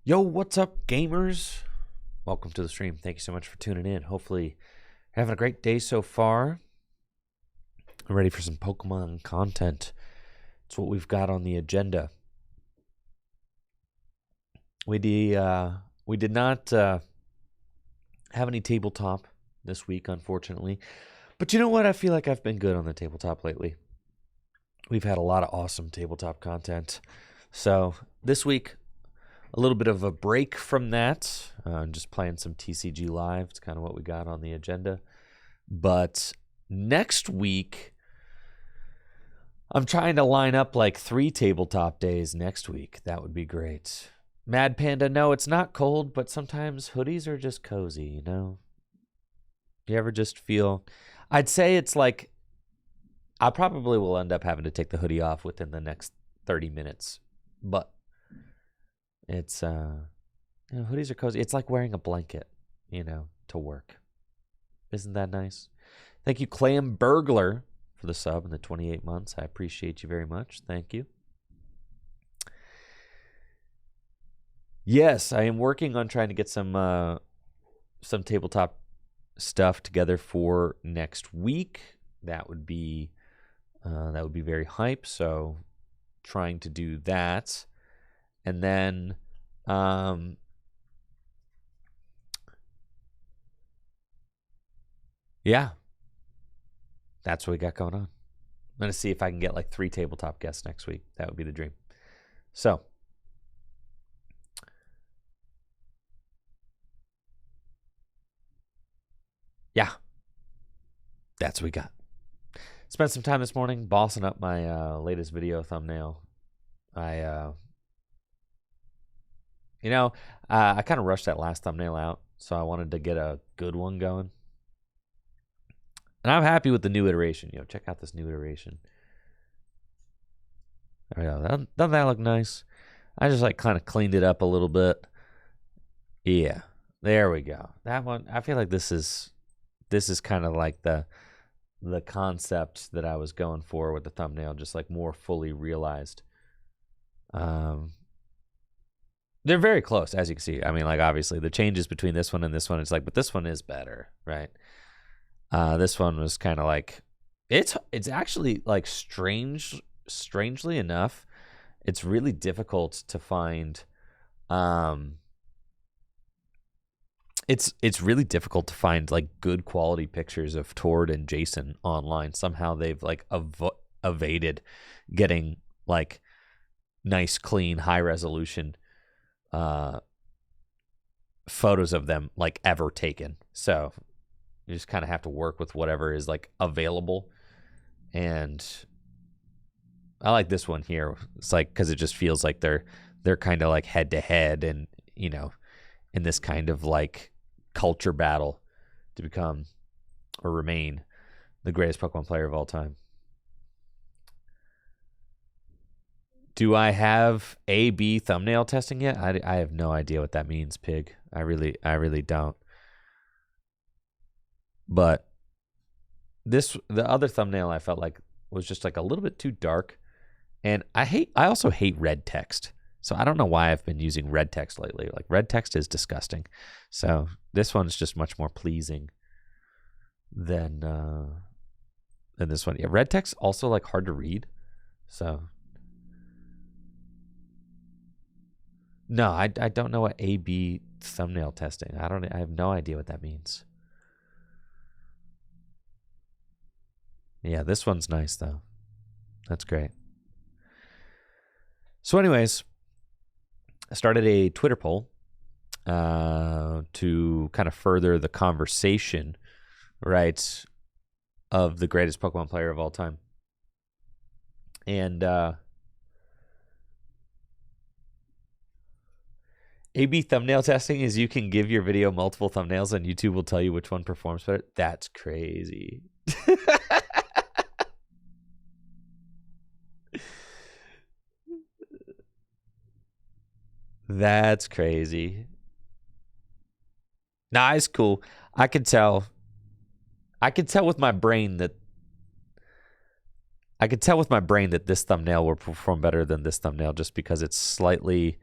Yo, what's up, gamers? Welcome to the stream. Thank you so much for tuning in. Hopefully, you're having a great day so far. I'm ready for some Pokemon content. It's what we've got on the agenda. We did not have any tabletop this week, unfortunately. But you know what? I feel like I've been good on the tabletop lately. We've had a lot of awesome tabletop content. So this week, a little bit of a break from that. Just playing some TCG Live. It's kind of what we got on the agenda. But next week, I'm trying to line up like 3 tabletop days next week. That would be great. Mad Panda, no, it's not cold, but sometimes hoodies are just cozy, you know? You ever just feel... I'd say it's like... I probably will end up having to take the hoodie off within the next 30 minutes. But... It's, hoodies are cozy. It's like wearing a blanket, to work. Isn't that nice? Thank you, Clam Burglar, for the sub and the 28 months. I appreciate you very much. Thank you. Yes, I am working on trying to get some tabletop stuff together for next week. That would be very hype. So, trying to do that. And then, yeah, that's what we got going on. I'm going to see if I can get like 3 tabletop guests next week. That would be the dream. So, yeah, that's what we got. Spent some time this morning bossing up my latest video thumbnail. I kind of rushed that last thumbnail out, so I wanted to get a good one going. And I'm happy with the new iteration. Check out this new iteration. There we go. Doesn't that look nice? I just kind of cleaned it up a little bit. Yeah, there we go. That one, I feel like this is kind of like the concept that I was going for with the thumbnail, just like more fully realized. They're very close, as you can see. I mean, obviously, the changes between this one and this one, it's but this one is better, right? This one was kind of it's actually, strangely enough, it's really difficult to find, it's really difficult to find, good quality pictures of Tord and Jason online. Somehow they've, evaded getting, nice, clean, high-resolution photos of them ever taken. So you just kind of have to work with whatever is available. And I like this one here. It's because it just feels like they're kind of head to head, and in this kind of culture battle to become or remain the greatest Pokemon player of all time. Do I have A/B thumbnail testing yet? I have no idea what that means, Pig. I really don't. But the other thumbnail I felt was just a little bit too dark, and I also hate red text. So I don't know why I've been using red text lately. Red text is disgusting. So this one's just much more pleasing than this one. Yeah, red text also hard to read. So no, I don't know what A/B thumbnail testing. I have no idea what that means. Yeah, this one's nice though. That's great. So anyways, I started a Twitter poll to kind of further the conversation, right, of the greatest Pokemon player of all time. And A/B thumbnail testing is you can give your video multiple thumbnails and YouTube will tell you which one performs better. That's crazy. That's crazy. Nah, it's cool. I could tell with my brain that this thumbnail will perform better than this thumbnail just because it's slightly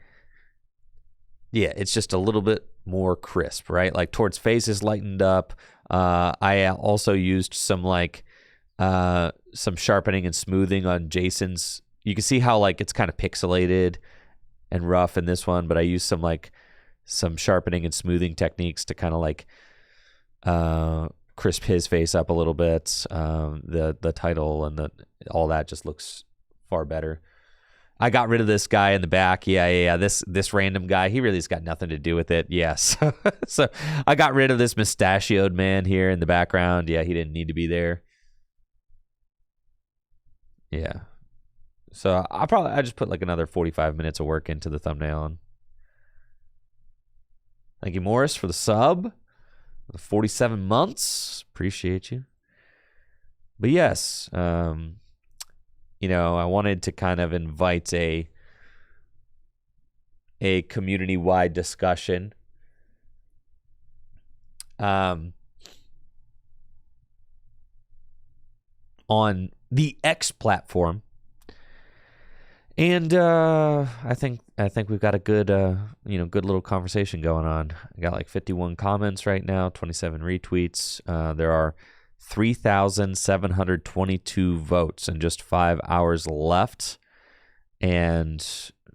yeah, it's just a little bit more crisp, right? Like Tord's face is lightened up. I also used some some sharpening and smoothing on Jason's. You can see how like it's kind of pixelated and rough in this one, but I used some sharpening and smoothing techniques to kind of like crisp his face up a little bit. The title and all that just looks far better. I got rid of this guy in the back. Yeah. This random guy, he really's got nothing to do with it. Yes. So I got rid of this mustachioed man here in the background. Yeah, he didn't need to be there. Yeah. So I just put like another 45 minutes of work into the thumbnail. And thank you, Morris, for the sub. The 47 months. Appreciate you. But yes, I wanted to kind of invite a community-wide discussion. On the X platform. And I think we've got a good good little conversation going on. I got like 51 comments right now, 27 retweets. There are 3,722 votes and just 5 hours left. And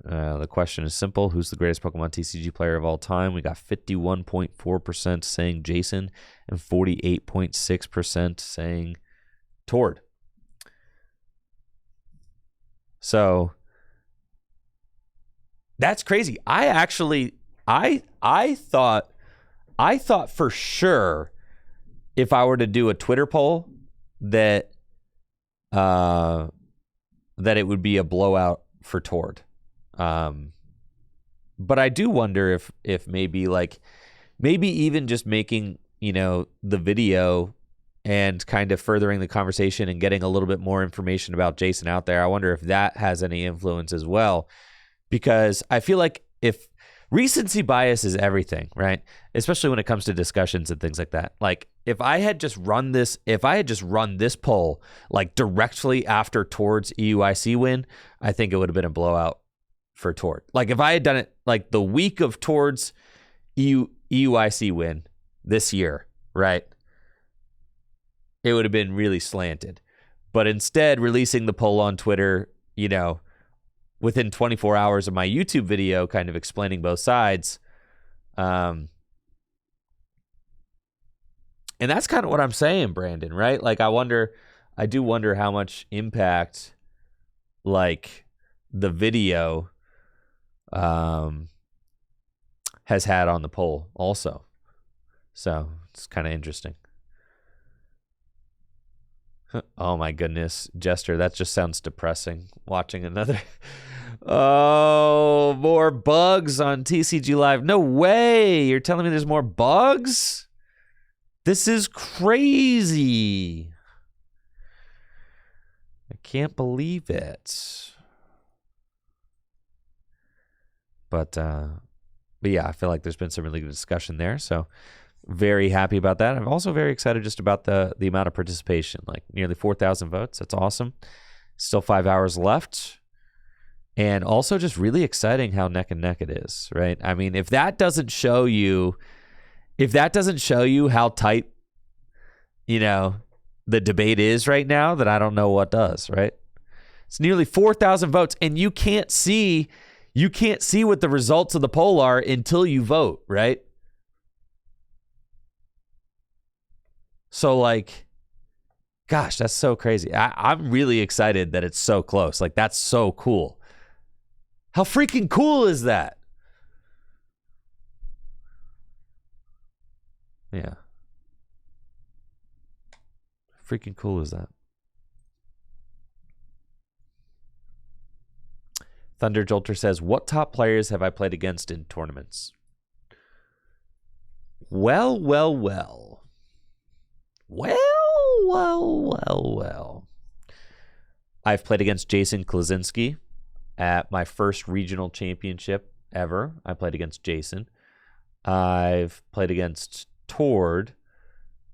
the question is simple: who's the greatest Pokemon TCG player of all time? We got 51.4% saying Jason and 48.6% saying Tord. So that's crazy. I thought for sure if I were to do a Twitter poll that it would be a blowout for Tord. But I do wonder if maybe even just making, the video and kind of furthering the conversation and getting a little bit more information about Jason out there, I wonder if that has any influence as well. Because I feel like if recency bias is everything, right? Especially when it comes to discussions and things like that. Like if I had just run this poll like directly after Tord's EUIC win, I think it would have been a blowout for Tord. Like if I had done it like the week of Tord's EUIC win this year, right? It would have been really slanted. But instead, releasing the poll on Twitter, within 24 hours of my YouTube video kind of explaining both sides. And that's kind of what I'm saying, Brandon, right? Like I do wonder how much impact like the video has had on the poll also. So it's kind of interesting. Oh my goodness, Jester, that just sounds depressing. Watching another... Oh, more bugs on TCG Live. No way. You're telling me there's more bugs? This is crazy. I can't believe it. But yeah, I feel like there's been some really good discussion there. So very happy about that. I'm also very excited just about the amount of participation, like nearly 4,000 votes. That's awesome. Still 5 hours left. And also just really exciting how neck and neck it is, right? I mean, if that doesn't show you how tight, the debate is right now, then I don't know what does, right? It's nearly 4,000 votes, and you can't see what the results of the poll are until you vote, right? So like, gosh, that's so crazy. I'm really excited that it's so close. Like, that's so cool. How freaking cool is that? Yeah. Freaking cool is that? Thunder Jolter says, what top players have I played against in tournaments? Well. I've played against Jason Klaczynski at my first regional championship ever. I played against Jason. I've played against Tord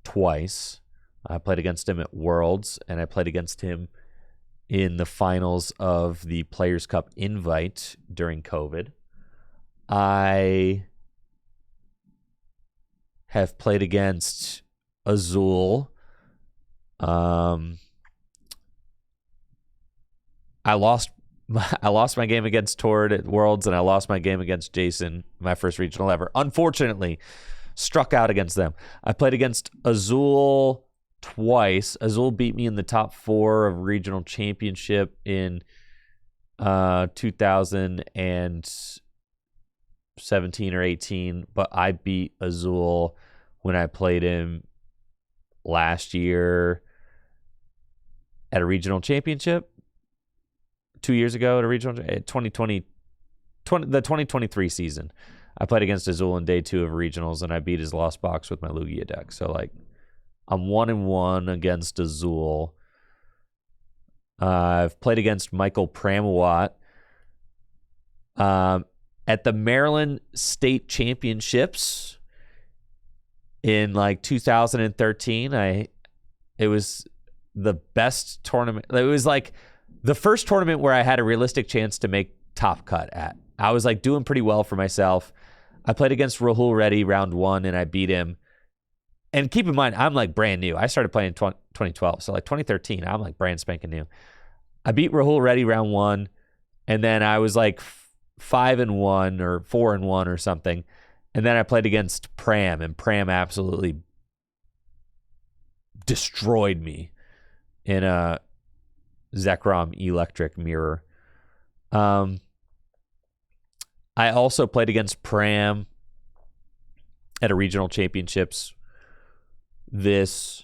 twice. I played against him at Worlds, and I played against him in the finals of the Players' Cup Invite during COVID. I have played against Azul. I lost my game against Tord at Worlds, and I lost my game against Jason, my first regional ever. Unfortunately, struck out against them. I played against Azul twice. Azul beat me in the top 4 of regional championship in 2017 or 18, but I beat Azul when I played him last year at a regional championship. 2 years ago at a regional 2023 season. I played against Azul in day 2 of regionals, and I beat his lost box with my Lugia deck. So like, I'm 1-1 against Azul. I've played against Michael Pramawat at the Maryland State Championships in like 2013. It was the best tournament. It was like the first tournament where I had a realistic chance to make top cut at. I was like doing pretty well for myself. I played against Rahul Reddy round 1 and I beat him. And keep in mind, I'm like brand new. I started playing in 2012. So like 2013, I'm like brand spanking new. I beat Rahul Reddy round 1. And then I was like 5-1 or 4-1 or something. And then I played against Pram, and Pram absolutely destroyed me in a Zekrom electric mirror. I also played against Pram at a regional championships this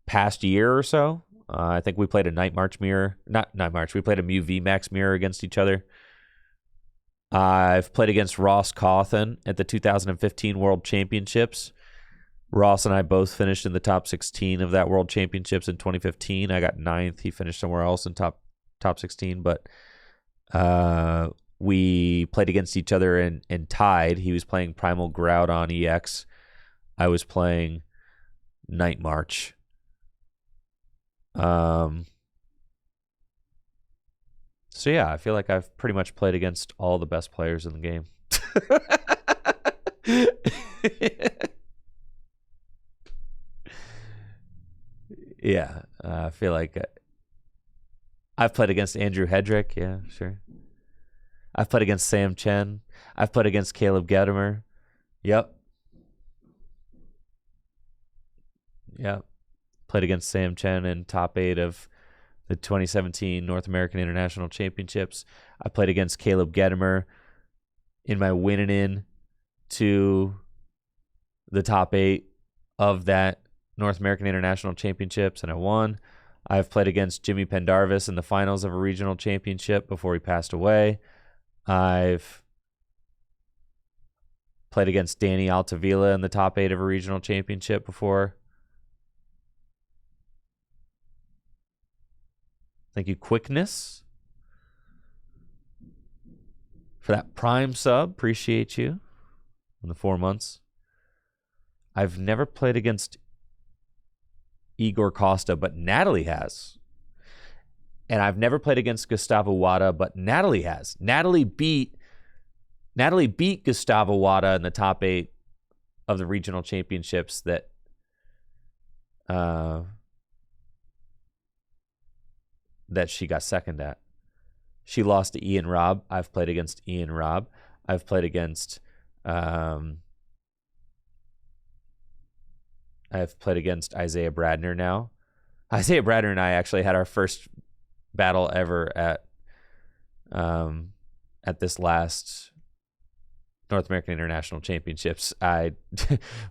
past year or so. I think we played a Night March mirror. Not Night March. We played a Mew VMAX mirror against each other. I've played against Ross Cawthon at the 2015 World Championships. Ross and I both finished in the top 16 of that World Championships in 2015. I got 9th. He finished somewhere else in top 16, but we played against each other and tied. He was playing Primal Groudon EX. I was playing Night March. So yeah, I feel like I've pretty much played against all the best players in the game. Yeah, I feel like I've played against Andrew Hedrick. Yeah, sure. I've played against Sam Chen. I've played against Caleb Gedimer. Yep. Played against Sam Chen in top 8 of the 2017 North American International Championships. I played against Caleb Gedimer in my winning in to the top 8 of that North American International Championships, and I won. I've played against Jimmy Pendarvis in the finals of a regional championship before he passed away. I've played against Danny Altavilla in the top 8 of a regional championship before. Thank you, Quickness, for that Prime sub. Appreciate you in the 4 months. I've never played against Igor Costa, but Natalie has. And I've never played against Gustavo Wada, but Natalie has. Natalie beat Gustavo Wada in the top 8 of the regional championships that she got second at. She lost to Ian Robb. I've played against Ian Robb. I've played against Isaiah Bradner now. Isaiah Bradner and I actually had our first battle ever at this last North American International Championships. I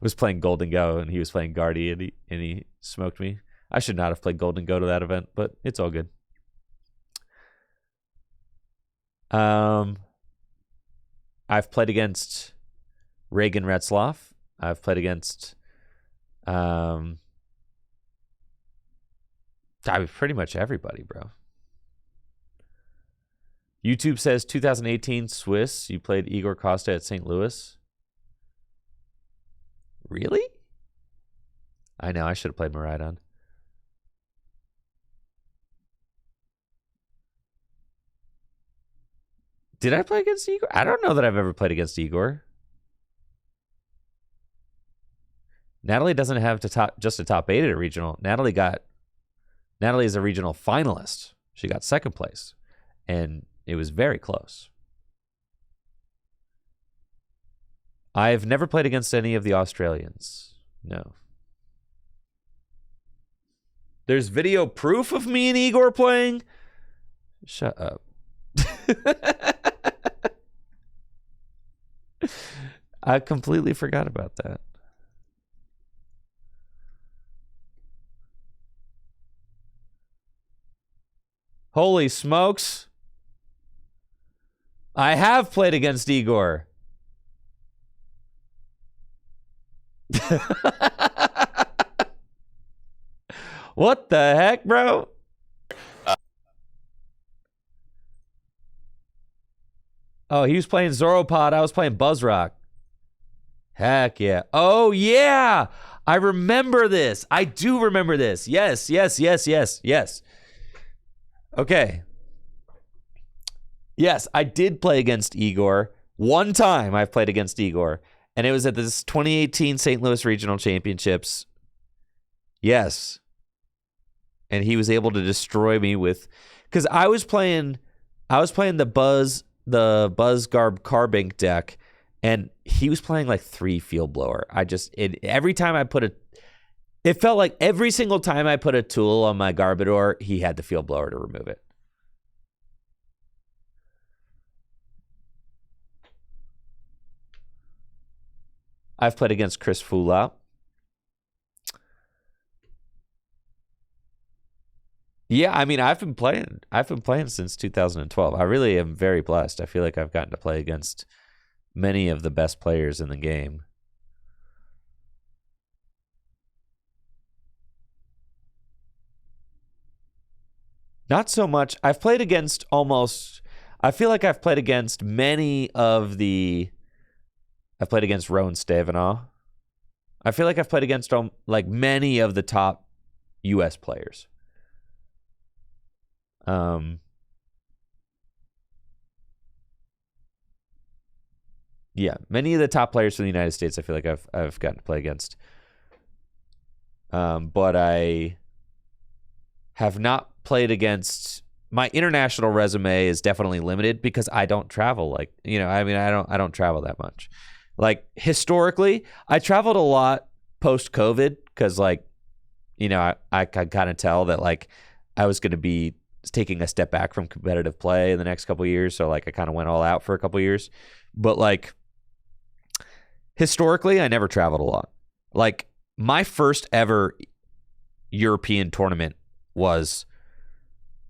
was playing Golden Go and he was playing Guardy, and he smoked me. I should not have played Golden Go to that event, but it's all good. I've played against Reagan Retzloff. I've played against pretty much everybody, bro. YouTube says 2018 Swiss. You played Igor Costa at St. Louis. Really? I know. I should have played Maridon. Did I play against Igor? I don't know that I've ever played against Igor. Natalie doesn't have just a top 8 at a regional. Natalie is a regional finalist. She got second place, and it was very close. I've never played against any of the Australians. No. There's video proof of me and Igor playing? Shut up. I completely forgot about that. Holy smokes. I have played against Igor. What the heck, bro? Oh, he was playing Zoropod. I was playing Buzzrock. Heck yeah. Oh, yeah. I remember this. I do remember this. Yes. Okay. Yes, I did play against Igor. One time I've played against Igor, and it was at this 2018 St. Louis Regional Championships. Yes. And he was able to destroy me with, because I was playing the Buzzgarb Carbink deck, and he was playing like 3 Field Blower. Every time I it felt like every single time I put a tool on my Garbodor, he had the Field Blower to remove it. I've played against Chris Fula. Yeah, I mean, I've been playing since 2012. I really am very blessed. I feel like I've gotten to play against many of the best players in the game. Not so much. I feel like I've played against I've played against Rowan Stavenaw. I feel like I've played against like many of the top U.S. players. Yeah, many of the top players from the United States I feel like I've gotten to play against. But I have not played against, my international resume is definitely limited because I don't travel I don't travel that much. Like historically, I traveled a lot post-COVID because I could kind of tell that like I was going to be taking a step back from competitive play in the next couple of years. So like I kind of went all out for a couple of years. But like historically, I never traveled a lot. Like my first ever European tournament was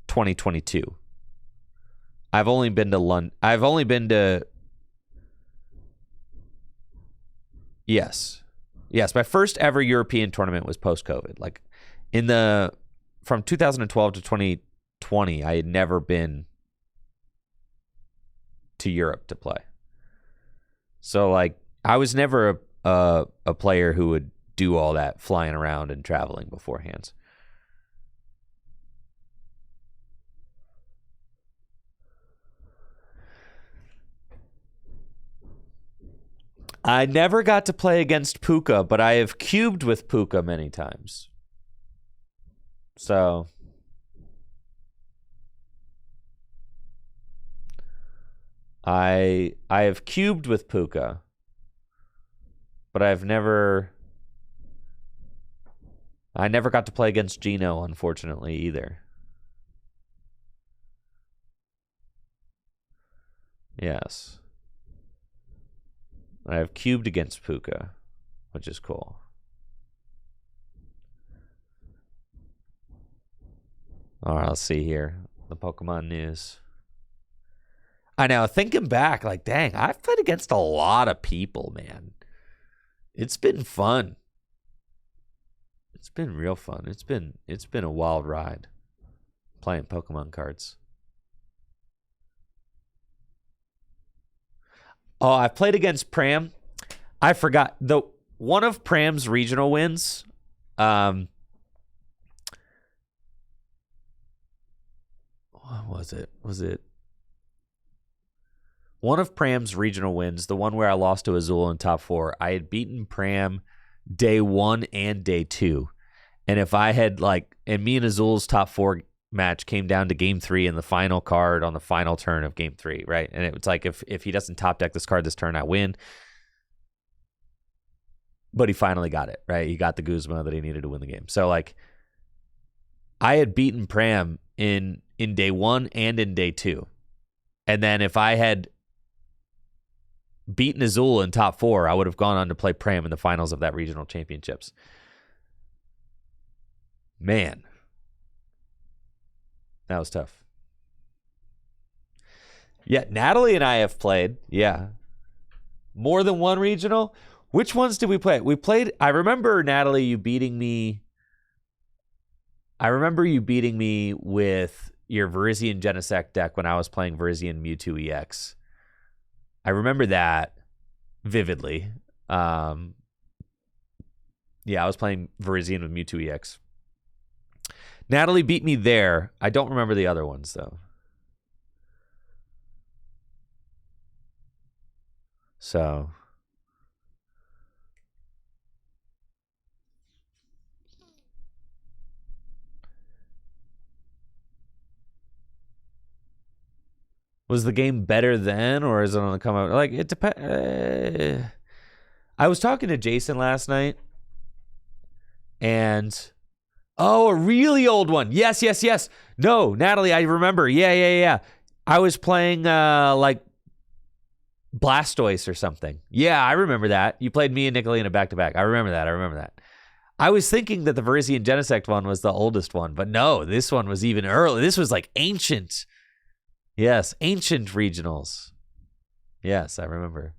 2022. I've only been to London. Yes, my first ever European tournament was post-COVID. Like from 2012 to 2020, I had never been to Europe to play. So like I was never a player who would do all that flying around and traveling beforehand. I never got to play against Puka, but I have cubed with Puka many times. So I have cubed with Puka, but I never got to play against Gino, unfortunately, either. Yes. I have cubed against Puka, which is cool. All right, let's see here. The Pokemon news. I know, thinking back, like, dang, I've played against a lot of people, man. It's been fun. It's been real fun. It's been a wild ride playing Pokemon cards. Oh, I played against Pram. I forgot one of Pram's regional wins. What was it? one of Pram's regional wins, the one where I lost to Azul in top 4, I had beaten Pram day 1 and day 2. And if I had and me and Azul's top 4 match came down to game 3 and the final card on the final turn of game 3, right? And it was like, if he doesn't top deck this card this turn, I win. But he finally got it, right? He got the Guzma that he needed to win the game. So I had beaten Pram in day 1 and in day 2. And then if I had beaten Azul in top 4, I would have gone on to play Pram in the finals of that regional championships. Man, that was tough. Yeah, Natalie and I have played. Yeah. More than one regional. Which ones did we play? I remember, Natalie, you beating me. I remember you beating me with your Virizion Genesect deck when I was playing Virizion Mewtwo EX. I remember that vividly. Yeah, I was playing Virizion with Mewtwo EX. Natalie beat me there. I don't remember the other ones, though. So. Was the game better then, or is it on the come out? It depends. I was talking to Jason last night, and a really old one. Yes. No, Natalie, I remember. Yeah. I was playing Blastoise or something. Yeah, I remember that. You played me and Nicolina back to back. I remember that. I was thinking that the Virizion Genesect one was the oldest one, but no, this one was even early. This was ancient. Yes, ancient regionals. Yes, I remember.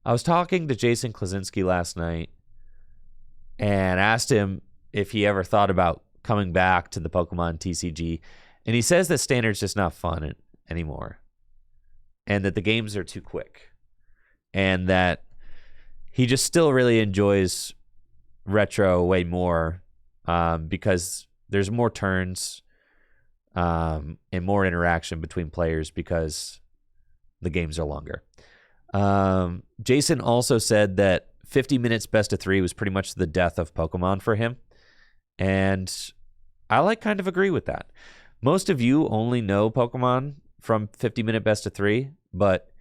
I was talking to Jason Klaczynski last night and asked him if he ever thought about coming back to the Pokemon TCG. And he says that Standard's just not fun anymore. And that the games are too quick. And that he just still really enjoys retro way more because there's more turns and more interaction between players because the games are longer. Jason also said that 50 minutes best of 3 was pretty much the death of Pokemon for him. And I kind of agree with that. Most of you only know Pokemon from 50-minute best of 3, but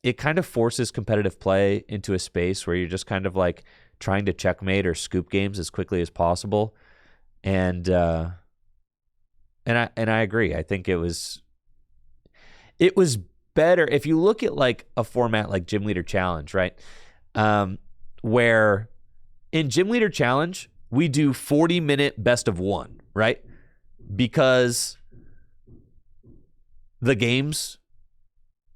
it kind of forces competitive play into a space where you're just kind of trying to checkmate or scoop games as quickly as possible. And I agree. I think it was better if you look at a format like Gym Leader Challenge, right? Where in Gym Leader Challenge, we do 40-minute best of 1, right? Because the games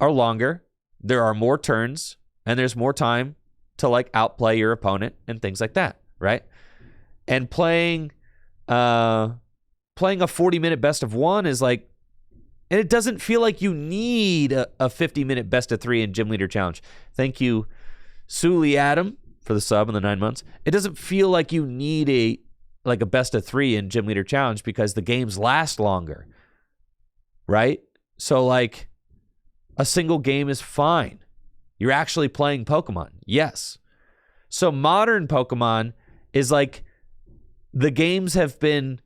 are longer, there are more turns, and there's more time to outplay your opponent and things like that, right? And playing a 40-minute best of 1 is and it doesn't feel like you need a 50-minute best of 3 in Gym Leader Challenge. Thank you, Suli Adam, for the sub in the 9 months. It doesn't feel like you need a best of 3 in Gym Leader Challenge because the games last longer, right? So a single game is fine. You're actually playing Pokemon. Yes. So modern Pokemon is the games have been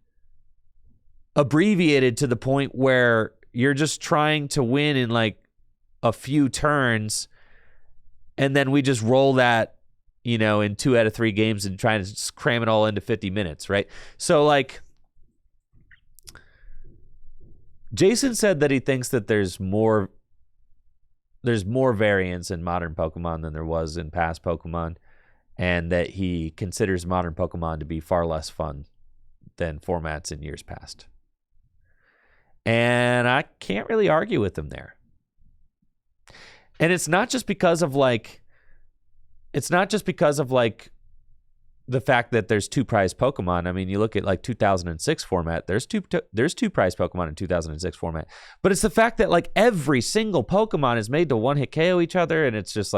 abbreviated to the point where you're just trying to win in a few turns, and then we just roll that, in 2 out of 3 games and try to just cram it all into 50 minutes, right? So Jason said that he thinks that there's more variance in modern Pokemon than there was in past Pokemon, and that he considers modern Pokemon to be far less fun than formats in years past. And I can't really argue with him there. And it's not just because of the fact that there's 2 prize Pokemon. I mean, you look at 2006 format, there's two prize Pokemon in 2006 format. But it's the fact that every single Pokemon is made to one-hit KO each other, and it's just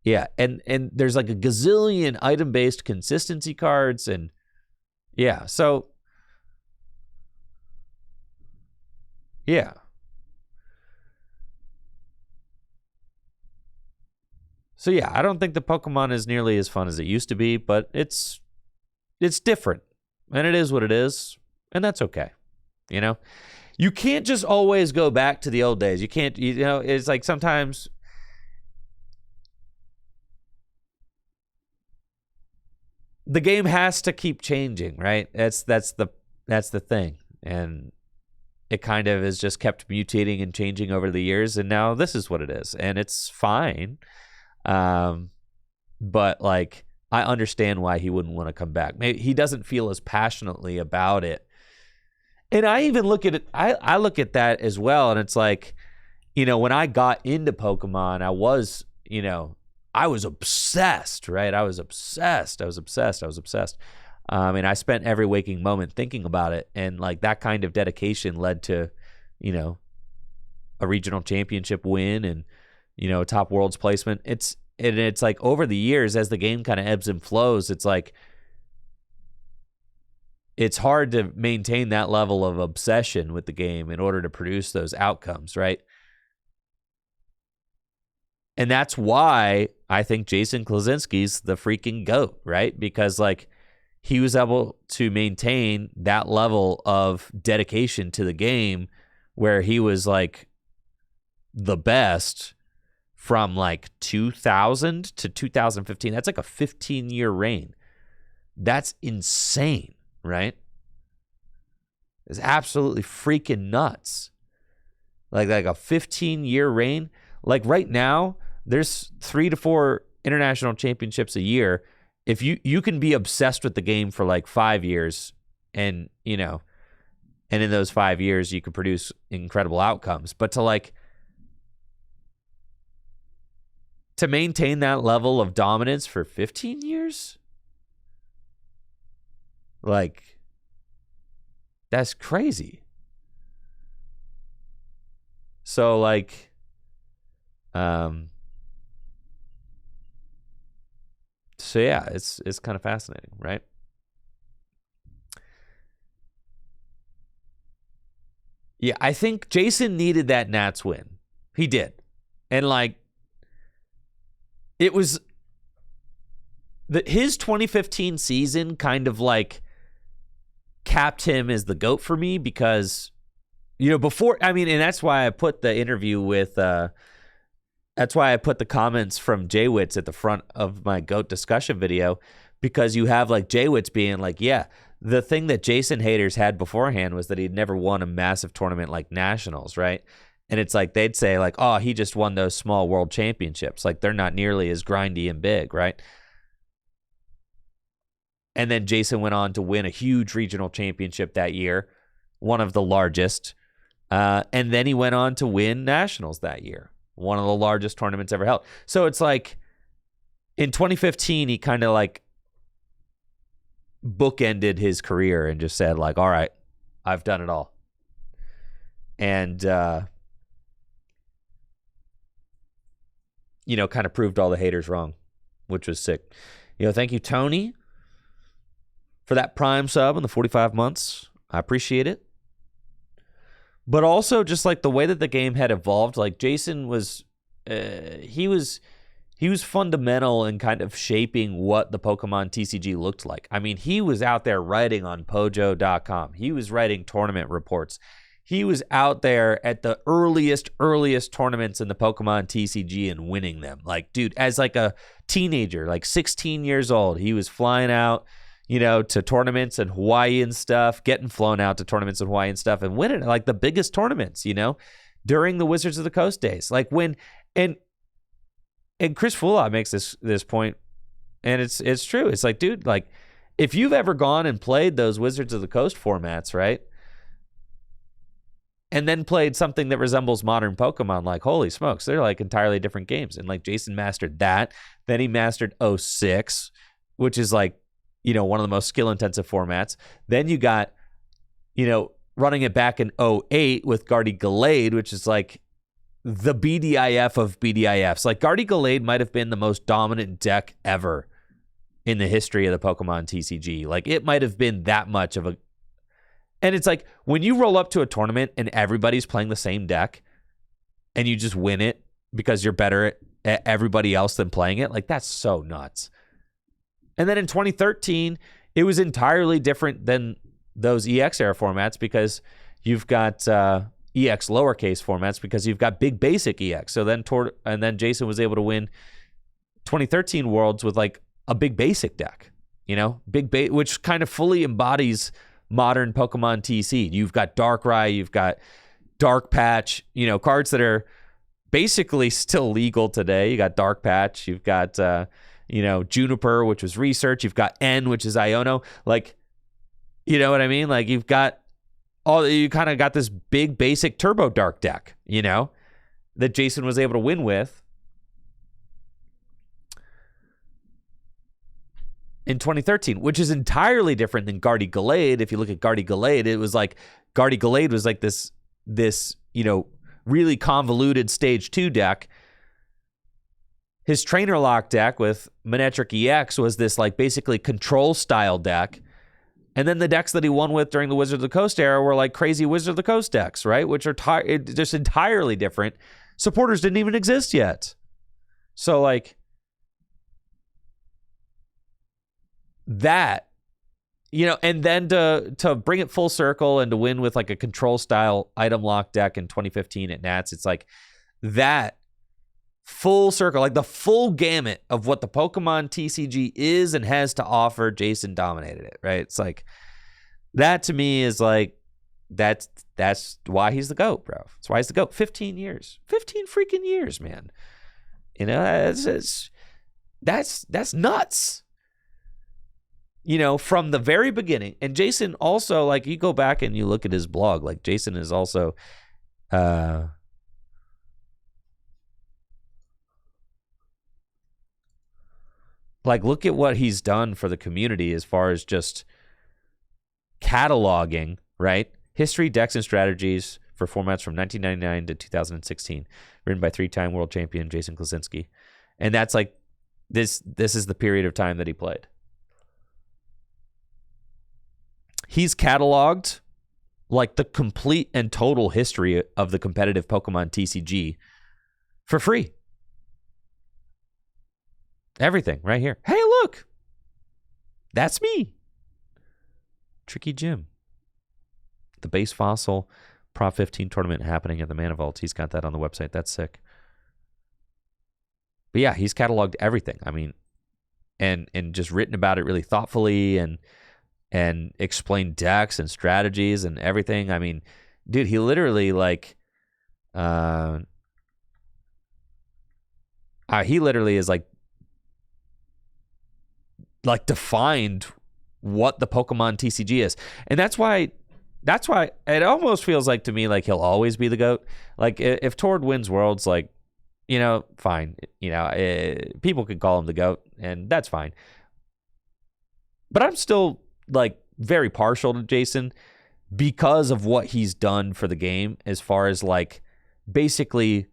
Yeah, and there's like a gazillion item-based consistency cards, and yeah, so yeah. So yeah, I don't think the Pokemon is nearly as fun as it used to be, but it's different. And it is what it is, and that's okay. You know? You can't just always go back to the old days. You can't, it's like sometimes the game has to keep changing, right? That's the thing. And it kind of has just kept mutating and changing over the years, and now this is what it is, and it's fine. But like, I understand why he wouldn't want to come back. Maybe he doesn't feel as passionately about it. And I even look at it, I look at that as well, and it's like, when I got into Pokemon, I was obsessed, right? I was obsessed. And I spent every waking moment thinking about it. And like that kind of dedication led to, a regional championship win and, a top worlds placement. It's like over the years, as the game kind of ebbs and flows, it's like, it's hard to maintain that level of obsession with the game in order to produce those outcomes, right? And that's why I think Jason Klaczynski's the freaking GOAT, right? Because like, he was able to maintain that level of dedication to the game where he was like the best from like 2000 to 2015. That's like a 15-year reign. That's insane, right? It's absolutely freaking nuts. Like a 15-year reign. Like right now, there's 3 to 4 international championships a year. If you can be obsessed with the game for like 5 years, and and in those 5 years you can produce incredible outcomes, but to maintain that level of dominance for 15 years, like, that's crazy. So like, so yeah, it's kind of fascinating, right? Yeah, I think Jason needed that Nats win. He did. And like, it was his 2015 season kind of like capped him as the GOAT for me, because before, I mean, and that's why I put the interview with that's why I put the comments from Jaywitz at the front of my GOAT discussion video, because you have like Jaywitz being like, yeah, the thing that Jason haters had beforehand was that he'd never won a massive tournament like Nationals, right? And it's like, they'd say like, oh, he just won those small world championships. Like, they're not nearly as grindy and big, right? And then Jason went on to win a huge regional championship that year, one of the largest. And then he went on to win Nationals that year, one of the largest tournaments ever held. So it's like, in 2015, he kind of like bookended his career and just said like, all right, I've done it all. And, kind of proved all the haters wrong, which was sick. Thank you, Tony, for that Prime sub in the 45 months. I appreciate it. But also just like the way that the game had evolved, like Jason was, he was fundamental in kind of shaping what the Pokemon TCG looked like. I mean, he was out there writing on Pojo.com. He was writing tournament reports. He was out there at the earliest tournaments in the Pokemon TCG and winning them. Like, dude, as like a teenager, like 16 years old, he was flying out, to tournaments in Hawaii and stuff, getting flown out to tournaments in Hawaii and stuff, and winning like the biggest tournaments, during the Wizards of the Coast days. Like when, and Chris Fulop makes this point, and it's true. It's like, dude, like if you've ever gone and played those Wizards of the Coast formats, right? And then played something that resembles modern Pokemon, like, holy smokes, they're like entirely different games. And like Jason mastered that. Then he mastered 06, which is like, one of the most skill-intensive formats. Then you got, running it back in 08 with Guardy Gallade, which is like the BDIF of BDIFs. Like, Guardy Gallade might have been the most dominant deck ever in the history of the Pokemon TCG. Like, it might have been that much of a... And it's like, when you roll up to a tournament and everybody's playing the same deck and you just win it because you're better at everybody else than playing it, like, that's so nuts. And then in 2013, it was entirely different than those EX era formats because you've got EX lowercase formats because you've got big basic EX. So then Jason was able to win 2013 Worlds with like a big basic deck, you know, which kind of fully embodies modern Pokemon TC. You've got Darkrai, you've got Dark Patch, you know, cards that are basically still legal today. You got Dark Patch, you've got Juniper, which was research, you've got N, which is Iono. Like, you know what I mean? Like, you kind of got this big basic Turbo Dark deck, you know, that Jason was able to win with in 2013, which is entirely different than Guardy Gallade. If you look at Guardy Gallade, it was like Guardy Gallade was like this, you know, really convoluted stage 2 deck. His Trainer Lock deck with Manectric EX was this like basically control style deck. And then the decks that he won with during the Wizard of the Coast era were like crazy Wizard of the Coast decks, right? Which are just entirely different. Supporters didn't even exist yet. So like that, you know, and then to bring it full circle and to win with like a control style item lock deck in 2015 at Nats, it's like that full circle, like the full gamut of what the Pokemon TCG is and has to offer. Jason dominated it, right? It's like, that to me is like, that's why he's the GOAT, bro. That's why he's the GOAT. 15 years. 15 freaking years, man. You know, that's nuts. You know, from the very beginning. And Jason also, like, you go back and you look at his blog, like, Jason is also like, look at what he's done for the community as far as just cataloging, right? History, decks, and strategies for formats from 1999 to 2016, written by 3-time world champion Jason Klasinski. And that's like, this is the period of time that he played. He's cataloged like the complete and total history of the competitive Pokemon TCG for free. Everything right here. Hey, look. That's me. Tricky Jim. The base fossil Prop 15 tournament happening at the Mana Vault. He's got that on the website. That's sick. But yeah, he's cataloged everything. I mean, and just written about it really thoughtfully and explained decks and strategies and everything. I mean, dude, he literally he literally is like defined what the Pokemon TCG is. And that's why it almost feels like to me like he'll always be the GOAT. Like, if Tord wins Worlds, like, you know, fine. You know, people can call him the GOAT, and that's fine. But I'm still like very partial to Jason because of what he's done for the game as far as like basically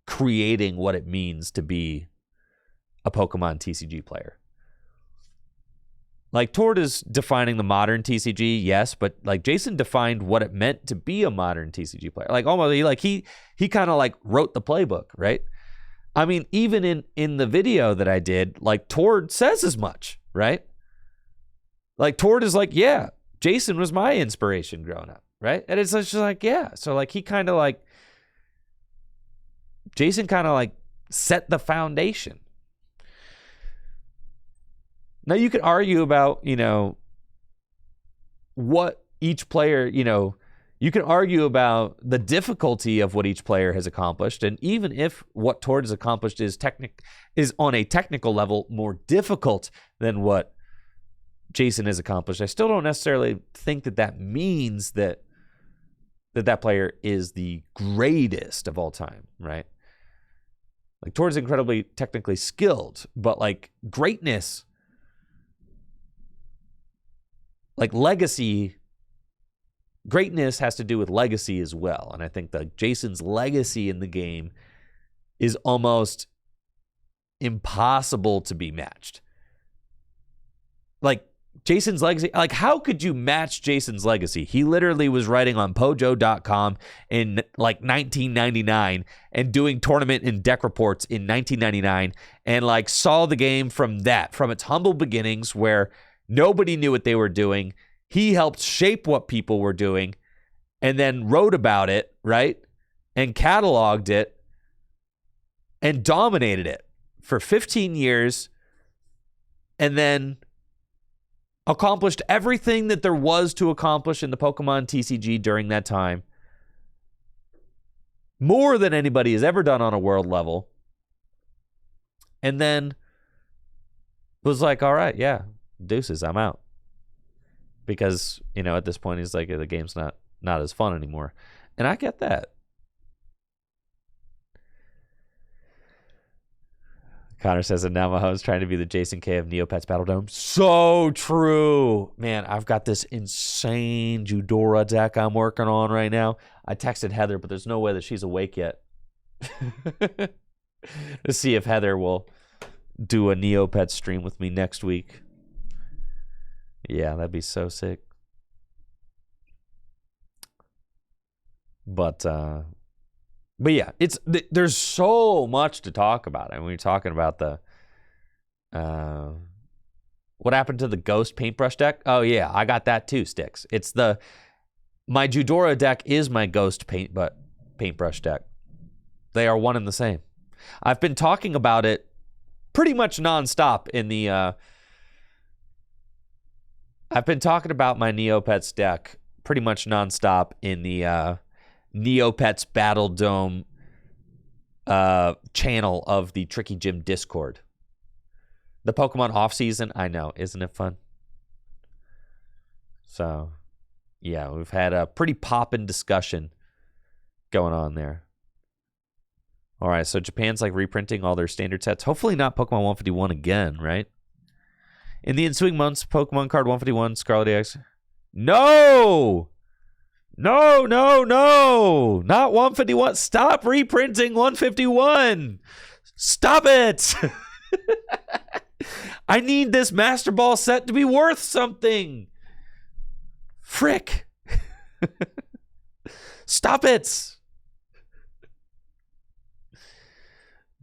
creating what it means to be a Pokemon TCG player. Like, Tord is defining the modern TCG, yes, but like Jason defined what it meant to be a modern TCG player. Like, almost he kind of like wrote the playbook, right? I mean, even in the video that I did, like, Tord says as much, right? Like, Tord is like, yeah, Jason was my inspiration growing up, right? And it's just like, yeah. So like, he kind of like, Jason kind of like set the foundation. Now, you could argue about, you know, what each player, you know, you can argue about the difficulty of what each player has accomplished. And even if what Tord has accomplished is on a technical level more difficult than what Jason has accomplished, I still don't necessarily think that means that player is the greatest of all time, right? Like, Tord's incredibly technically skilled, but like greatness, like legacy, greatness has to do with legacy as well. And I think that Jason's legacy in the game is almost impossible to be matched. Like, Jason's legacy, like, how could you match Jason's legacy? He literally was writing on Pojo.com in like 1999 and doing tournament and deck reports in 1999 and like saw the game from its humble beginnings where nobody knew what they were doing. He helped shape what people were doing and then wrote about it, right? And cataloged it and dominated it for 15 years and then accomplished everything that there was to accomplish in the Pokemon TCG during that time. More than anybody has ever done on a world level. And then was like, all right, yeah, deuces, I'm out. Because, at this point, he's like, the game's not as fun anymore. And I get that. Connor says, and now Mahomes trying to be the Jason K of Neopets Battle Dome. So true. Man, I've got this insane Eudora deck I'm working on right now. I texted Heather, but there's no way that she's awake yet. Let's see if Heather will do a Neopets stream with me next week. Yeah, that'd be so sick. But yeah, there's so much to talk about. I mean, we're talking about the what happened to the Ghost paintbrush deck. Oh yeah, I got that too, Sticks. It's my Eudora deck is my Ghost paintbrush deck. They are one and the same. I've been talking about it pretty much nonstop in the. I've been talking about my Neopets deck pretty much nonstop in the Neopets Battle Dome channel of the Tricky Gym Discord. The Pokemon off-season, I know. Isn't it fun? So, yeah, we've had a pretty poppin' discussion going on there. All right, so Japan's like reprinting all their standard sets. Hopefully not Pokemon 151 again, right? In the ensuing months, Pokemon Card 151, Scarlet EX. No! No! Not 151. Stop reprinting 151. Stop it! I need this Master Ball set to be worth something. Frick. Stop it.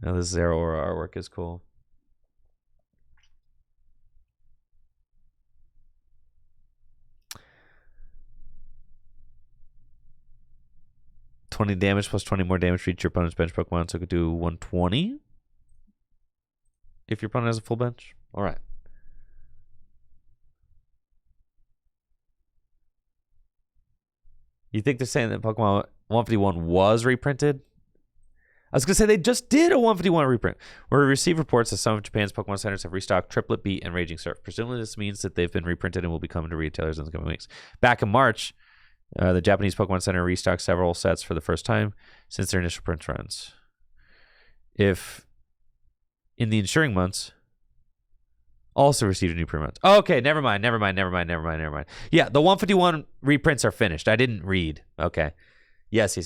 Now this Zero Aura artwork is cool. $20 damage plus 20 more damage for each your opponent's bench Pokemon, so it could do 120 if your opponent has a full bench. All right. You think they're saying that Pokemon 151 was reprinted? I was going to say they just did a 151 reprint, where we receive reports that some of Japan's Pokemon centers have restocked Triplet, Beat, and Raging Surf. Presumably this means that they've been reprinted and will be coming to retailers in the coming weeks. Back in March, the Japanese Pokemon Center restocked several sets for the first time since their initial print runs. If in the ensuing months, also received a new print. Okay, never mind. Yeah, the 151 reprints are finished. I didn't read. Okay. Yes.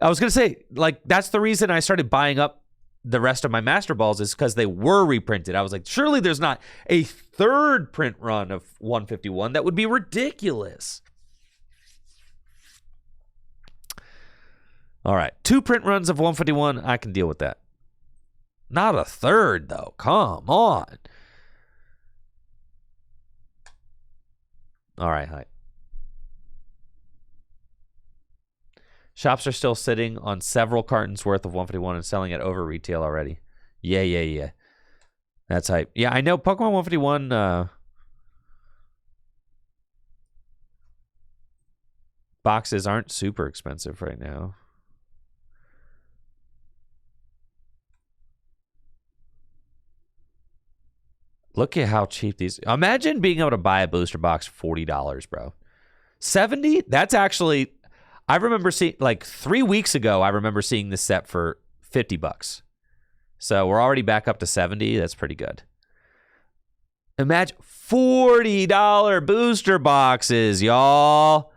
I was going to say, like, that's the reason I started buying up the rest of my Master Balls is because they were reprinted. I was like, surely there's not a third print run of 151. That would be ridiculous. All right. 2 print runs of 151. I can deal with that. Not a third, though. Come on. All right, hi. Shops are still sitting on several cartons worth of 151 and selling it over retail already. Yeah. That's hype. Yeah, I know Pokemon 151 boxes aren't super expensive right now. Look at how cheap these. Imagine being able to buy a booster box for $40, bro. 70? That's actually. I remember seeing, like 3 weeks ago, I remember seeing this set for $50. So we're already back up to 70. That's pretty good. Imagine $40 booster boxes, y'all.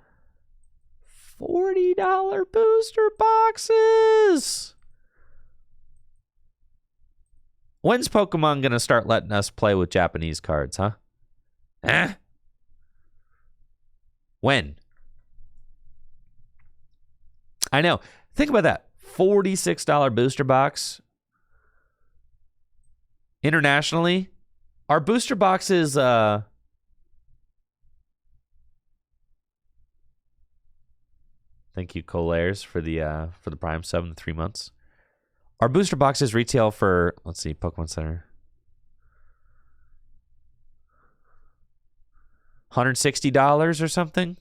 $50 booster boxes. When's Pokemon going to start letting us play with Japanese cards, huh? When? I know. Think about that. $46 booster box. Internationally, our booster boxes, thank you, Colares, for the Prime sub in 3 months. Our booster boxes retail for, let's see, Pokemon Center, $160 or something.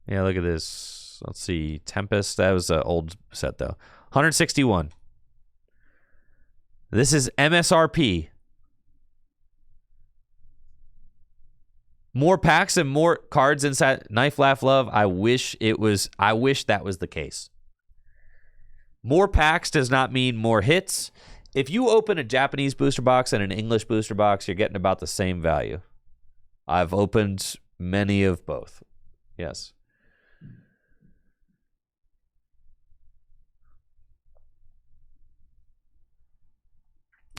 Yeah, look at this. Let's see, Tempest. That was an old set though. 161. This is MSRP. More packs and more cards inside. Knife, Laugh, Love. I wish that was the case. More packs does not mean more hits. If you open a Japanese booster box and an English booster box, you're getting about the same value. I've opened many of both. Yes.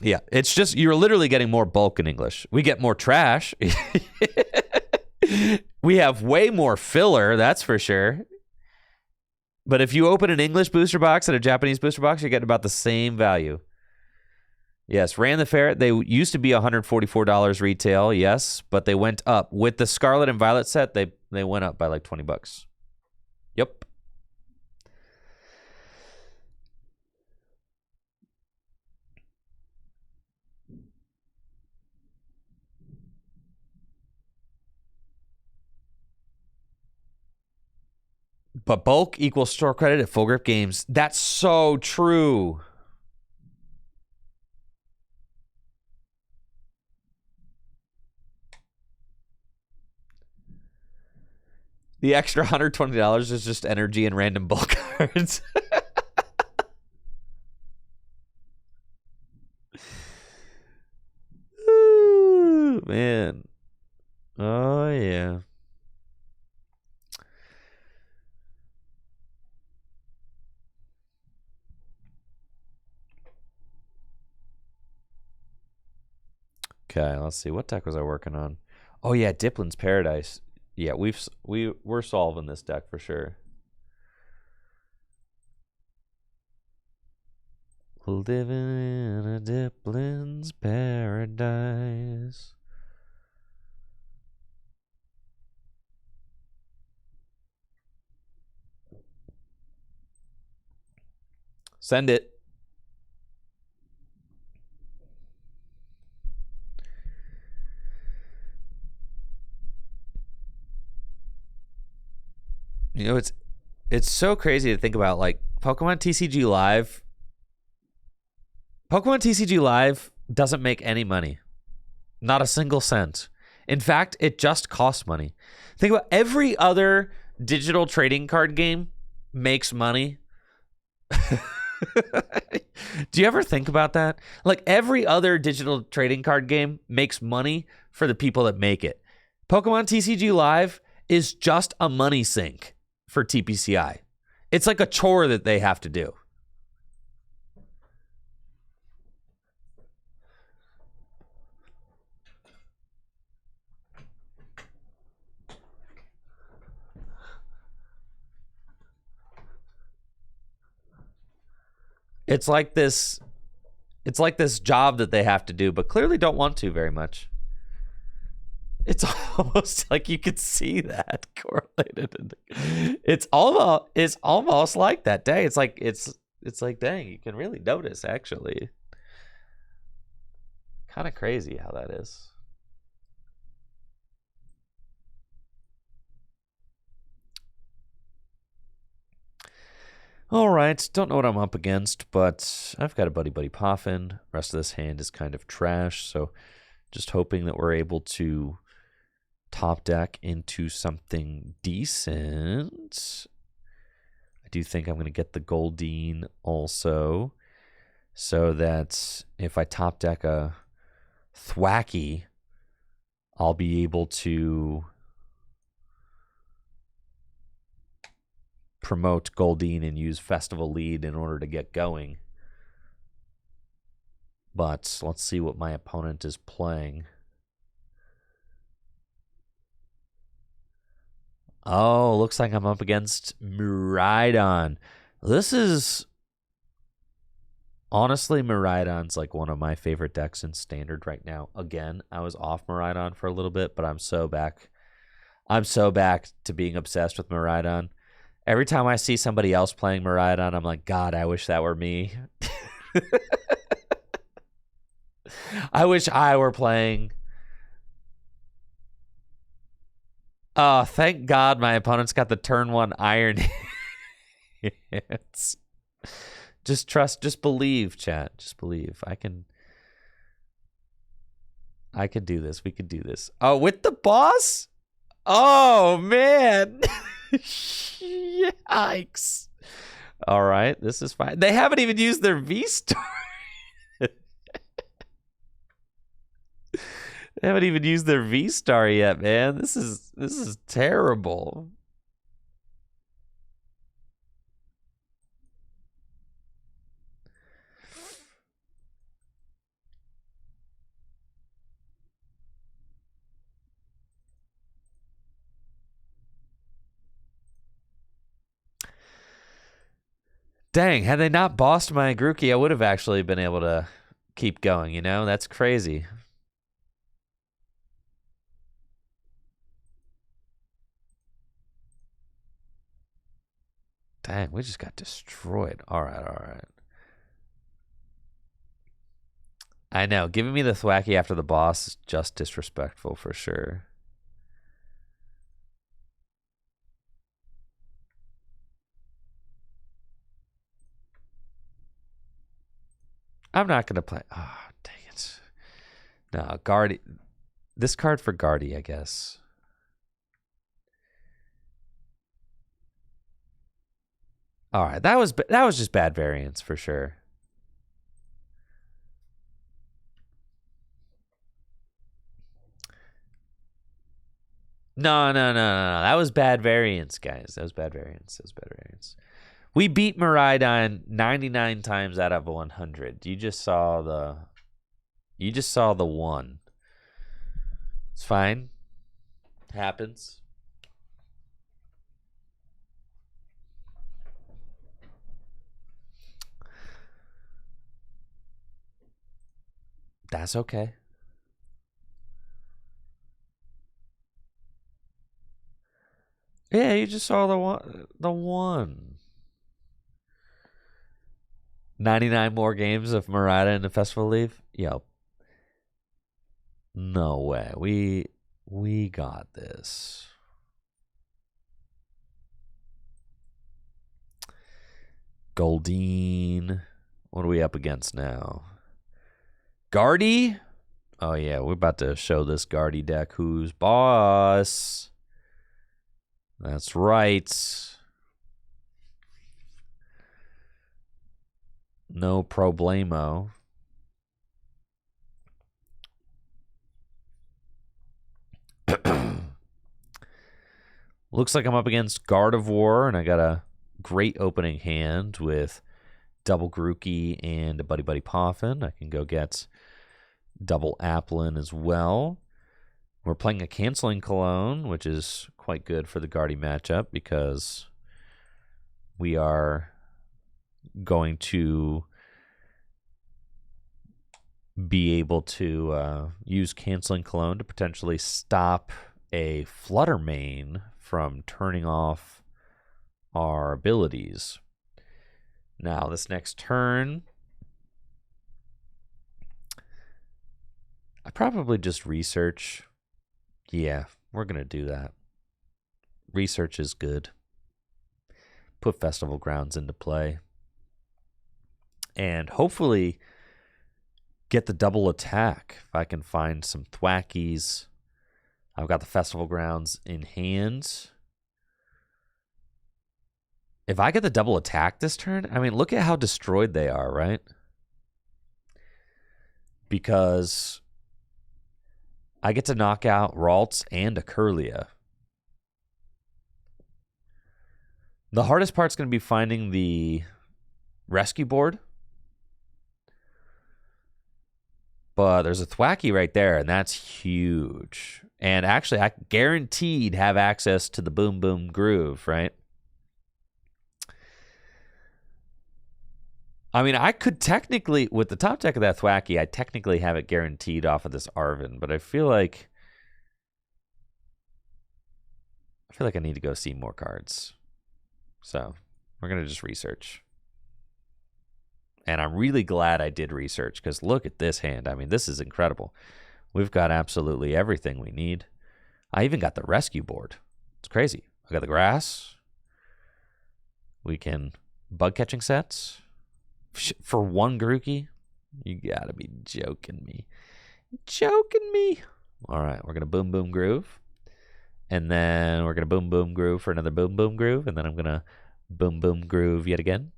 Yeah, it's just you're literally getting more bulk in English. We get more trash. We have way more filler, that's for sure. But if you open an English booster box and a Japanese booster box, you're getting about the same value. Yes, Ran the Ferret, they used to be $144 retail, yes, but they went up. With the Scarlet and Violet set, they went up by like $20. Yep. But bulk equals store credit at Full Grip Games. That's so true. The extra $120 is just energy and random bulk cards. Ooh, man. Oh, yeah. Okay, let's see. What deck was I working on? Oh yeah, Diplin's Paradise. Yeah, we're solving this deck for sure. Living in a Diplin's Paradise. Send it. You know, it's so crazy to think about, like, Pokemon TCG Live. Pokemon TCG Live doesn't make any money. Not a single cent. In fact, it just costs money. Think about every other digital trading card game makes money. Do you ever think about that? Like, every other digital trading card game makes money for the people that make it. Pokemon TCG Live is just a money sink for TPCI. It's like a chore that they have to do. It's like this job that they have to do, but clearly don't want to very much. It's almost like you could see that correlated. It's almost like that day. It's like, dang, you can really notice, actually. Kind of crazy how that is. All right, don't know what I'm up against, but I've got a Buddy Poffin. Rest of this hand is kind of trash, so just hoping that we're able to top deck into something decent. I do think I'm going to get the Goldeen also. so that if I top deck a Thwacky, I'll be able to promote Goldeen and use Festival Lead in order to get going. But let's see what my opponent is playing. Oh, looks like I'm up against Miraidon. This is... Honestly, Miraidon's like one of my favorite decks in Standard right now. Again, I was off Miraidon for a little bit, but I'm so back. I'm so back to being obsessed with Miraidon. Every time I see somebody else playing Miraidon, I'm like, God, I wish that were me. I wish I were playing. Oh, thank God my opponent's got the turn 1 Iron Hands. Just trust, just believe, chat. Just believe. I can do this. We could do this. Oh, with the boss? Oh, man. Yikes. All right, this is fine. They haven't even used their V-Star. They haven't even used their V-Star yet, man. This is terrible. Dang, had they not bossed my Grookey, I would have actually been able to keep going, you know? That's crazy. Dang, we just got destroyed. All right. I know. Giving me the Thwacky after the boss is just disrespectful for sure. I'm not going to play. Oh, dang it. No, Guardy. This card for Guardy, I guess. All right, that was just bad variance for sure. No. That was bad variance, guys. That was bad variance. We beat Miraidon 99 times out of 100. You just saw the one. It's fine. It happens. That's okay. Yeah, you just saw the one. 99 more games of Miraidon in the Festival Leave? Yo. No way. We got this. Goldeen. What are we up against now? Guardy? Oh, yeah. We're about to show this Guardy deck who's boss. That's right. No problemo. Looks like I'm up against Gardevoir, and I got a great opening hand with double Grookey and a Buddy Buddy Poffin. I can go get double Applin as well. We're playing a Canceling Cologne, which is quite good for the Guardy matchup because we are going to be able to use Canceling Cologne to potentially stop a Flutter Mane from turning off our abilities. Now, this next turn, I probably just research. Yeah, we're going to do that. Research is good. Put Festival Grounds into play. And hopefully get the double attack. If I can find some Thwackies. I've got the Festival Grounds in hand. If I get the double attack this turn, I mean, look at how destroyed they are, right? because I get to knock out Ralts and a Curlia. The hardest part's going to be finding the rescue board. But there's a Thwackey right there, and that's huge. And actually, I guaranteed have access to the Boom Boom Groove, right? I mean, I could technically, with the top deck of that Thwackey, I technically have it guaranteed off of this Arven, but I feel like I need to go see more cards. So we're going to just research. And I'm really glad I did research, because look at this hand. I mean, this is incredible. We've got absolutely everything we need. I even got the rescue board. It's crazy. I got the grass. We can bug catching sets. For one Grookey? You gotta be joking me. Joking me. All right, we're going to Boom Boom Groove. And then we're going to Boom Boom Groove for another Boom Boom Groove. And then I'm going to Boom Boom Groove yet again.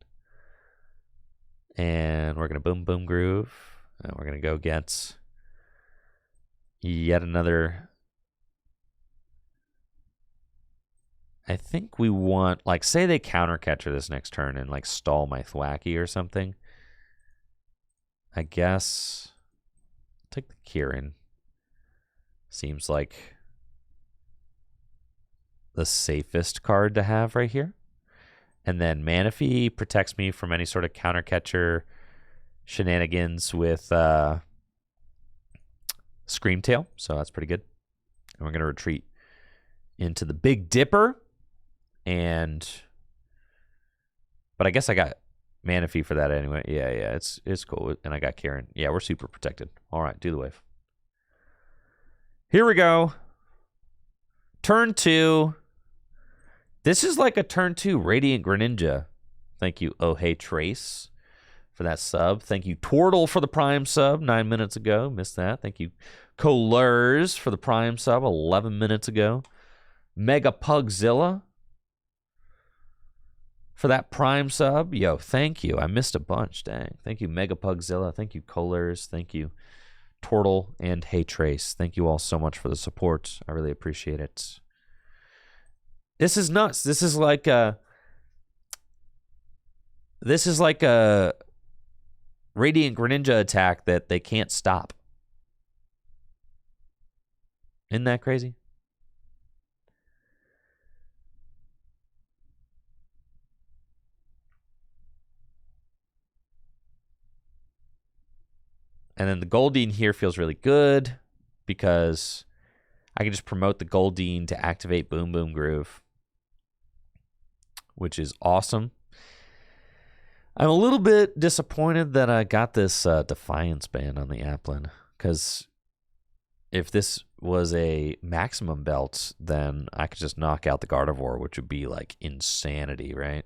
And we're going to Boom Boom Groove. And we're going to go get yet another. I think we want, like, say they counter catcher this next turn and, like, stall my Thwackey or something. I guess take the Kieran. Seems like the safest card to have right here. And then Manaphy protects me from any sort of counter catcher shenanigans with Screamtail. So that's pretty good. And we're going to retreat into the Big Dipper. But I guess I got Manaphy for that anyway. Yeah, it's cool. And I got Kieran. Yeah, we're super protected. All right, do the wave. Here we go. Turn 2. This is like a turn 2 Radiant Greninja. Thank you, Oh Hey Trace, for that sub. Thank you, Tortle, for the Prime sub 9 minutes ago. Missed that. Thank you, Colers, for the Prime sub 11 minutes ago. Mega Pugzilla for that Prime sub. Yo, thank you. I missed a bunch. Dang. Thank you, Mega Pugzilla. Thank you, Colers. Thank you, Tortle and Hey Trace. Thank you all so much for the support. I really appreciate it. This is nuts. This is like a Radiant Greninja attack that they can't stop. Isn't that crazy? And then the Goldeen here feels really good because I can just promote the Goldeen to activate Boom Boom Groove, which is awesome. I'm a little bit disappointed that I got this Defiance ban on the Applin, because if this was a maximum belt, then I could just knock out the Gardevoir, which would be like insanity, right?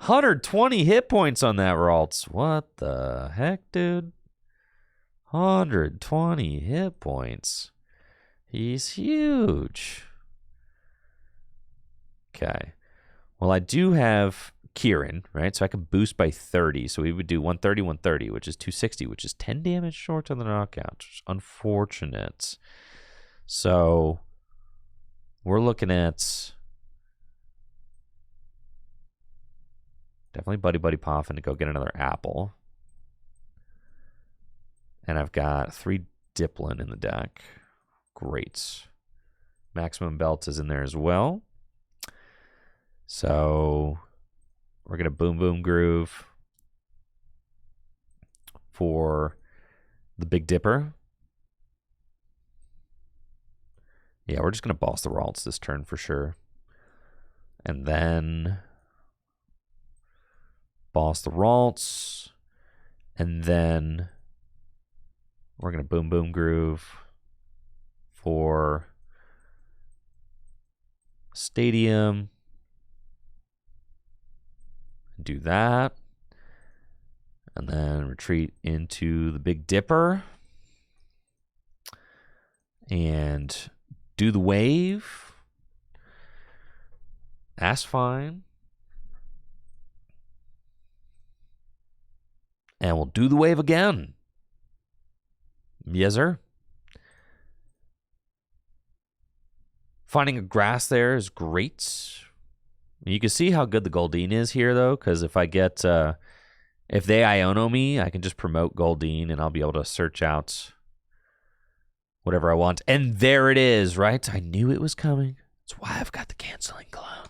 120 hit points on that Ralts. What the heck, dude? 120 hit points. He's huge. Okay. Well, I do have Kieran, right? So I can boost by 30. So we would do 130, 130, which is 260, which is 10 damage short on the knockout. Which is unfortunate. So we're looking at definitely Buddy Poffin to go get another apple. And I've got 3 Diplin in the deck. Great. Maximum Belt is in there as well. So we're going to Boom Boom Groove for the Big Dipper. Yeah, we're just going to boss the Ralts this turn for sure. And then boss the Ralts. And then we're going to Boom Boom Groove for Stadium. Do that. And then retreat into the Big Dipper. And do the wave. That's fine. And we'll do the wave again. Yes, sir. Finding a grass there is great. You can see how good the Goldeen is here, though, because if I get... if they Iono me, I can just promote Goldeen, and I'll be able to search out whatever I want. And there it is, right? I knew it was coming. That's why I've got the Canceling Clown.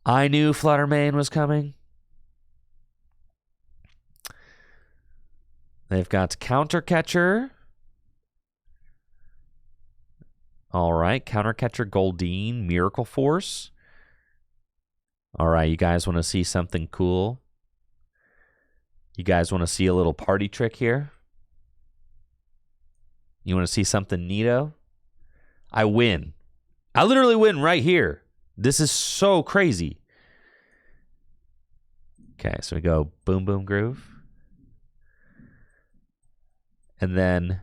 I knew Fluttermane was coming. They've got Counter Catcher. All right, Counter Catcher, Goldeen, Miracle Force. All right, you guys want to see something cool? You guys want to see a little party trick here? You want to see something neato? I win. I literally win right here. This is so crazy. Okay, so we go Boom Boom Groove. And then,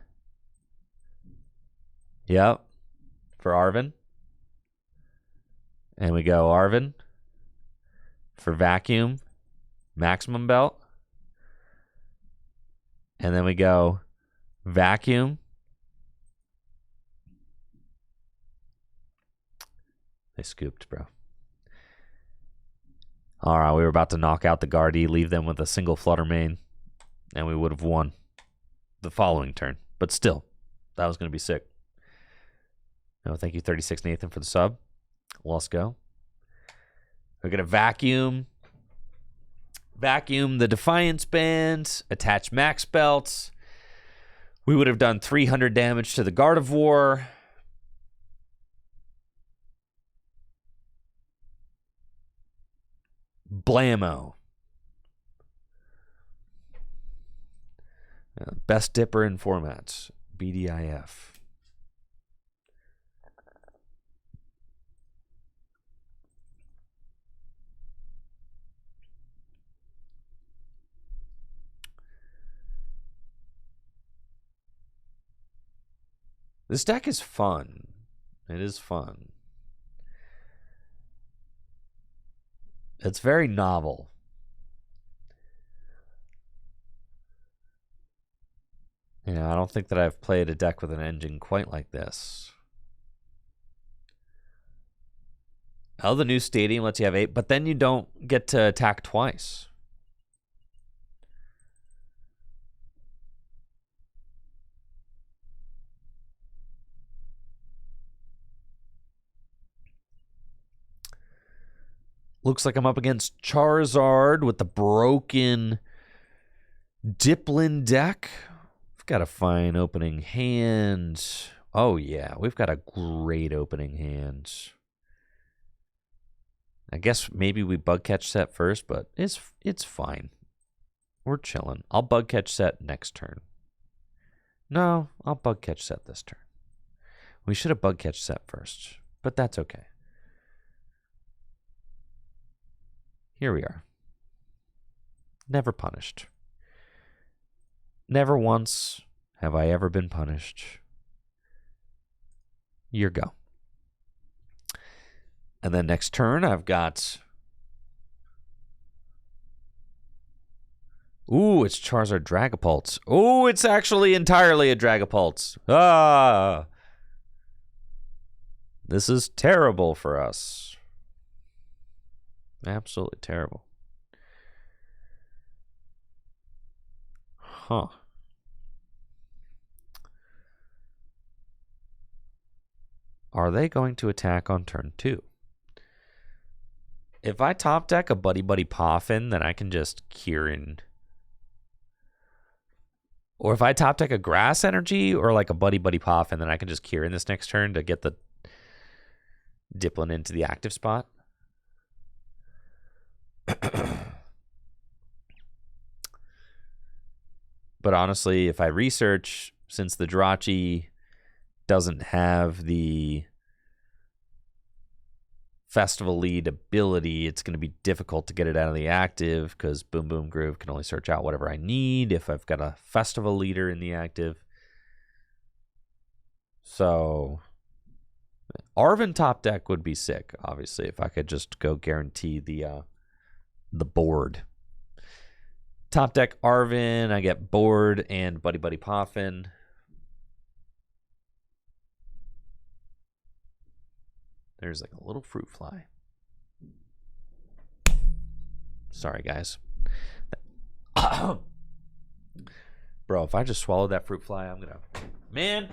yep, for Arven. And we go Arven for Vacuum, Maximum Belt. And then we go Vacuum. They scooped, bro. All right, we were about to knock out the Guardy, leave them with a single Fluttermane, and we would have won the following turn. But still, that was going to be sick. No, thank you, 36 Nathan, for the sub. Let's go. We're going to Vacuum the Defiance Band, attach Max Belts. We would have done 300 damage to the Gardevoir. Blammo. Best Dipper in formats. BDIF. This deck is fun. It is fun. It's very novel. You know, I don't think that I've played a deck with an engine quite like this. Oh, the new stadium lets you have 8, but then you don't get to attack twice. Looks like I'm up against Charizard with the broken Diplin deck. We've got a fine opening hand. Oh, yeah. We've got a great opening hand. I guess maybe we bug catch set first, but it's fine. We're chilling. I'll bug catch set next turn. No, I'll bug catch set this turn. We should have bug catch set first, but that's okay. Here we are. Never punished. Never once have I ever been punished. Your go. And then next turn, I've got... Ooh, it's Charizard Dragapult. Ooh, it's actually entirely a Dragapult. Ah! This is terrible for us. Absolutely terrible. Huh. Are they going to attack on turn 2? If I top deck a Buddy Buddy Poffin, then I can just Kieran. Or if I top deck a Grass Energy or like a Buddy Buddy Poffin, then I can just Kieran this next turn to get the Diplin into the active spot. But honestly, if I research, since the Jirachi doesn't have the Festival Lead ability, it's going to be difficult to get it out of the active because Boom Boom Groove can only search out whatever I need if I've got a Festival Leader in the active. So Arven top deck would be sick, obviously, if I could just go guarantee the board. Top deck Arvin. I get Bored and Buddy Buddy Poffin. There's like a little fruit fly. Sorry, guys. Bro, if I just swallowed that fruit fly, I'm gonna... Man!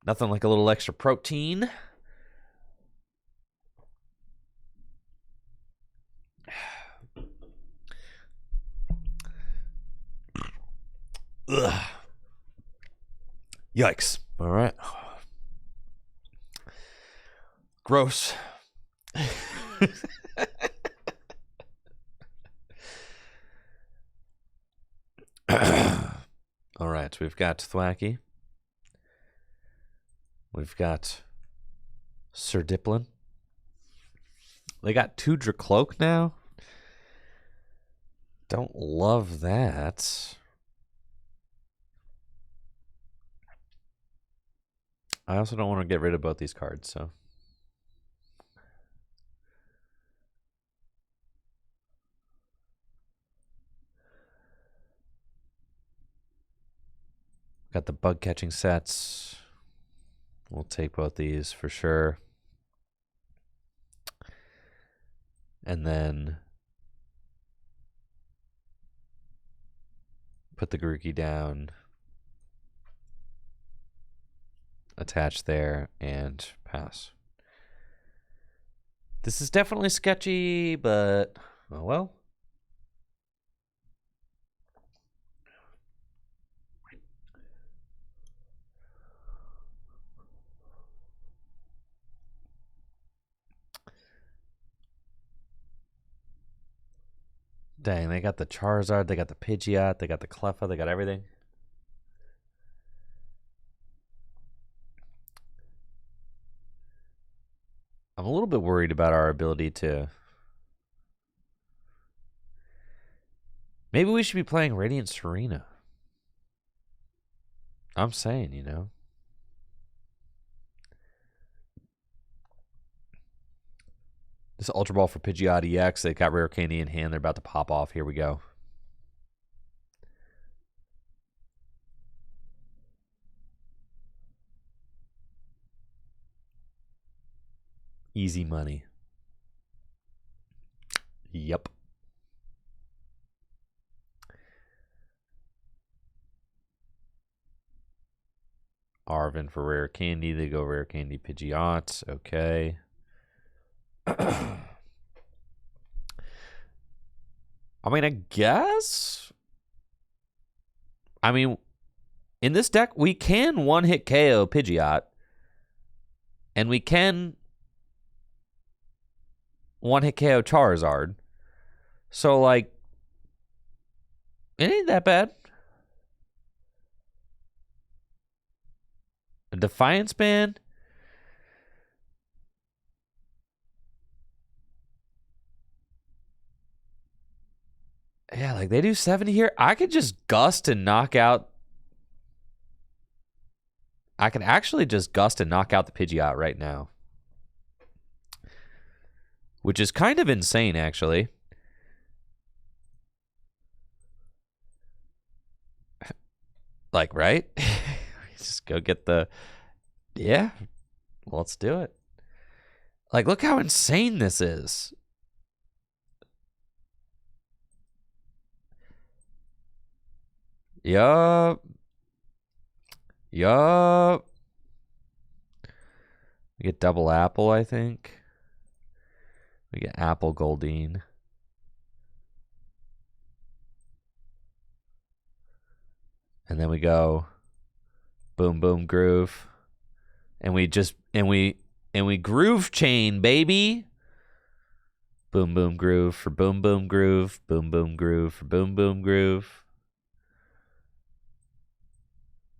Nothing like a little extra protein. Ugh. Yikes. All right. Gross. All right, we've got Thwacky. We've got Sir Diplin. They got 2 Dracloak now. Don't love that. I also don't want to get rid of both these cards, so. Got the bug catching sets. We'll take both these for sure. And then put the Grookey down. Attach there and pass. This is definitely sketchy, but oh well. Dang, they got the Charizard, they got the Pidgeot, they got the Cleffa, they got everything. I'm a little bit worried about our ability to... Maybe we should be playing Radiant Serena. I'm saying, you know. This Ultra Ball for Pidgeot EX. They got Rare Candy in hand. They're about to pop off. Here we go. Easy money. Yep. Arvin for Rare Candy. They go Rare Candy Pidgeot. Okay. I mean, I guess. I mean, in this deck, we can one-hit KO Pidgeot. And we can one-hit KO Charizard. So, like, it ain't that bad. A Defiance Band. Yeah, like they do 70 here. I could just gust and knock out. I can actually just gust and knock out the Pidgeot right now. Which is kind of insane, actually. Like, right? Just go get the... Yeah. Let's do it. Like, look how insane this is. Yup. Yup. We get double apple, I think. We get apple Goldeen. And then we go boom boom groove. And we just and we groove chain, baby. Boom boom groove for boom boom groove. Boom boom groove for boom boom groove.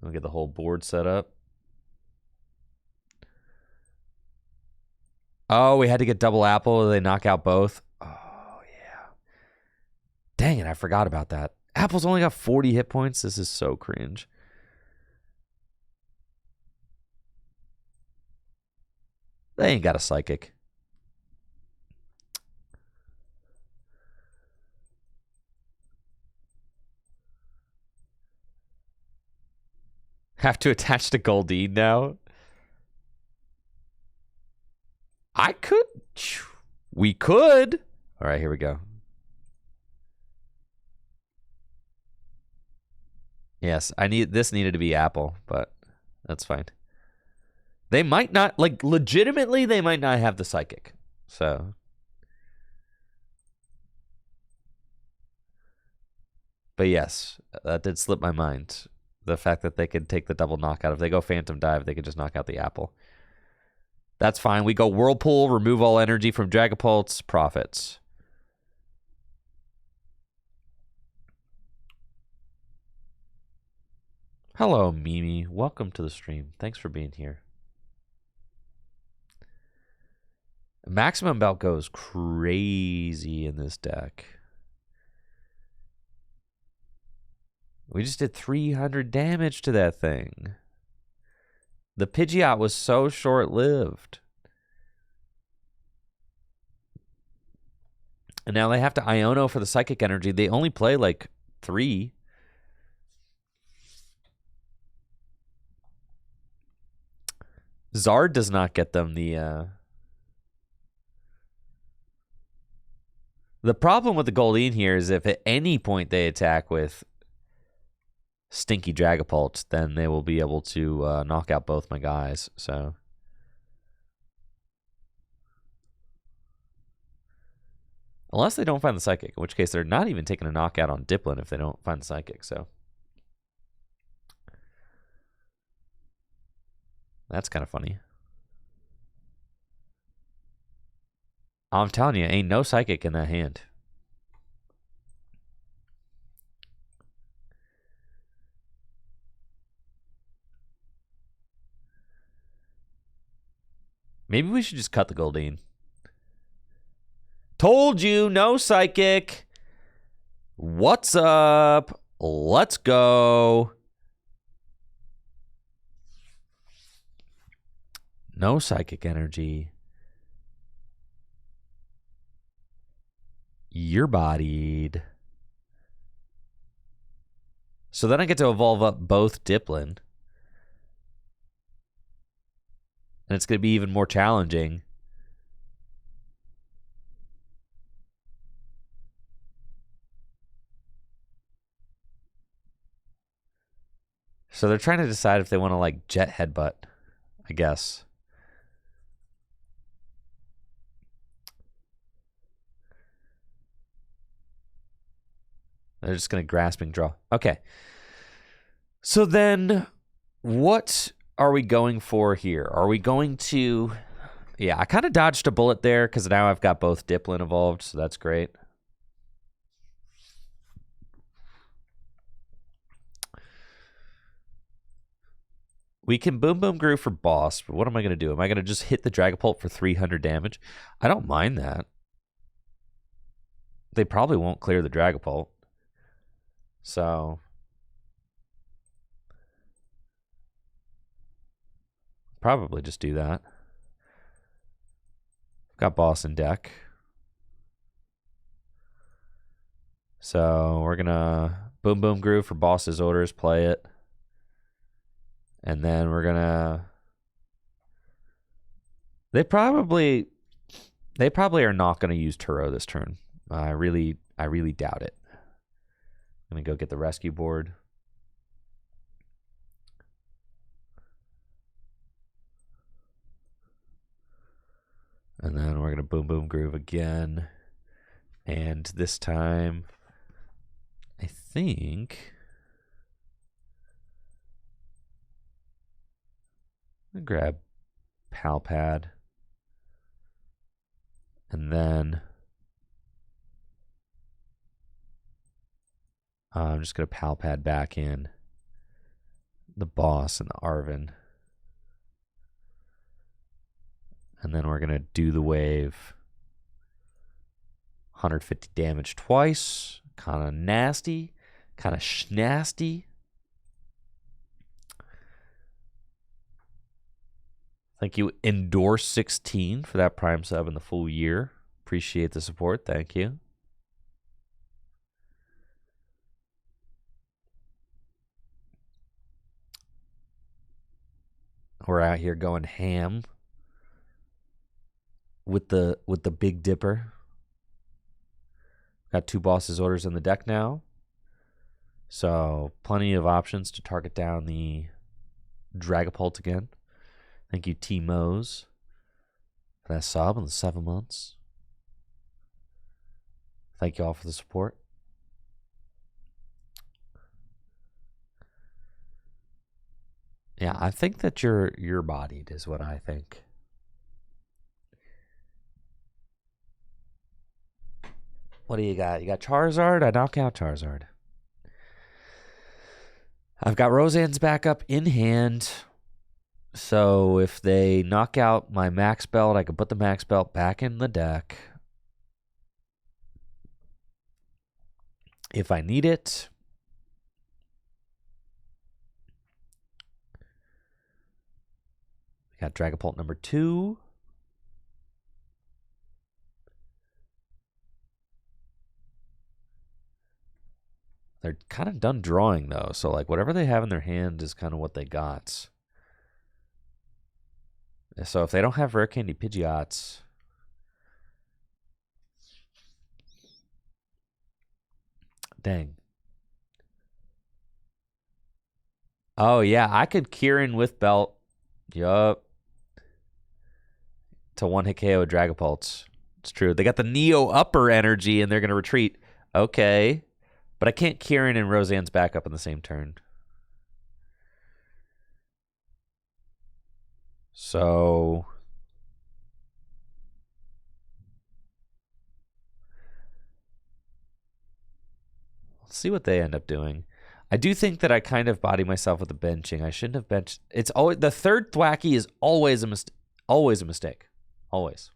We'll get the whole board set up. Oh, we had to get double apple. They knock out both. Oh, yeah. Dang it, I forgot about that. Apple's only got 40 hit points. This is so cringe. They ain't got a psychic. Have to attach to Goldeen now? I could. We could. All right, here we go. Yes, this needed to be Apple, but that's fine. They might not, like, legitimately, they might not have the psychic. So. But yes, that did slip my mind. The fact that they could take the double knockout. If they go Phantom Dive, they could just knock out the Apple. That's fine. We go Whirlpool, remove all energy from Dragapults, profits. Hello, Mimi. Welcome to the stream. Thanks for being here. Maximum Belt goes crazy in this deck. We just did 300 damage to that thing. The Pidgeot was so short-lived. And now they have to Iono for the Psychic Energy. They only play like 3. Zard does not get them the problem with the Goldeen here is if at any point they attack with Stinky Dragapult, then they will be able to knock out both my guys. So unless they don't find the Psychic, in which case they're not even taking a knockout on Dipplin if they don't find the Psychic. So that's kind of funny. I'm telling you, ain't no Psychic in that hand. Maybe we should just cut the Goldeen. Told you, no Psychic. What's up? Let's go. No Psychic Energy. You're bodied. So then I get to evolve up both Dipplin. And it's going to be even more challenging. So they're trying to decide if they want to, like, Jet Headbutt, I guess. They're just going to Grasping Draw. Okay. So then what are we going for here? Are we going to... Yeah, I kind of dodged a bullet there because now I've got both Dipplin evolved, so that's great. We can Boom Boom Groove for boss, but what am I going to do? Am I going to just hit the Dragapult for 300 damage? I don't mind that. They probably won't clear the Dragapult. So... probably just do that. Got boss in deck. So we're going to Boom Boom Groove for boss's orders, play it. And then we're going to... They probably are not going to use Turo this turn. I really doubt it. I'm going to go get the rescue board. And then we're going to Boom Boom Groove again. And this time, I think... I'm going to grab Pal Pad. And then... I'm just going to Pal Pad back in the boss and the Arven. And then we're going to do the wave. 150 damage twice. Kind of nasty. Kind of schnasty. Thank you, Endorse 16, for that Prime sub in the full year. Appreciate the support. Thank you. We're out here going ham with the Big Dipper. Got 2 Boss's Orders in the deck now. So plenty of options to target down the Dragapult again. Thank you, T. Mose, for that sub in the 7 months. Thank you all for the support. Yeah, I think that you're bodied is what I think. What do you got? You got Charizard? I knock out Charizard. I've got Roseanne's backup in hand. So if they knock out my max belt, I can put the max belt back in the deck. If I need it. We got Dragapult number 2. They're kind of done drawing, though. So, like, whatever they have in their hand is kind of what they got. So, if they don't have Rare Candy Pidgeots... Dang. Oh, yeah. I could Kieran with belt. Yup. To one-hit KO Dragapults. It's true. They got the Neo upper energy, and they're going to retreat. Okay. But I can't Kieran and Roseanne's backup in the same turn. So... let's see what they end up doing. I do think that I kind of body myself with the benching. I shouldn't have benched. It's always the third Thwacky is always a mistake. Always a mistake. Always.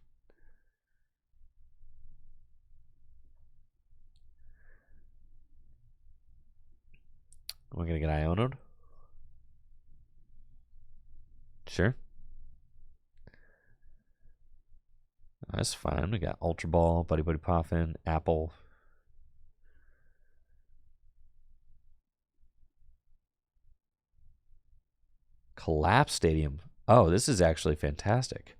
We're gonna get Ionoed. Sure. That's fine. We got Ultra Ball, Buddy Buddy Poffin, Apple. Collapse Stadium. Oh, this is actually fantastic.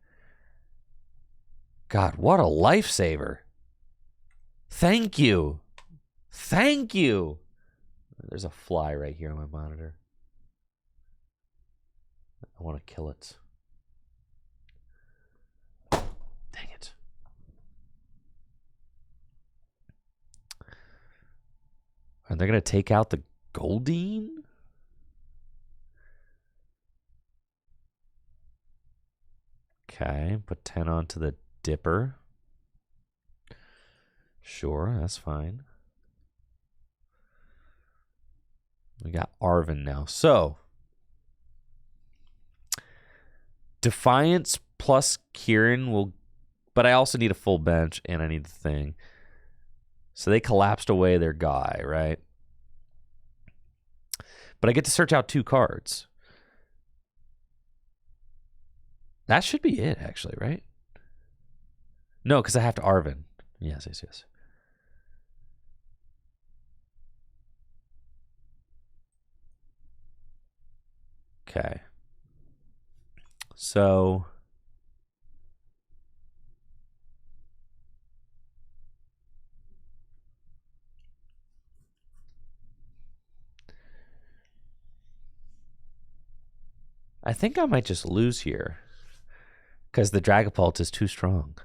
God, what a lifesaver. Thank you. Thank you. There's a fly right here on my monitor. I want to kill it. Dang it. Are they going to take out the Goldeen? Okay, put 10 onto the Dipper. Sure, that's fine. We got Arven now. So, Defiance plus Kieran will... but I also need a full bench, and I need the thing. So they collapsed away their guy, right? But I get to search out 2 cards. That should be it, actually, right? No, because I have to Arven. Yes. Okay. So... I think I might just lose here. Because the Dragapult is too strong.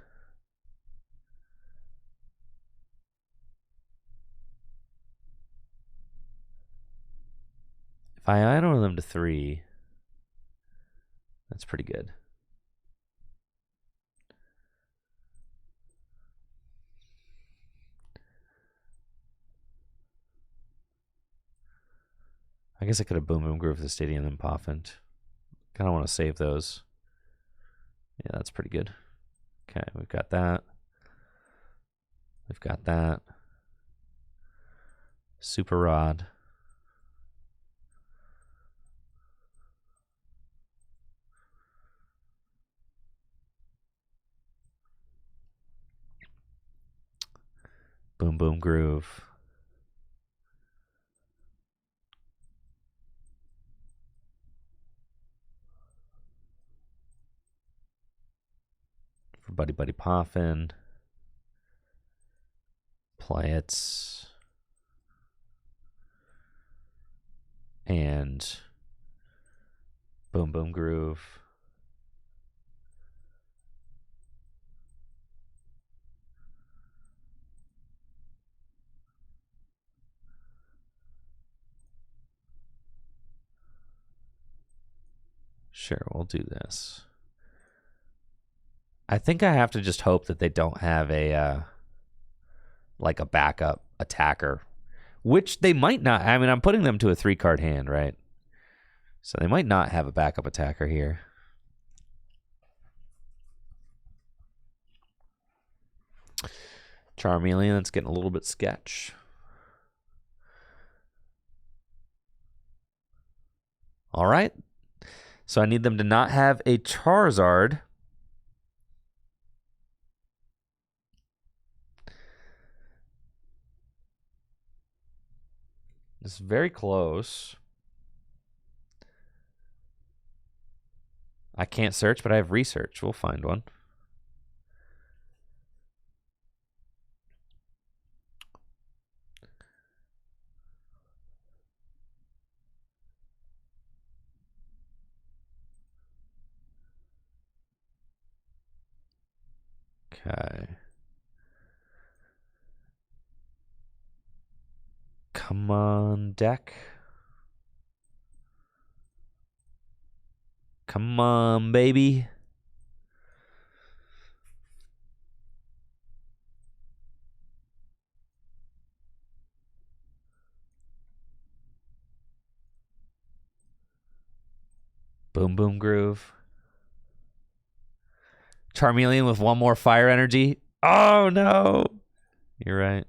If I Iono them to 3, that's pretty good. I guess I could have Boom Boom Groove the Stadium and Poffin. Kind of want to save those. Yeah, that's pretty good. Okay, we've got that. We've got that. Super Rod. Boom Boom Groove. For Buddy Buddy Poffin. Play it. And Boom Boom Groove. Sure, we'll do this. I think I have to just hope that they don't have a like a backup attacker, which they might not. I mean, I'm putting them to a 3-card hand, right? So they might not have a backup attacker here. Charmeleon, that's getting a little bit sketch. All right. So I need them to not have a Charizard. This is very close. I can't search, but I have research. We'll find one. Okay. Come on, deck. Come on, baby. Boom Boom Groove. Charmeleon with one more fire energy. Oh, no. You're right.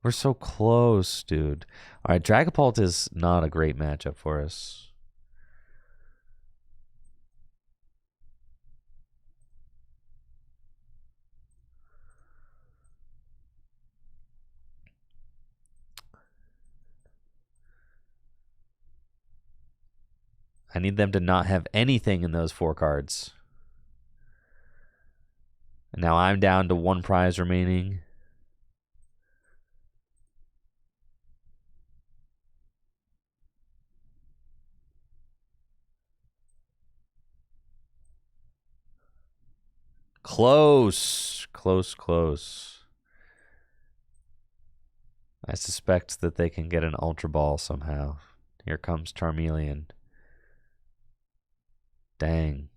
We're so close, dude. All right, Dragapult is not a great matchup for us. I need them to not have anything in those 4 cards. And now I'm down to 1 prize remaining. Close. Close, close. I suspect that they can get an Ultra Ball somehow. Here comes Charmeleon. Dang.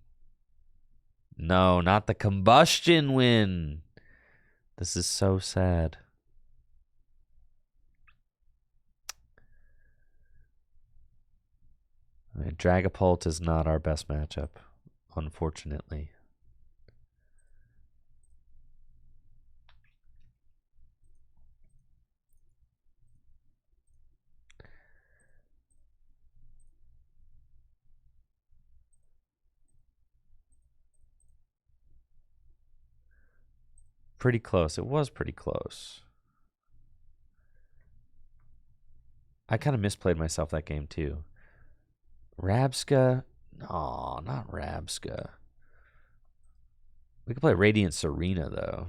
No, not the combustion win. This is so sad. I mean, Dragapult is not our best matchup, unfortunately. Pretty close. It was pretty close. I kind of misplayed myself that game too. Rabska? No, not Rabska. We could play Radiant Serena, though.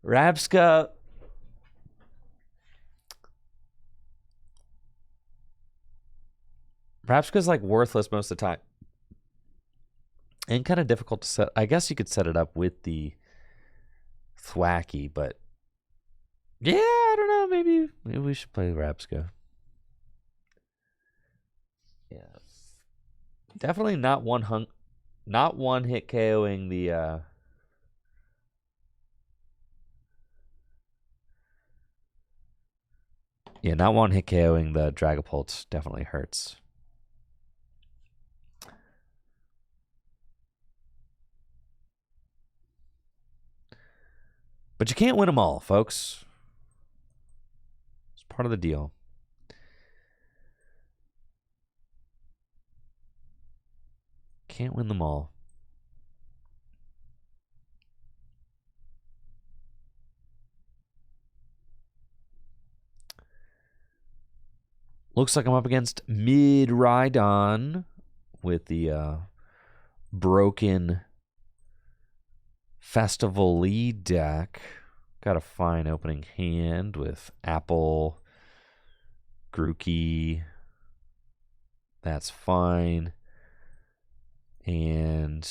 Rabska's like worthless most of the time. And kind of difficult to set. I guess you could set it up with the Thwacky, but yeah, I don't know. Maybe we should play Rabska. Yeah, definitely not one hit KOing the. Yeah, not one hit KOing the Dragapult definitely hurts. But you can't win them all, folks. It's part of the deal. Can't win them all. Looks like I'm up against Mid-Rhydon with the broken Festival lead deck. Got a fine opening hand with Apple, Grookey. That's fine. And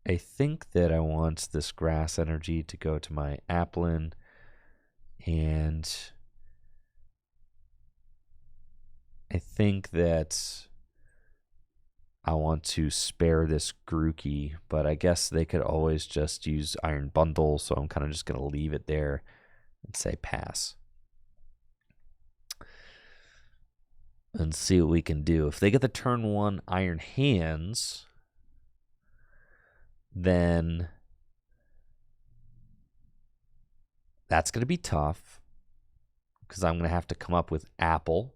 I think that I want this grass energy to go to my Applin. And I think that I want to spare this Grookey, but I guess they could always just use Iron Bundle, so I'm kind of just going to leave it there and say pass. And see what we can do. If they get the turn 1 Iron Hands, then that's going to be tough because I'm going to have to come up with Apple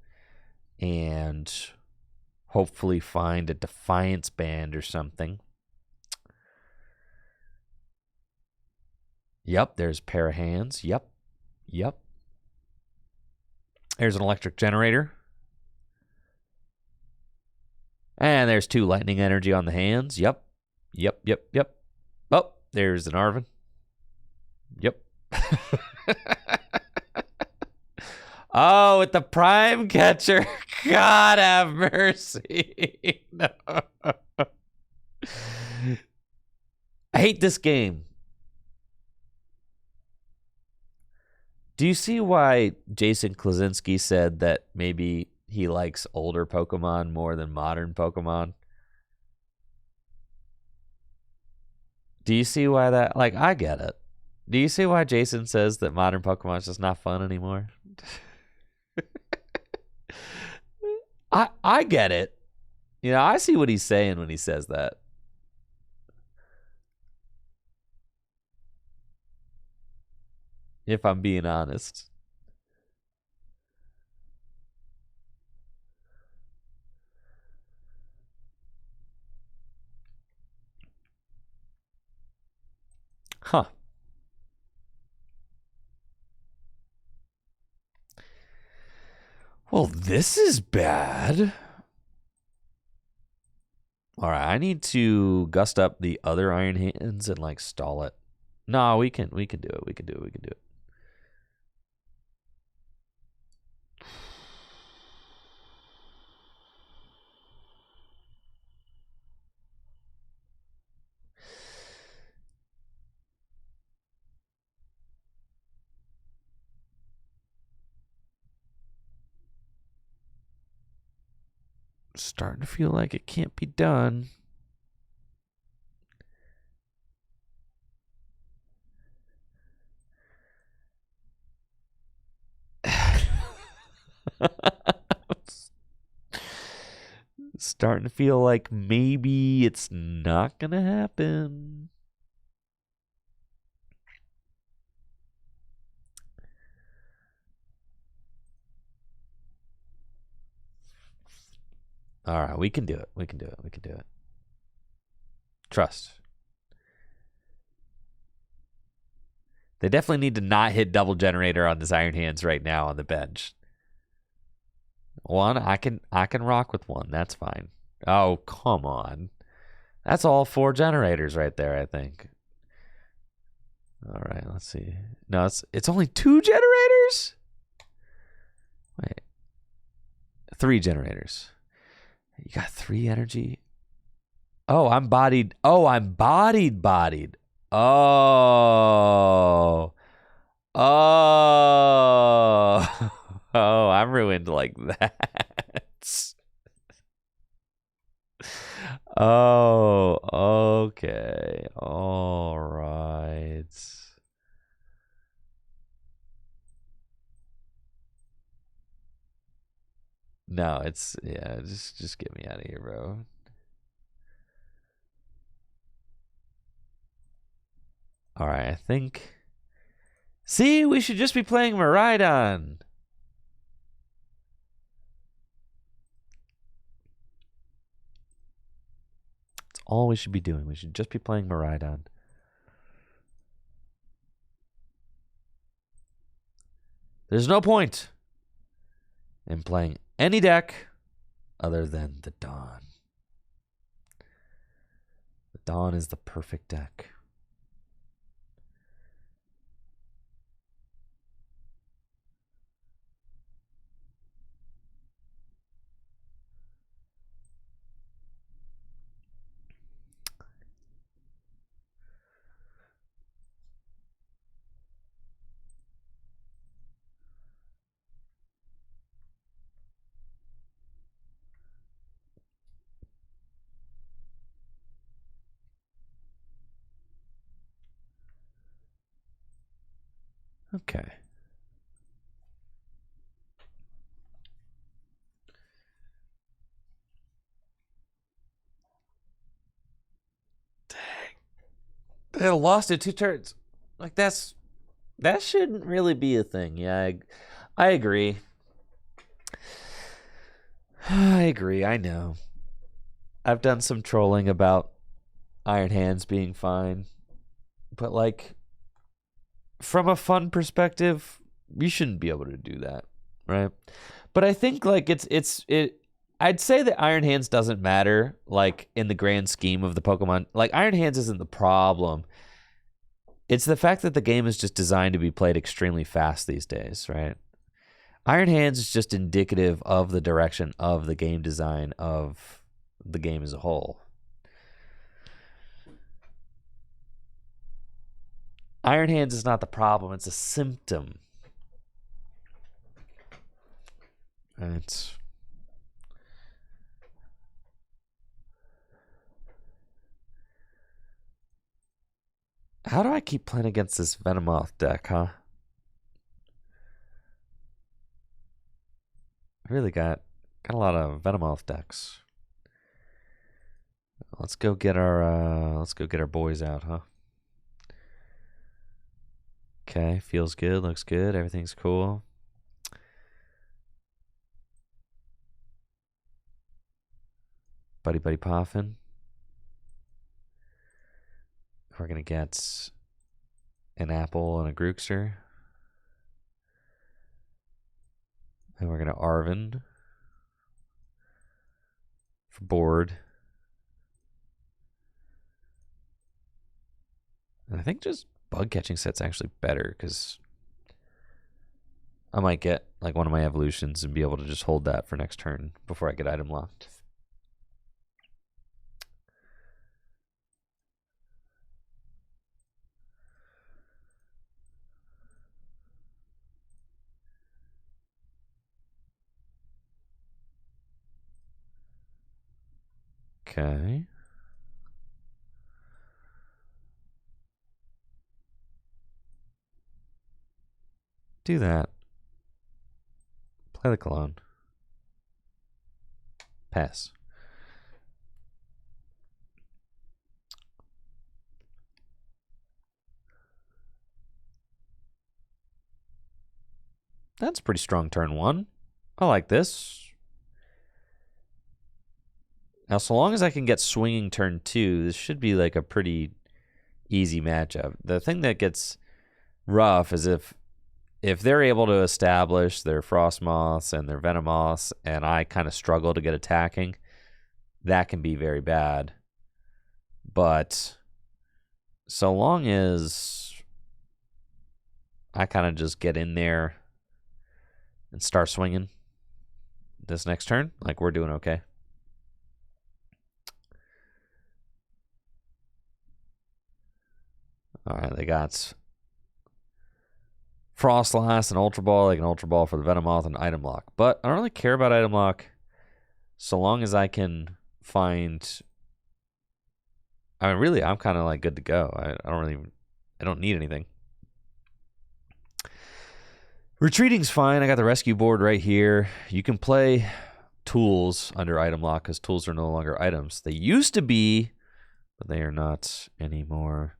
and hopefully find a Defiance Band or something. Yep, there's a pair of hands. Yep. There's an electric generator. And there's 2 lightning energy on the hands. Yep. Oh, there's an Arven. Yep. Oh, with the prime catcher. God have mercy. No. I hate this game. Do you see why Jason Klaczynski said that maybe he likes older Pokemon more than modern Pokemon? Do you see why that? Like, I get it. Do you see why Jason says that modern Pokemon is just not fun anymore? I get it. You know, I see what he's saying when he says that. If I'm being honest. Huh. Well, this is bad. All right, I need to gust up the other Iron Hands and like stall it. No, we can do it. We can do it. Starting to feel like it can't be done. Starting to feel like maybe it's not gonna happen. All right, we can do it. We can do it. Trust. They definitely need to not hit double generator on this Iron Hands right now on the bench. One, I can rock with one. That's fine. Oh, come on. That's all 4 generators right there, I think. All right, let's see. No, it's only 2 generators? Wait. 3 generators. You got 3 energy? Oh, I'm bodied. Oh. Oh. Oh, I'm ruined like that. Oh, okay. All right. No, it's yeah. Just get me out of here, bro. All right, I think. See, we should just be playing Miraidon. That's all we should be doing. We should just be playing Miraidon. There's no point in playing any deck other than the Dawn. The Dawn is the perfect deck. Okay. They lost it 2 turns. Like that shouldn't really be a thing. Yeah, I agree. I agree. I know. I've done some trolling about Iron Hands being fine, but like from a fun perspective, you shouldn't be able to do that, right? But I think like I'd say that Iron Hands doesn't matter like in the grand scheme of the Pokemon. Like Iron Hands isn't the problem. It's the fact that the game is just designed to be played extremely fast these days, right? Iron Hands is just indicative of the direction of the game design of the game as a whole. Iron Hands is not the problem, it's a symptom. And how do I keep playing against this Venomoth deck, huh? I really got a lot of Venomoth decks. Let's go get our boys out, huh? Okay, feels good, looks good, everything's cool. Buddy Poffin. We're gonna get an Apple and a Grookster. And we're gonna Arven for board. And I think just bug catching set's actually better because I might get like one of my evolutions and be able to just hold that for next turn before I get item locked. Okay. Do that. Play the cologne. Pass. That's a pretty strong turn 1. I like this. Now, so long as I can get swinging turn 2, this should be like a pretty easy matchup. The thing that gets rough is if they're able to establish their Frostmoths and their Venomoths, and I kind of struggle to get attacking, that can be very bad. But so long as I kind of just get in there and start swinging this next turn, like we're doing okay. All right, they got Frostlass and Ultra Ball. Like an Ultra Ball for the Venomoth and Item Lock. But I don't really care about Item Lock so long as I can find... I mean, really, I'm kind of like good to go. I don't need anything. Retreating's fine. I got the rescue board right here. You can play tools under item lock because tools are no longer items. They used to be, but they are not anymore.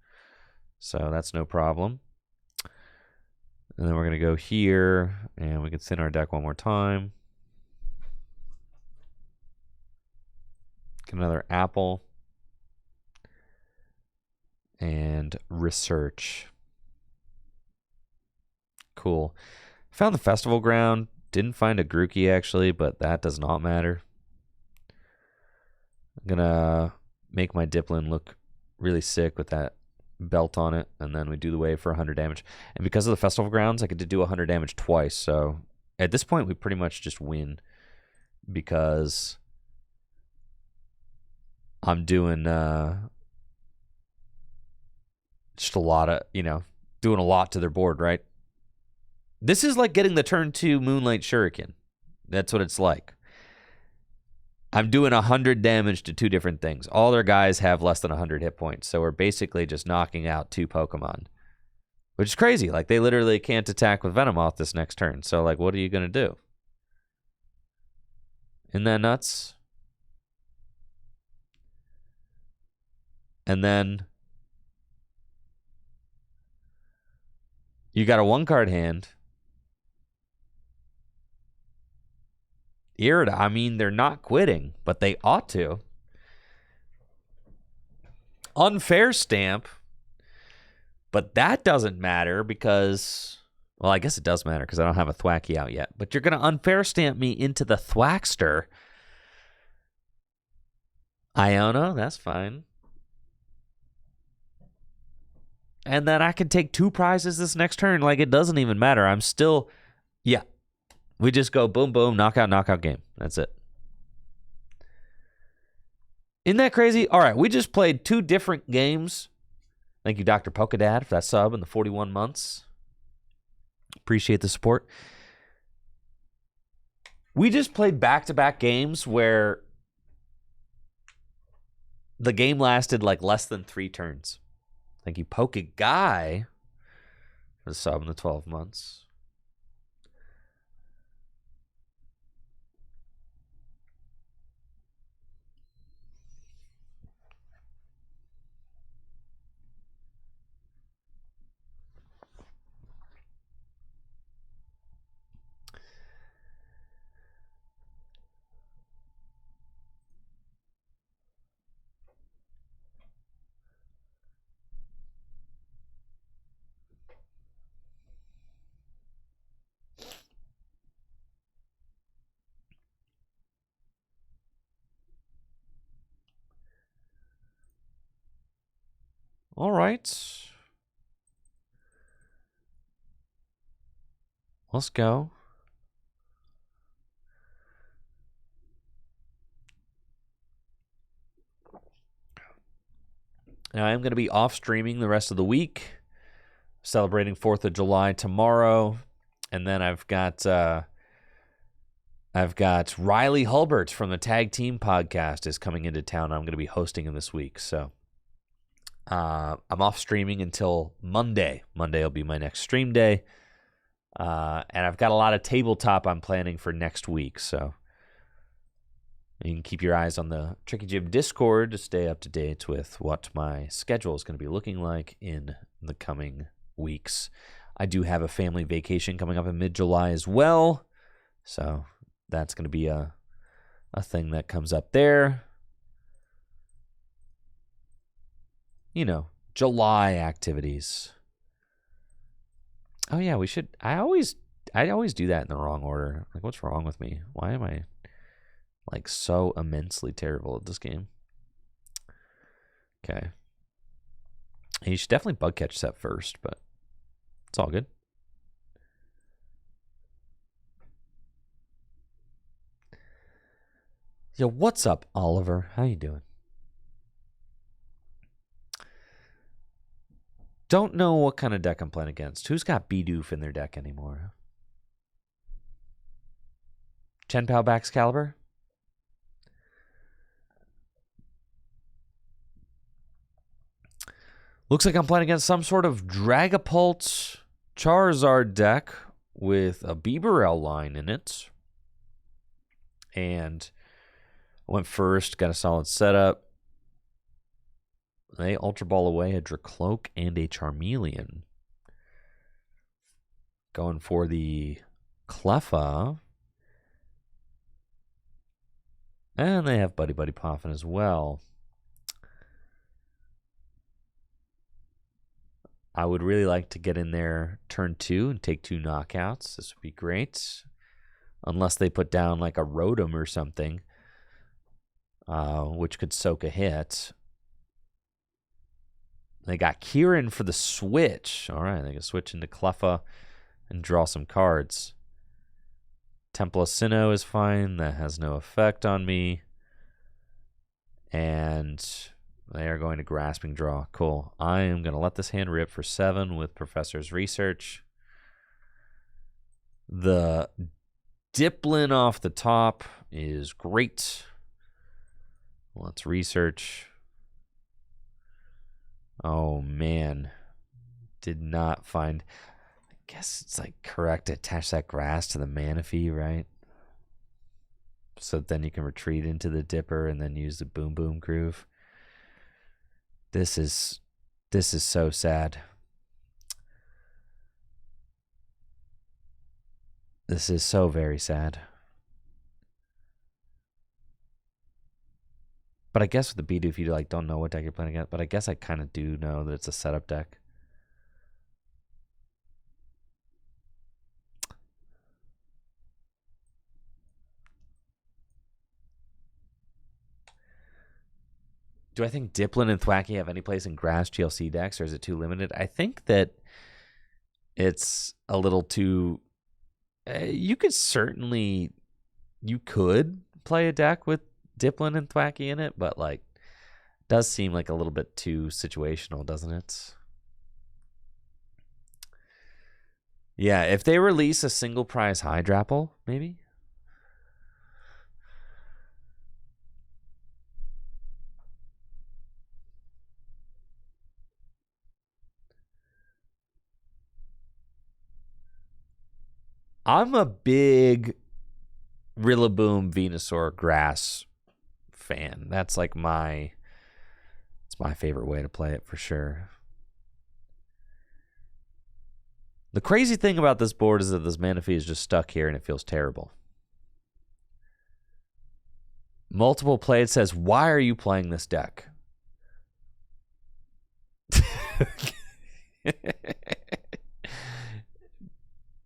So that's no problem. And then we're going to go here, and we can thin our deck one more time. Get another apple. And research. Cool. Found the festival ground. Didn't find a Grookey, actually, but that does not matter. I'm going to make my Diplin look really sick with that belt on it, and then we do the wave for 100 damage. And because of the festival grounds, I get to do 100 damage twice. So at this point, we pretty much just win because I'm doing just a lot of, doing a lot to their board, right? This is like getting the turn 2 Moonlight Shuriken. That's what it's like. I'm doing 100 damage to 2 different things. All their guys have less than 100 hit points, so we're basically just knocking out 2 Pokemon, which is crazy. Like, they literally can't attack with Venomoth this next turn. So, like, what are you going to do? Isn't that nuts? And then you got a 1-card hand. Irida, I mean, they're not quitting, but they ought to. Unfair stamp, but that doesn't matter because, well, I guess it does matter because I don't have a Thwacky out yet. But you're going to unfair stamp me into the Thwackster. Iono, that's fine. And then I can take 2 prizes this next turn. Like, it doesn't even matter. I'm still, yeah. We just go boom, boom, knockout game. That's it. Isn't that crazy? All right, we just played 2 different games. Thank you, Dr. Polkadad, for that sub in the 41 months. Appreciate the support. We just played back-to-back games where the game lasted like less than 3 turns. Thank you, Pokeguy, for the sub in the 12 months. All right. Let's go. Now, I'm going to be off streaming the rest of the week, celebrating 4th of July tomorrow. And then I've got Riley Hulbert from the Tag Team Podcast is coming into town. I'm going to be hosting him this week. So I'm off streaming until Monday. Monday will be my next stream day. And I've got a lot of tabletop I'm planning for next week. So you can keep your eyes on the Tricky Jim Discord to stay up to date with what my schedule is going to be looking like in the coming weeks. I do have a family vacation coming up in mid-July as well. So that's going to be a thing that comes up there. July activities. Oh yeah, we should. I always do that in the wrong order. Like, what's wrong with me? Why am I like so immensely terrible at this game? Okay. You should definitely bug catch set first, but it's all good. Yo, what's up, Oliver? How you doing? Don't know what kind of deck I'm playing against. Who's got Bidoof in their deck anymore? Chenpao Baxcalibur? Looks like I'm playing against some sort of Dragapult Charizard deck with a Bibarel line in it. And went first, got a solid setup. They Ultra Ball away a Dracloak and a Charmeleon. Going for the Cleffa. And they have Buddy Buddy Poffin as well. I would really like to get in there turn 2 and take 2 knockouts. This would be great. Unless they put down like a Rotom or something, which could soak a hit. They got Kieran for the switch. All right, they can switch into Cleffa and draw some cards. Temple of Sinnoh is fine. That has no effect on me. And they are going to Grasping Draw. Cool. I am going to let this hand rip for 7 with Professor's Research. The Diplin off the top is great. Let's research. Oh, man. Did not find... I guess it's like correct to attach that grass to the Manaphy, right? So then you can retreat into the Dipper and then use the Boom Boom Groove. This is so sad. This is so very sad. But I guess with the Bidoof, you like don't know what deck you're playing against. But I guess I kind of do know that it's a setup deck. Do I think Diplin and Thwackey have any place in Grass GLC decks, or is it too limited? I think that it's a little too... you could play a deck with Diplin and Thwackey in it, but like, does seem like a little bit too situational, doesn't it? Yeah, if they release a single prize Hydrapple, maybe. I'm a big Rillaboom Venusaur Grass fan. That's like my favorite way to play it for sure. The crazy thing about this board is that this Manaphy is just stuck here and it feels terrible. Multiple play, it says, why are you playing this deck?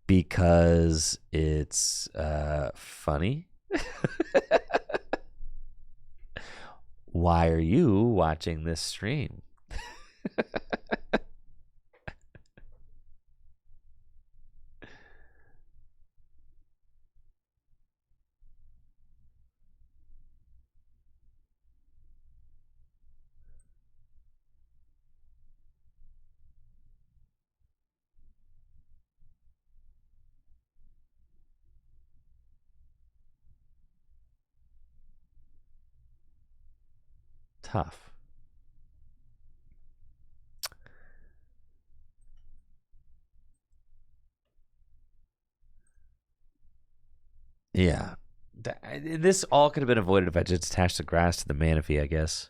Because it's funny. Why are you watching this stream? Tough. Yeah. This all could have been avoided if I just attached the grass to the Manaphy, I guess.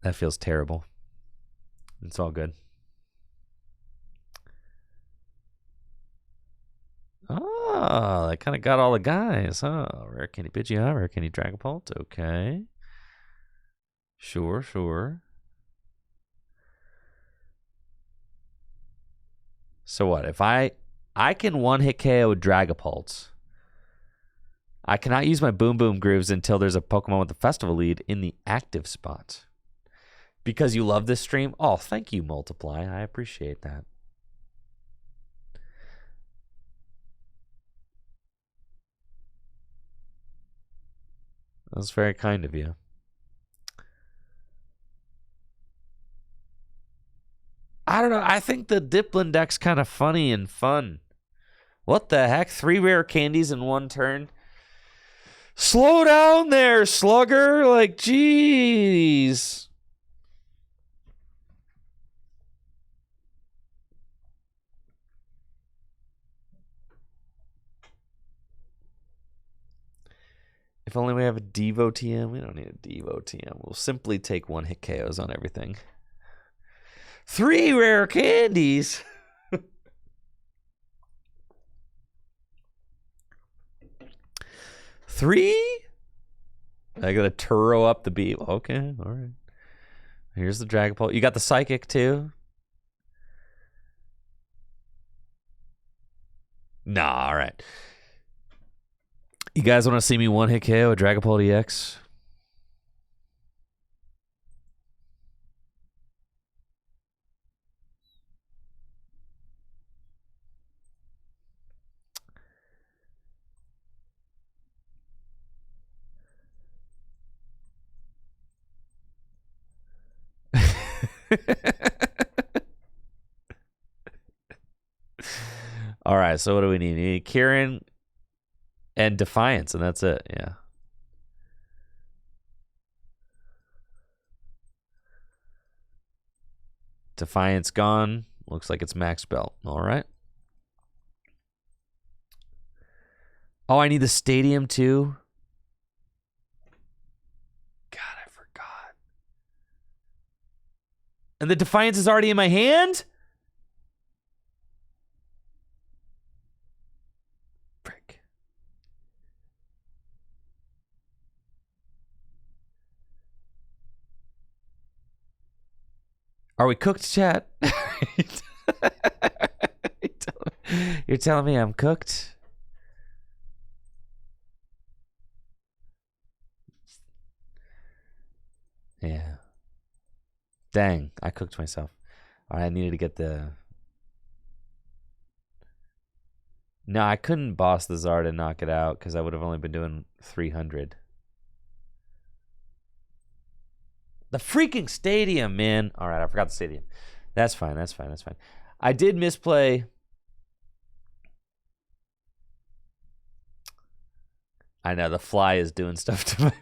That feels terrible. It's all good. Oh, I kind of got all the guys. Oh, Rare Candy Pidgeot, Rare Candy Dragapult. Okay. Sure. So what? If I can one-hit KO Dragapult, I cannot use my Boom Boom Grooves until there's a Pokemon with the Festival lead in the active spot. Because you love this stream? Oh, thank you, Multiply. I appreciate that. That's very kind of you. I don't know. I think the Diplin deck's kind of funny and fun. What the heck? 3 rare candies in one turn? Slow down there, Slugger. Like, jeez. If only we have a Devo TM. We don't need a Devo TM. We'll simply take 1-hit KOs on everything. 3 rare candies. 3? I gotta Turo up the beat. Okay, all right. Here's the Dragapult. You got the Psychic too? Nah, all right. You guys want to see me 1-hit KO a Dragapult EX? All right, so what do we need? We need Kieran and Defiance, and that's it. Yeah. Defiance gone. Looks like it's max belt. All right. Oh, I need the stadium too. God, I forgot. And the Defiance is already in my hand? Frick. Are we cooked, chat? You're telling me I'm cooked? Yeah. Dang, I cooked myself. All right, I needed to get the... No, I couldn't boss the Zard and knock it out because I would have only been doing 300. The freaking stadium, man. All right, I forgot the stadium. That's fine, that's fine, that's fine. I did misplay... I know, the fly is doing stuff to my...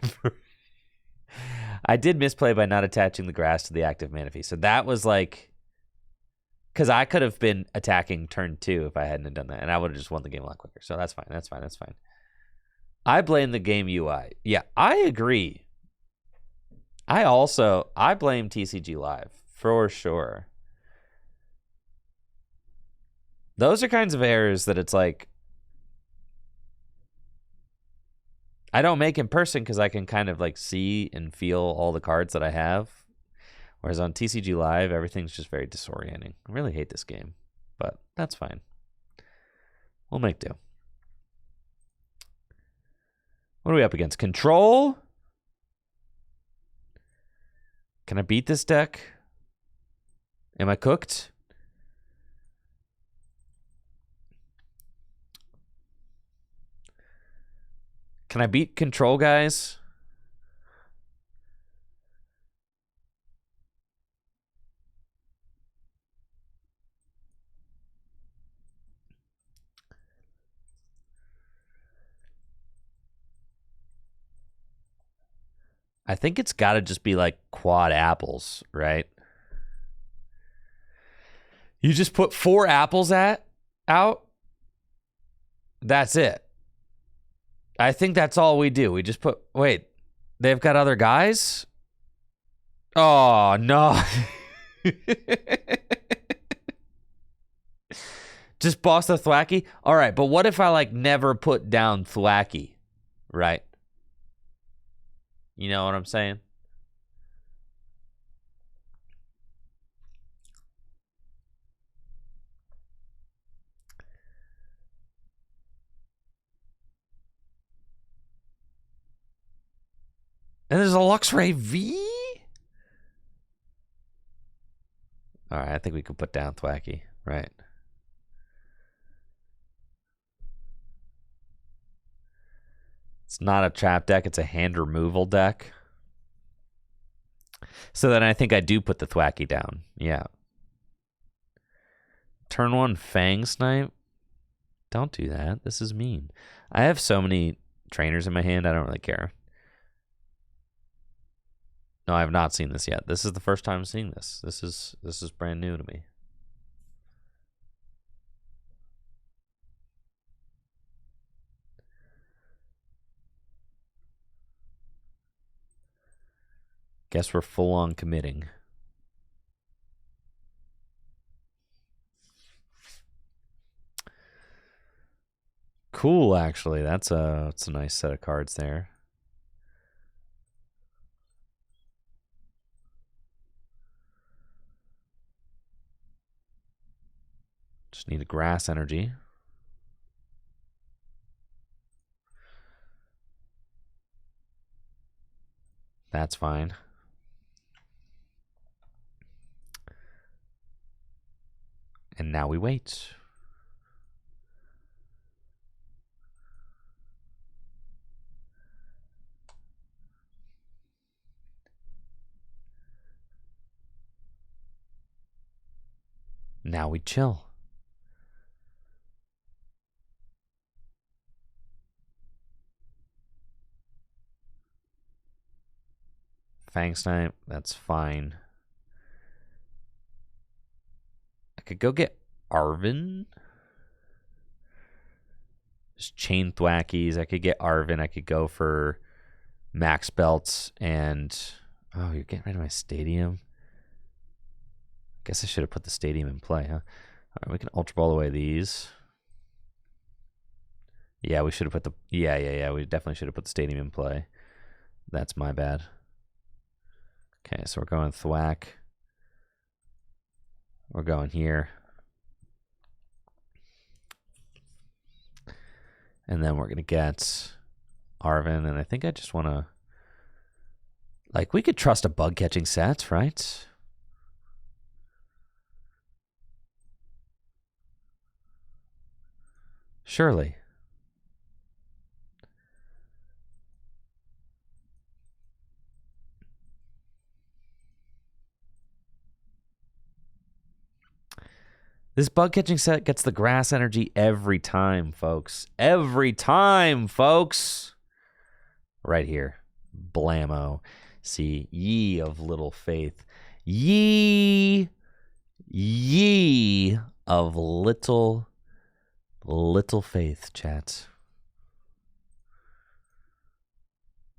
I did misplay by not attaching the grass to the active Manaphy. So that was like... Because I could have been attacking turn 2 if I hadn't done that. And I would have just won the game a lot quicker. So that's fine, that's fine, that's fine. I blame the game UI. Yeah, I agree. I blame TCG Live, for sure. Those are kinds of errors that it's like... I don't make in person because I can kind of like see and feel all the cards that I have. Whereas on TCG Live, everything's just very disorienting. I really hate this game, but that's fine. We'll make do. What are we up against? Control? Can I beat this deck? Am I cooked? Can I beat Control, guys? I think it's got to just be like quad apples, right? You just put 4 apples out. That's it. I think that's all we do. We just put... Wait, they've got other guys? Oh, no. Just boss the Thwacky? All right, but what if I, like, never put down Thwacky, right? You know what I'm saying? And there's a Luxray V? All right, I think we could put down Thwacky, right? It's not a trap deck, it's a hand removal deck. So then I think I do put the Thwacky down. Yeah. Turn 1 Fang Snipe? Don't do that. This is mean. I have so many trainers in my hand, I don't really care. No, I have not seen this yet. This is the first time seeing this. This is brand new to me. Guess we're full on committing. Cool, actually. That's a nice set of cards there. Just need a grass energy. That's fine. And now we wait. Now we chill. Fang Snipe, that's fine. I could go get Arvin. Just chain Thwackies. I could get Arvin. I could go for Max Belts and... Oh, you're getting rid of my stadium? Guess I should have put the stadium in play, huh? All right, we can Ultra Ball away these. Yeah, we should have put the... Yeah. We definitely should have put the stadium in play. That's my bad. Okay, so we're going Thwack. We're going here. And then we're going to get Arvin. And I think I just want to... Like, we could trust a bug-catching set, right? Surely. This bug-catching set gets the grass energy every time, folks. Every time, folks. Right here. Blammo. See, ye of little faith. Ye of little faith, chat.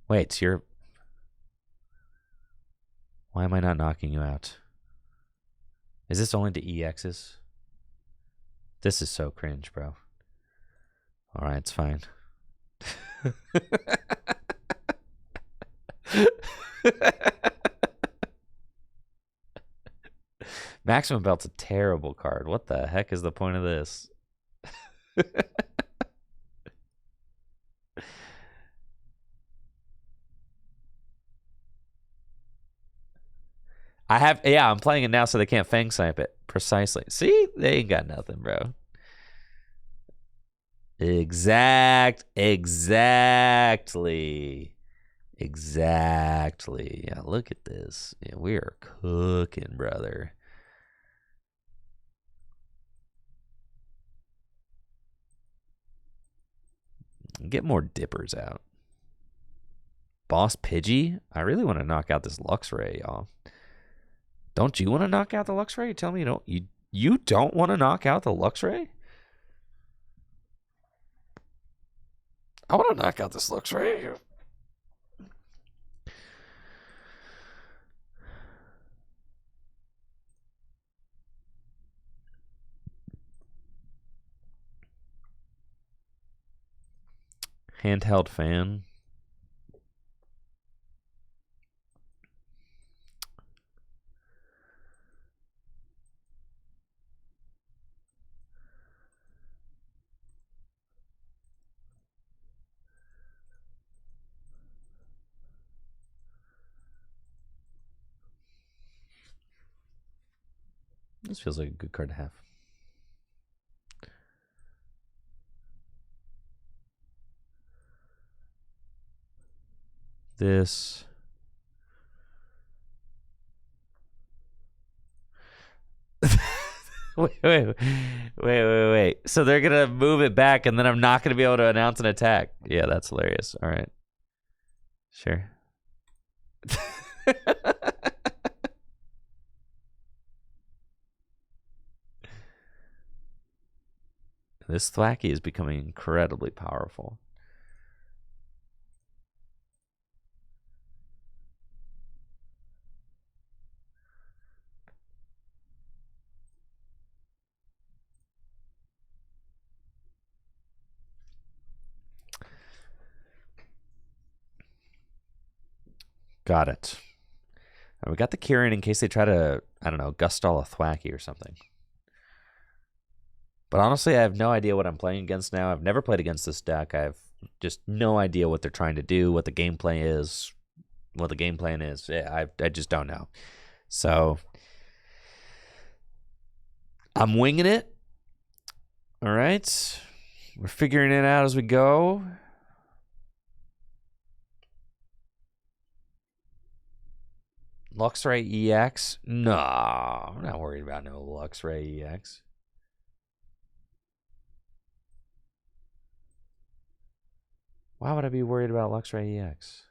Wait, you're... Why am I not knocking you out? Is this only to EXs? This is so cringe, bro. All right, it's fine. Maximum Belt's a terrible card. What the heck is the point of this? I'm playing it now so they can't Fang Snipe it. Precisely. See? They ain't got nothing, bro. Exactly. Yeah, look at this. Yeah, we are cooking, brother. Get more dippers out. Boss Pidgey? I really want to knock out this Luxray, y'all. Don't you want to knock out the Luxray? You tell me you don't want to knock out the Luxray? I want to knock out this Luxray. Handheld fan. This feels like a good card to have. This. Wait. So they're going to move it back and then I'm not going to be able to announce an attack. Yeah, that's hilarious. All right. Sure. This Thwacky is becoming incredibly powerful. Got it. And we got the Kieran in case they try to, I don't know, Gustall a Thwacky or something. But honestly, I have no idea what I'm playing against now. I've never played against this deck. I have just no idea what they're trying to do, what the gameplay is, what the game plan is. I just don't know. So I'm winging it. All right. We're figuring it out as we go. Luxray EX? No, I'm not worried about no Luxray EX. Why would I be worried about Luxray EX?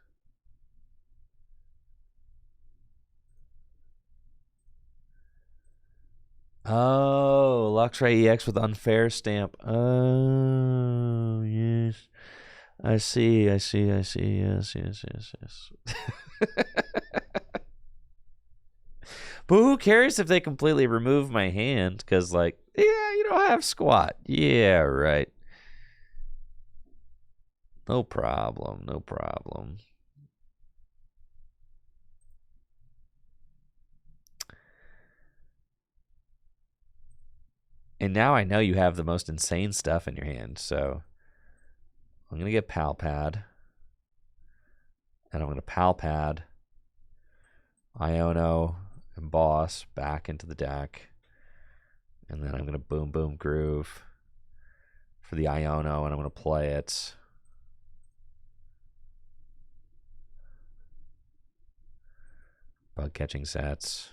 Oh, Luxray EX with unfair stamp. Oh, yes. I see. Yes. But who cares if they completely remove my hand? Because, like, yeah, you don't have squat. Yeah, right. No problem. And now I know you have the most insane stuff in your hand, so I'm going to get Pal Pad. And I'm going to Pal Pad Iono and Boss back into the deck. And then I'm going to Boom Boom Groove for the Iono, and I'm going to play it. Bug catching sets.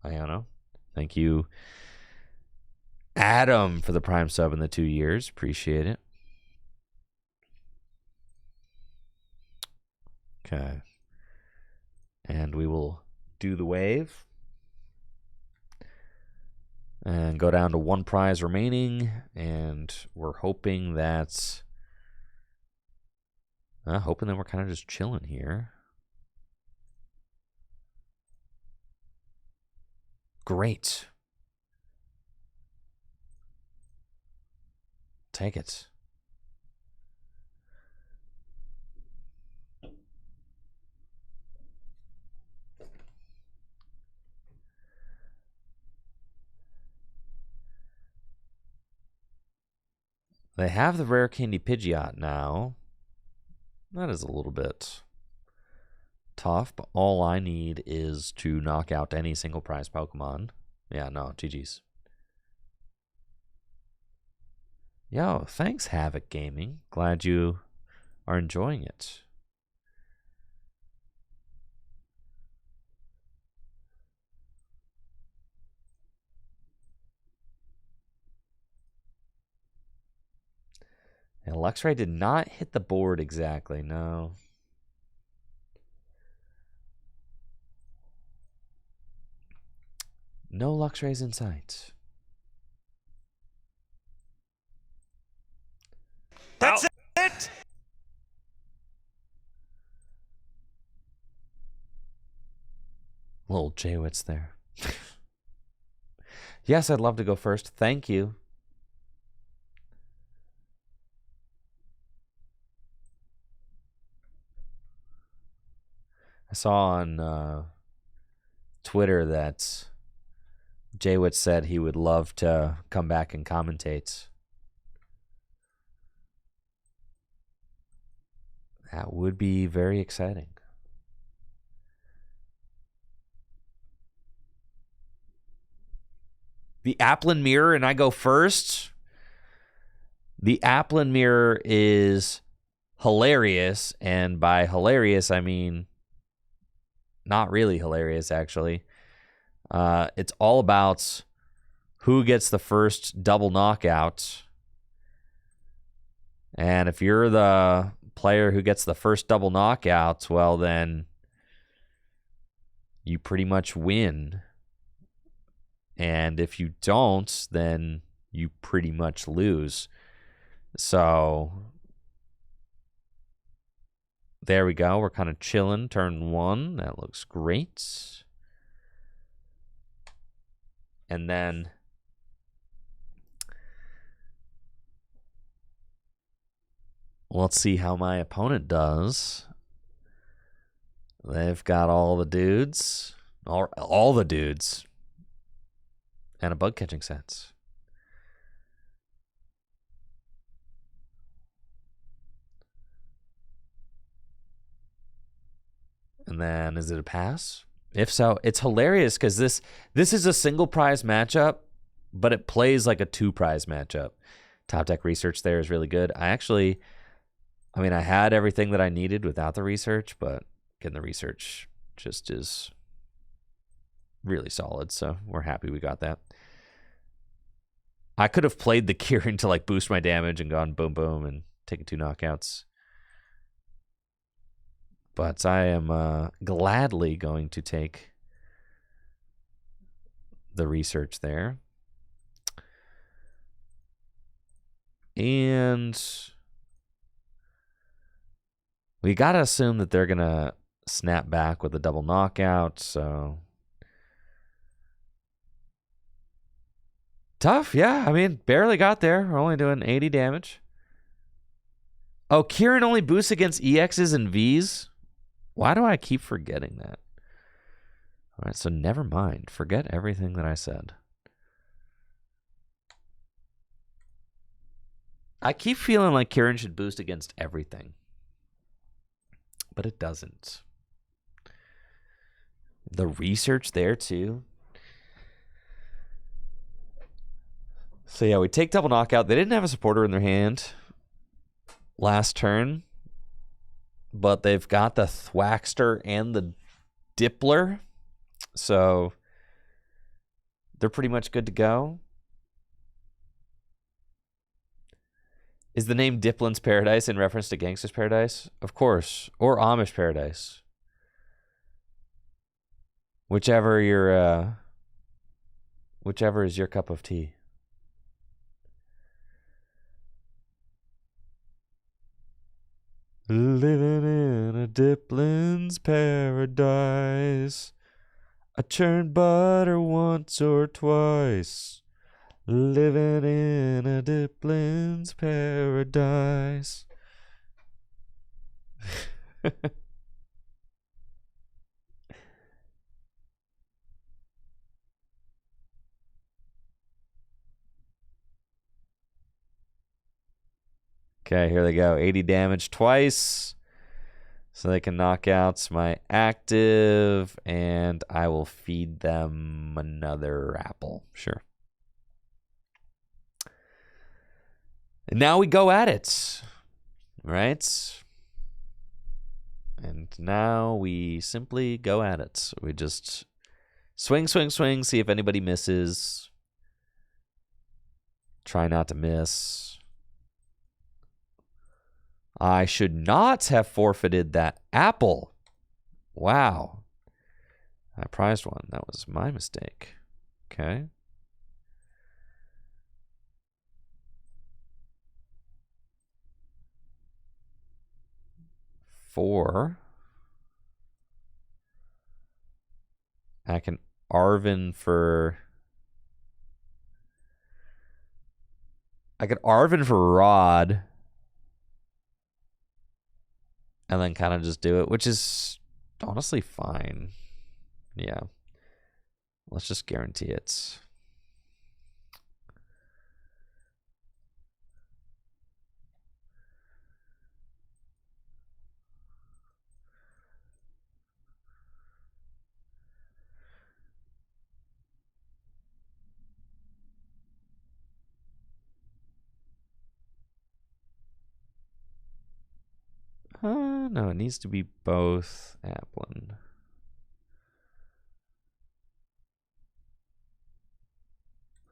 Iono. Thank you, Adam, for the Prime sub in the 2 years. Appreciate it. Okay. And we will do the wave. And go down to 1 prize remaining. And we're hoping that... hoping that we're kind of just chilling here. Great. Take it. They have the rare Candy Pidgeot now. That is a little bit tough, but all I need is to knock out any single prize Pokemon. Yeah, no, GG's. Yo, thanks, Havoc Gaming. Glad you are enjoying it. And Luxray did not hit the board exactly, no. No Luxrays in sight. That's it! Little Jaywitz there. Yes, I'd love to go first. Thank you. I saw on Twitter that Jaywitz said he would love to come back and commentate. That would be very exciting. The Applin Mirror, and I go first. The Applin Mirror is hilarious, and by hilarious, I mean not really hilarious, actually. It's all about who gets the first double knockout. And if you're the player who gets the first double knockout, well, then you pretty much win. And if you don't, then you pretty much lose. So there we go. We're kind of chilling. Turn 1. That looks great. And then let's see how my opponent does. They've got all the dudes. All the dudes. And a bug catching sense. And then is it a pass? If so, it's hilarious because this is a single prize matchup, but it plays like a 2-prize matchup. Top deck research there is really good. I had everything that I needed without the research, but getting the research just is really solid. So we're happy we got that. I could have played the Kieran to like boost my damage and gone boom, boom, and taken 2 knockouts. But I am gladly going to take the research there. And we got to assume that they're going to snap back with a double knockout. So tough. Yeah. Barely got there. We're only doing 80 damage. Oh, Kieran only boosts against EXs and Vs. Why do I keep forgetting that? All right, so never mind. Forget everything that I said. I keep feeling like Kieran should boost against everything. But it doesn't. The research there, too. So, yeah, we take double knockout. They didn't have a supporter in their hand last turn. But they've got the Thwackster and the Dippler. So they're pretty much good to go. Is the name Diplin's Paradise in reference to Gangster's Paradise? Of course. Or Amish Paradise. Whichever is your cup of tea. Living in a Diplin's paradise. I churned butter once or twice. Living in a Diplin's paradise. Okay, here they go. 80 damage twice. So they can knock out my active, and I will feed them another apple. Sure. And now we go at it. Right? And now we simply go at it. We just swing, swing, swing, see if anybody misses. Try not to miss. I should not have forfeited that apple. Wow. I prized one. That was my mistake. Okay. Four. I can Arvin for... I could Arvin for Rod. And then kind of just do it, which is honestly fine. Yeah. Let's just guarantee it. No, it needs to be both Applin.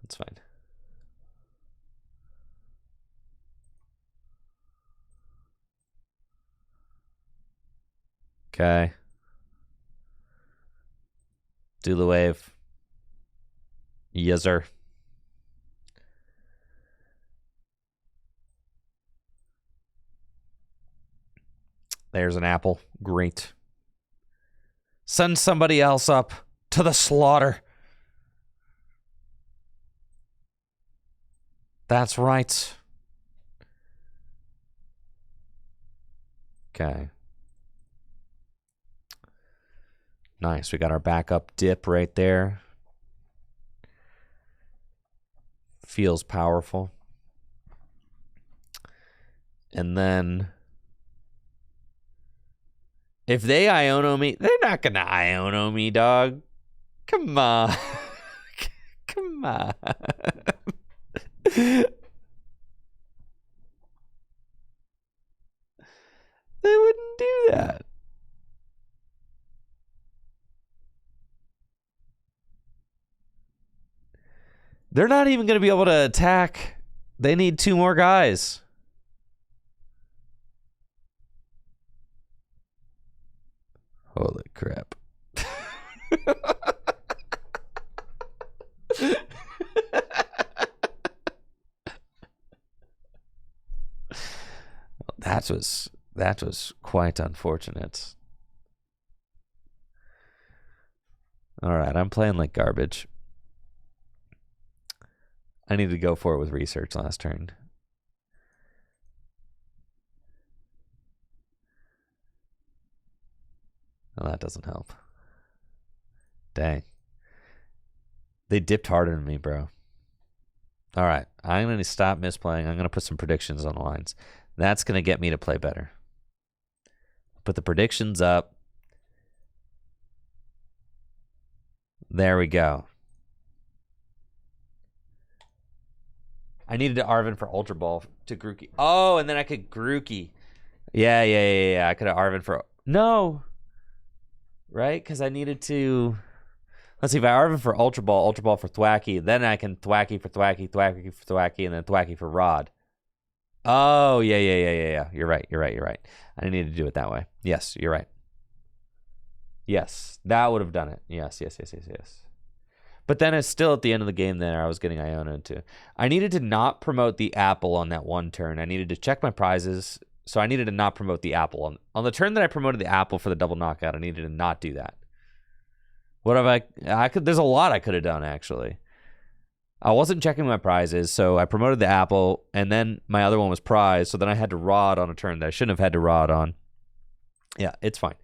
That's fine. Okay. Do the wave. Yes, sir. There's an apple. Great. Send somebody else up to the slaughter. That's right. Okay. Nice. We got our backup dip right there. Feels powerful. And then if they Iono me, they're not going to Iono me, dog. Come on. Come on. They wouldn't do that. They're not even going to be able to attack. They need 2 more guys. Holy crap. That was quite unfortunate. All right, I'm playing like garbage. I needed to go for it with research last turn. Well, that doesn't help. Dang. They dipped harder than me, bro. All right, I'm going to stop misplaying. I'm going to put some predictions on the lines. That's going to get me to play better. Put the predictions up. There we go. I needed to Arven for Ultra Ball to Grookey. Oh, and then I could Grookey. Yeah. I could have Arven for... No. Right? Because I needed to... Let's see, if I Arven for Ultra Ball for Thwacky, then I can Thwacky for Thwacky, Thwacky for Thwacky, and then Thwacky for Rod. Oh, yeah. You're right. I needed to do it that way. Yes, you're right. Yes, that would have done it. Yes. But then it's still at the end of the game there, I was getting Iona into. I needed to not promote the apple on that one turn. I needed to check my prizes, so I needed to not promote the apple. On the turn that I promoted the apple for the double knockout, I needed to not do that. What have I could? There's a lot I could have done, actually. I wasn't checking my prizes, so I promoted the apple, and then my other one was prize, so then I had to rod on a turn that I shouldn't have had to rod on. Yeah, it's fine.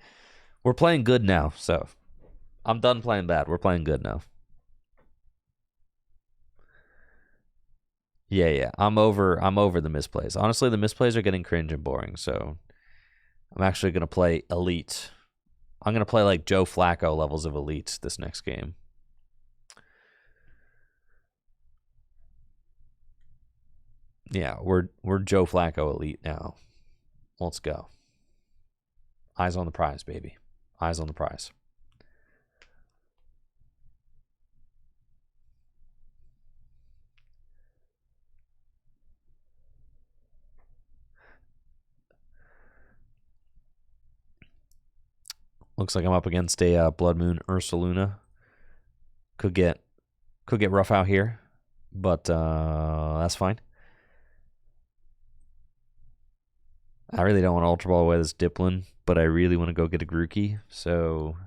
We're playing good now, so I'm done playing bad. We're playing good now. Yeah. I'm over the misplays. Honestly, the misplays are getting cringe and boring, so I'm actually going to play elite. I'm going to play like Joe Flacco levels of elite this next game. Yeah, we're Joe Flacco elite now. Let's go. Eyes on the prize, baby. Eyes on the prize. Looks like I'm up against a Blood Moon Ursaluna. Could get rough out here, but that's fine. I really don't want to Ultra Ball away this Diplin, but I really want to go get a Grookey, so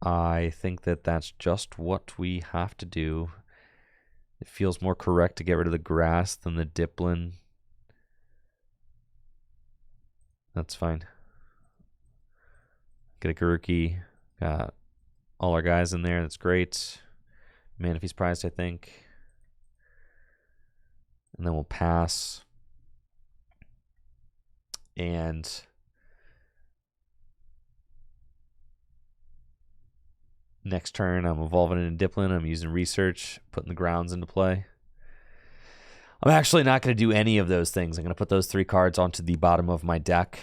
I think that that's just what we have to do. It feels more correct to get rid of the grass than the Diplin. That's fine. Get a Grookey. Got all our guys in there. That's great. Manaphy's prized, I think. And then we'll pass. And next turn, I'm evolving into Diplin. I'm using research, putting the grounds into play. I'm actually not going to do any of those things. I'm going to put those 3 cards onto the bottom of my deck.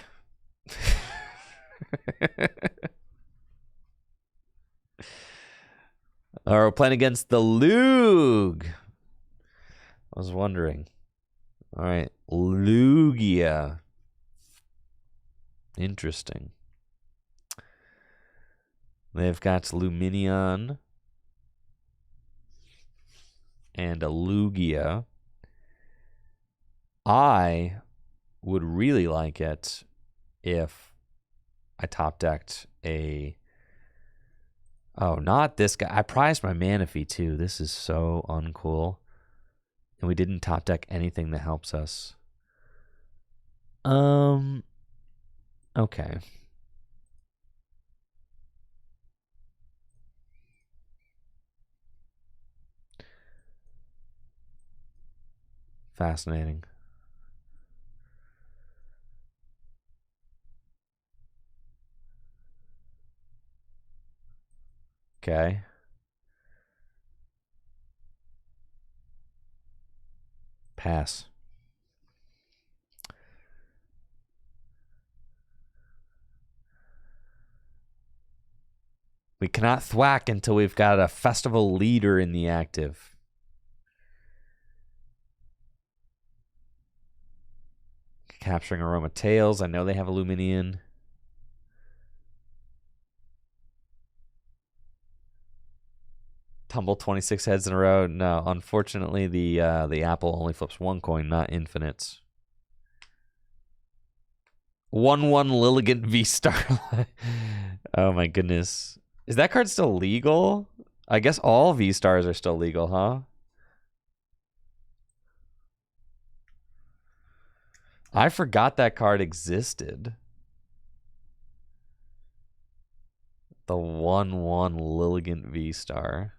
We're playing against the Lug. I was wondering. All right, Lugia. Interesting. They've got Luminion and a Lugia. I would really like it if I top decked a... Oh, not this guy. I prized my Manaphy too. This is so uncool. And we didn't top deck anything that helps us. Okay. Fascinating. Okay. Pass. We cannot thwack until we've got a festival leader in the active. Capturing Aroma Tails. I know they have Illuminion. Tumble 26 heads in a row. No, unfortunately, the apple only flips one coin, not infinites. 1/1 Lilligant V-Star. Oh my goodness. Is that card still legal? I guess all V-Stars are still legal, huh? I forgot that card existed. The 1/1 Lilligant V-Star.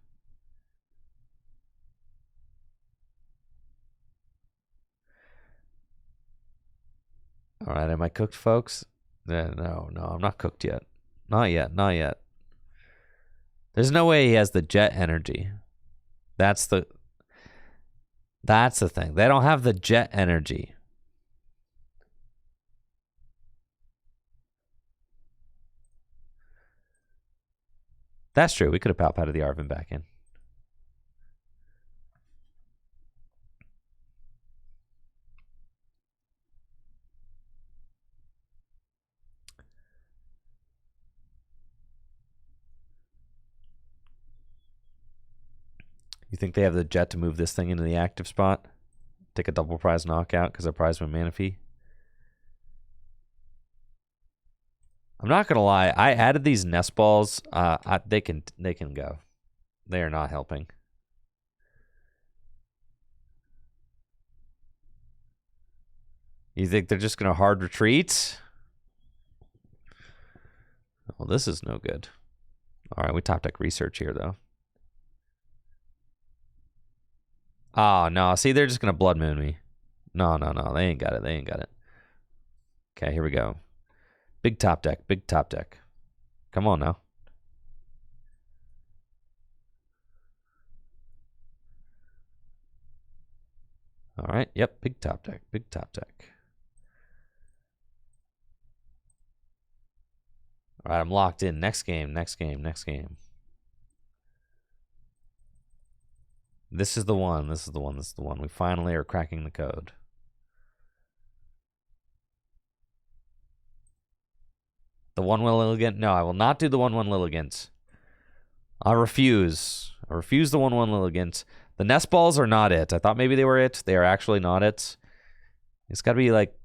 All right, am I cooked, folks? No, I'm not cooked yet. Not yet. There's no way he has the jet energy. That's the thing. They don't have the jet energy. That's true. We could have Palpatted the Arvin back in. You think they have the jet to move this thing into the active spot? Take a double prize knockout because of prize win mana fee? I'm not gonna lie. I added these nest balls. They can go. They are not helping. You think they're just gonna hard retreat? Well, this is no good. All right, we top deck research here though. Oh no! See, they're just gonna blood moon me. No. They ain't got it. Okay, here we go. Big top deck. Come on now. All right. Yep. Big top deck. All right. I'm locked in. Next game. This is the one. We finally are cracking the code. The 1/1 Lilligant? No, I will not do the 1/1 Lilligant. I refuse the 1/1 Lilligant. The nest balls are not it. I thought maybe they were it. They are actually not it. It's got to be like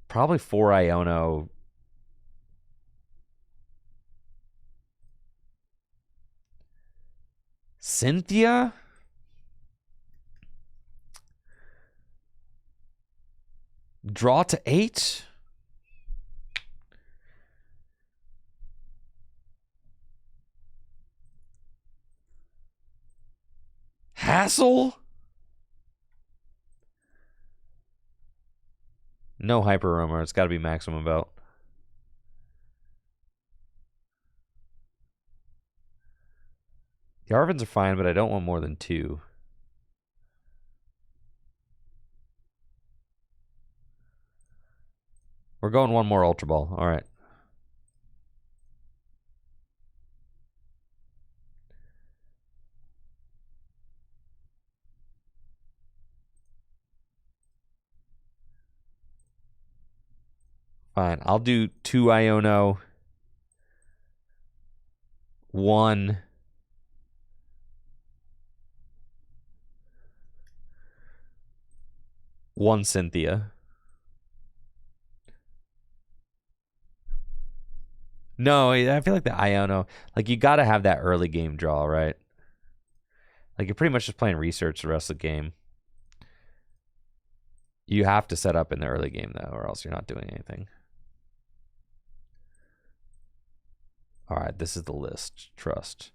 probably 4 Iono. Cynthia? Draw to 8? Hassle? No hyper armor. It's got to be maximum belt. The Arvins are fine, but I don't want more than 2. We're going one more Ultra Ball. All right. Fine. I'll do 2 Iono. 1. One Cynthia. No, I feel like the Iono, like you got to have that early game draw, right? Like you're pretty much just playing research the rest of the game. You have to set up in the early game, though, or else you're not doing anything. All right, this is the list. Trust.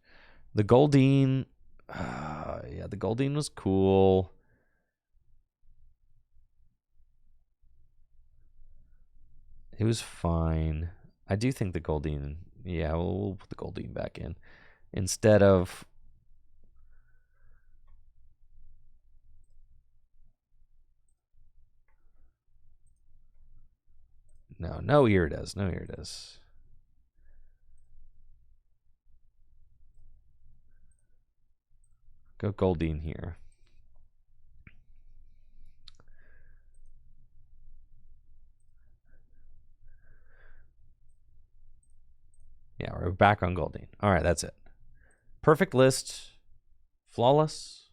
The Goldeen. Yeah, the Goldeen was cool. It was fine. I do think the Goldeen. Yeah, we'll put the Goldeen back in. Instead of. No, here it is. No, here it is. Go Goldeen here. Yeah, we're back on Goldeen. All right, that's it. Perfect list. Flawless.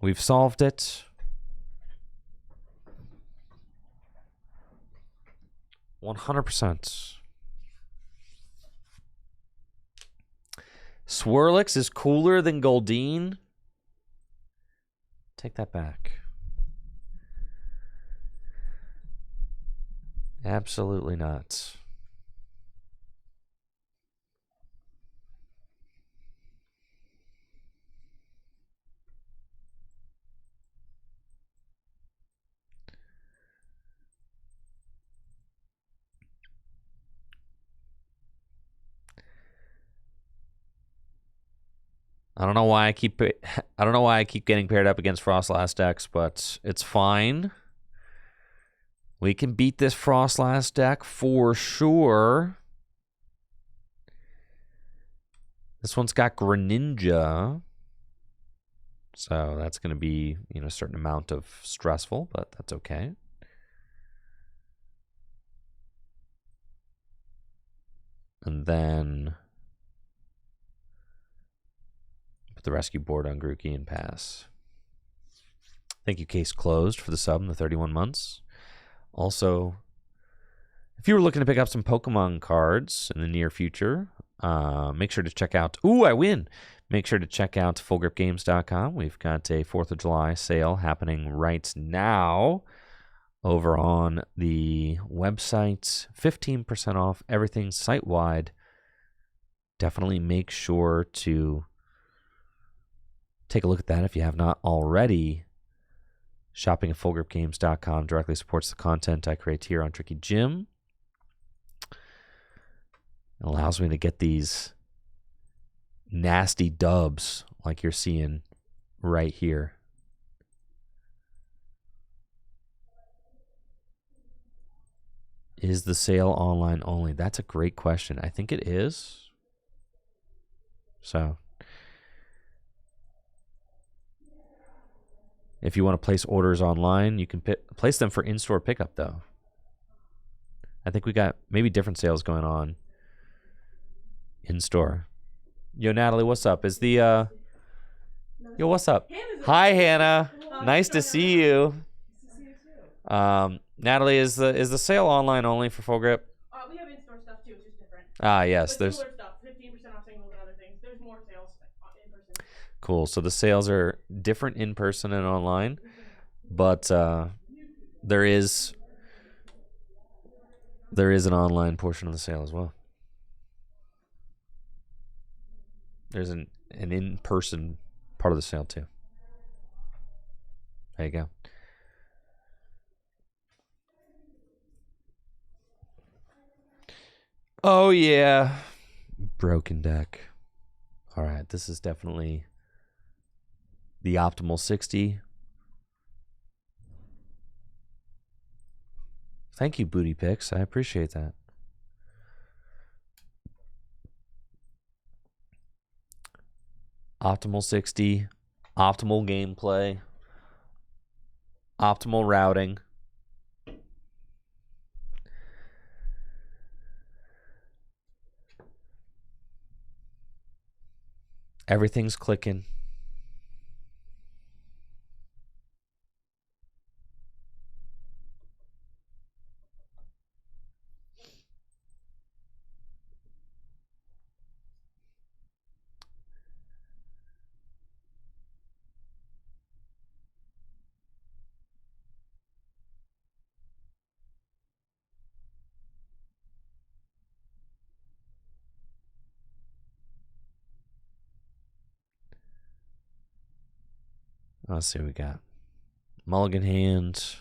We've solved it. 100%. Swirlix is cooler than Goldeen. Take that back. Absolutely not. I don't know why I keep getting paired up against Frostlass decks, but it's fine. We can beat this Frostlass deck for sure. This one's got Greninja. So that's going to be, a certain amount of stressful, but that's okay. And then put the rescue board on Grookey and pass. Thank you, case closed, for the sub in the 31 months. Also, if you were looking to pick up some Pokemon cards in the near future, make sure to check out... Ooh, I win! Make sure to check out fullgripgames.com. We've got a 4th of July sale happening right now over on the website. 15% off everything site-wide. Definitely make sure to take a look at that if you have not already. Shopping at fullgripgames.com directly supports the content I create here on Tricky Jim. It allows me to get these nasty dubs like you're seeing right here. Is the sale online only? That's a great question. I think it is. So if you want to place orders online, you can place them for in-store pickup, though. I think we got maybe different sales going on in-store. Yo, Natalie, what's up? Is the... Yo, what's up? Hi, Hannah. Nice to see you. Nice to see you too. Natalie, is the sale online only for Full Grip? We have in-store stuff too. It's just different. Ah, yes. But There's similar stuff. 15% off singles and other things. There's more sales in person. Cool. So the sales are different in person and online, but there is an online portion of the sale as well. There's an in-person part of the sale too. There you go. Oh yeah, broken deck. All right, this is definitely the optimal 60. Thank you, Booty Picks. I appreciate that. Optimal 60, optimal gameplay, optimal routing. Everything's clicking. Let's see what we got. Mulligan hand.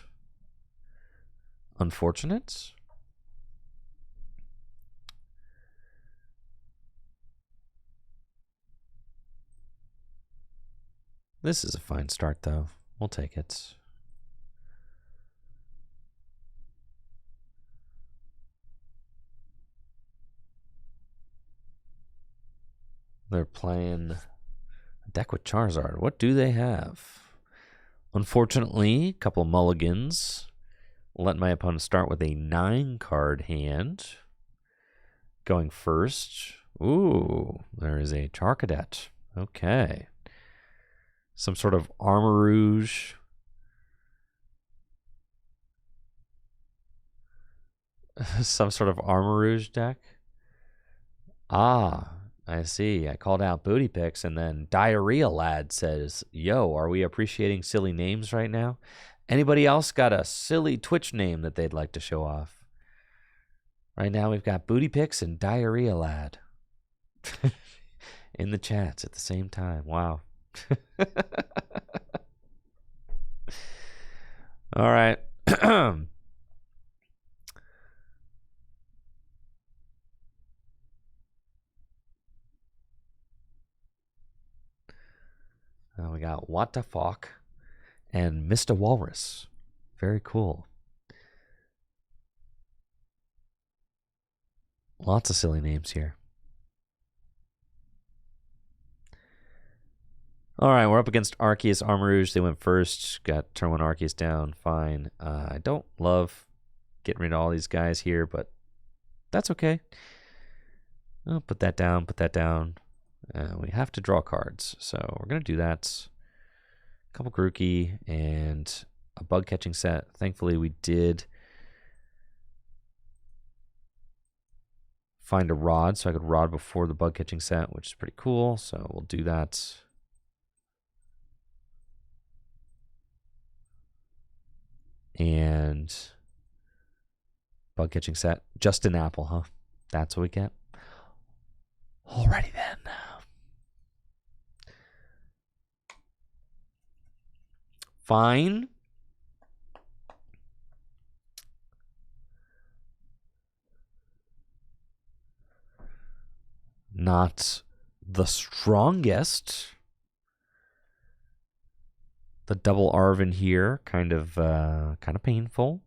Unfortunate. This is a fine start, though. We'll take it. They're playing a deck with Charizard. What do they have? Unfortunately, a couple of mulligans. Let my opponent start with a 9-card hand. Going first. Ooh, there is a Charcadet. Okay. Some sort of Armor Rouge. Some sort of Armor Rouge deck. Ah, I see. I called out Booty Picks, and then Diarrhea Lad says, yo, are we appreciating silly names right now? Anybody else got a silly Twitch name that they'd like to show off? Right now we've got Booty Picks and Diarrhea Lad in the chats at the same time. Wow. All right. We got What the Fuck and Mr. Walrus. Very cool. Lots of silly names here. All right, we're up against Arceus Armor Rouge. They went first. Got turn 1 Arceus down. Fine. I don't love getting rid of all these guys here, but that's okay. I'll put that down, put that down. We have to draw cards, so we're going to do that. A couple Grookey and a bug catching set. Thankfully, we did find a rod, so I could rod before the bug catching set, which is pretty cool. So we'll do that. And bug catching set. Just an apple, huh? That's what we get. Alrighty then. Fine. Not the strongest. The double Arven here, kind of painful.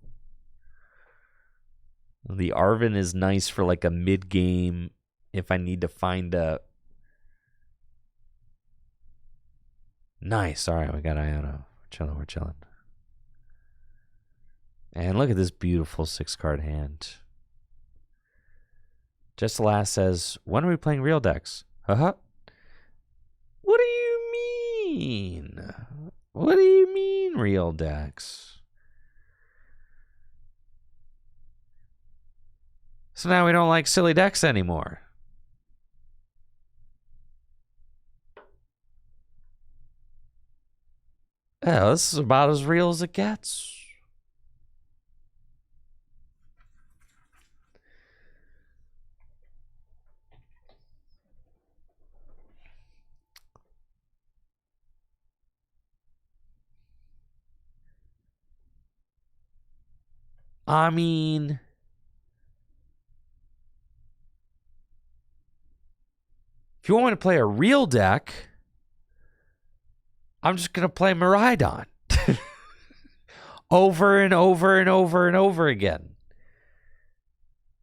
The Arven is nice for like a mid-game if I need to find a... Nice. All right, we got Iono. We're chilling. And look at this beautiful 6-card hand. Just the last says, when are we playing real decks? What do you mean? What do you mean real decks? So now we don't like silly decks anymore. Yeah, this is about as real as it gets. I mean, if you want me to play a real deck, I'm just going to play Miraidon over and over and over and over again.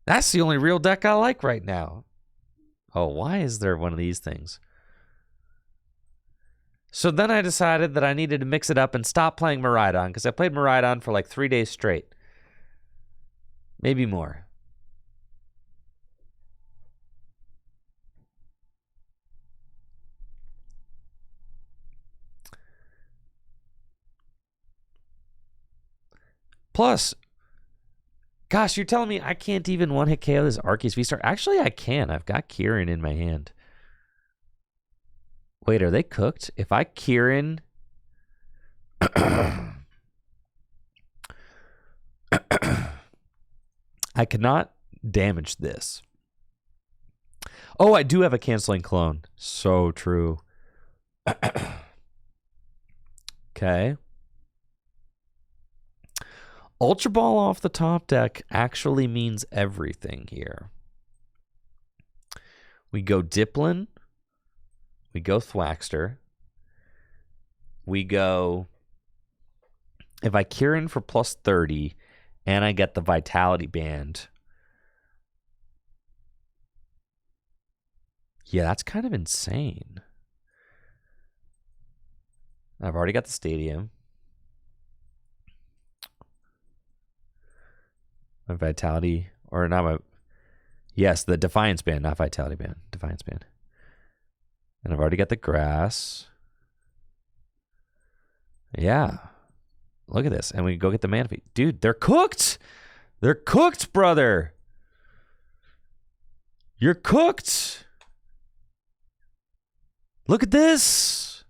That's the only real deck I like right now. Oh, why is there one of these things? So then I decided that I needed to mix it up and stop playing Miraidon because I played Miraidon for like 3 days straight. Maybe more. Plus, gosh, you're telling me I can't even one-hit KO this Arceus V-Star? Actually, I can. I've got Kieran in my hand. Wait, are they cooked? If I Kieran... I cannot damage this. Oh, I do have a canceling clone. So true. Okay. Ultra Ball off the top deck actually means everything here. We go Diplin. We go Thwackster. We go... If I Kieran for plus 30 and I get the Vitality Band... Yeah, that's kind of insane. I've already got the Stadium. My Vitality... Or not my... Yes, the Defiance Band, not Vitality Band. Defiance Band. And I've already got the Grass. Yeah. Look at this. And we go get the Manaphy. Dude, they're cooked! They're cooked, brother! You're cooked! Look at this!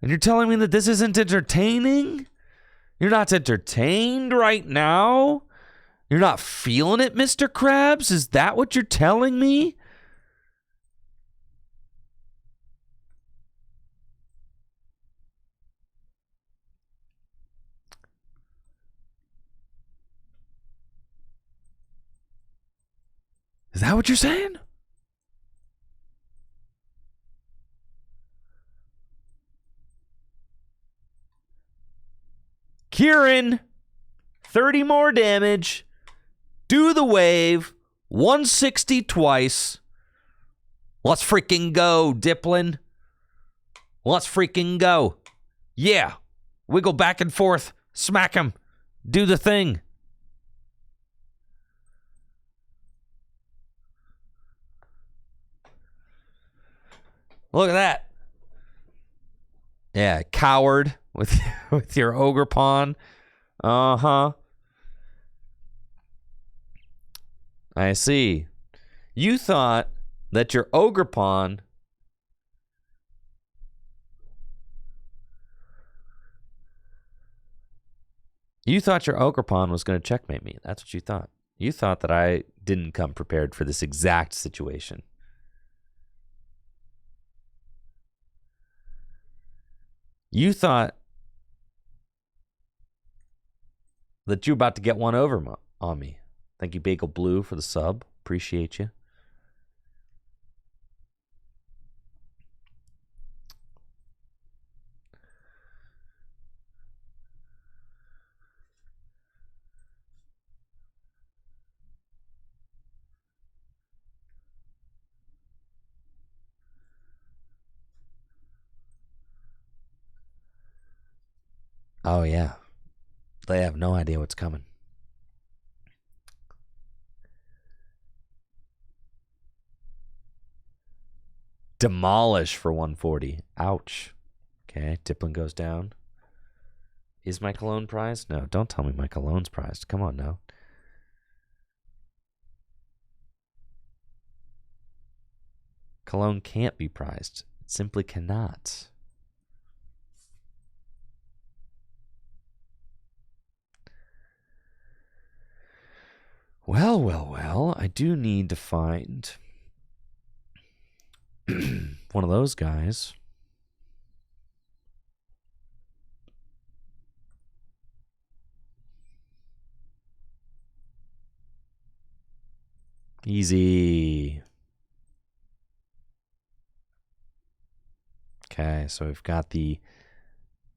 And you're telling me that this isn't entertaining? You're not entertained right now? You're not feeling it, Mr. Krabs? Is that what you're telling me? Is that what you're saying? Kieran, 30 more damage. Do the wave. 160 twice. Let's freaking go, Diplin. Let's freaking go. Yeah. Wiggle back and forth. Smack him. Do the thing. Look at that. Yeah, coward with with your ogre pawn. Uh-huh. I see. You thought that your ogre pawn was going to checkmate me. That's what you thought. You thought that I didn't come prepared for this exact situation. You thought that you're about to get one over on me. Thank you, Bagel Blue, for the sub. Appreciate you. Oh, yeah. They have no idea what's coming. Demolish for 140. Ouch. Okay, Diplin goes down. Is my cologne prized? No, don't tell me my cologne's prized. Come on now. Cologne can't be prized. It simply cannot. Well, well, well. I do need to find one of those guys. Easy. Okay, so we've got the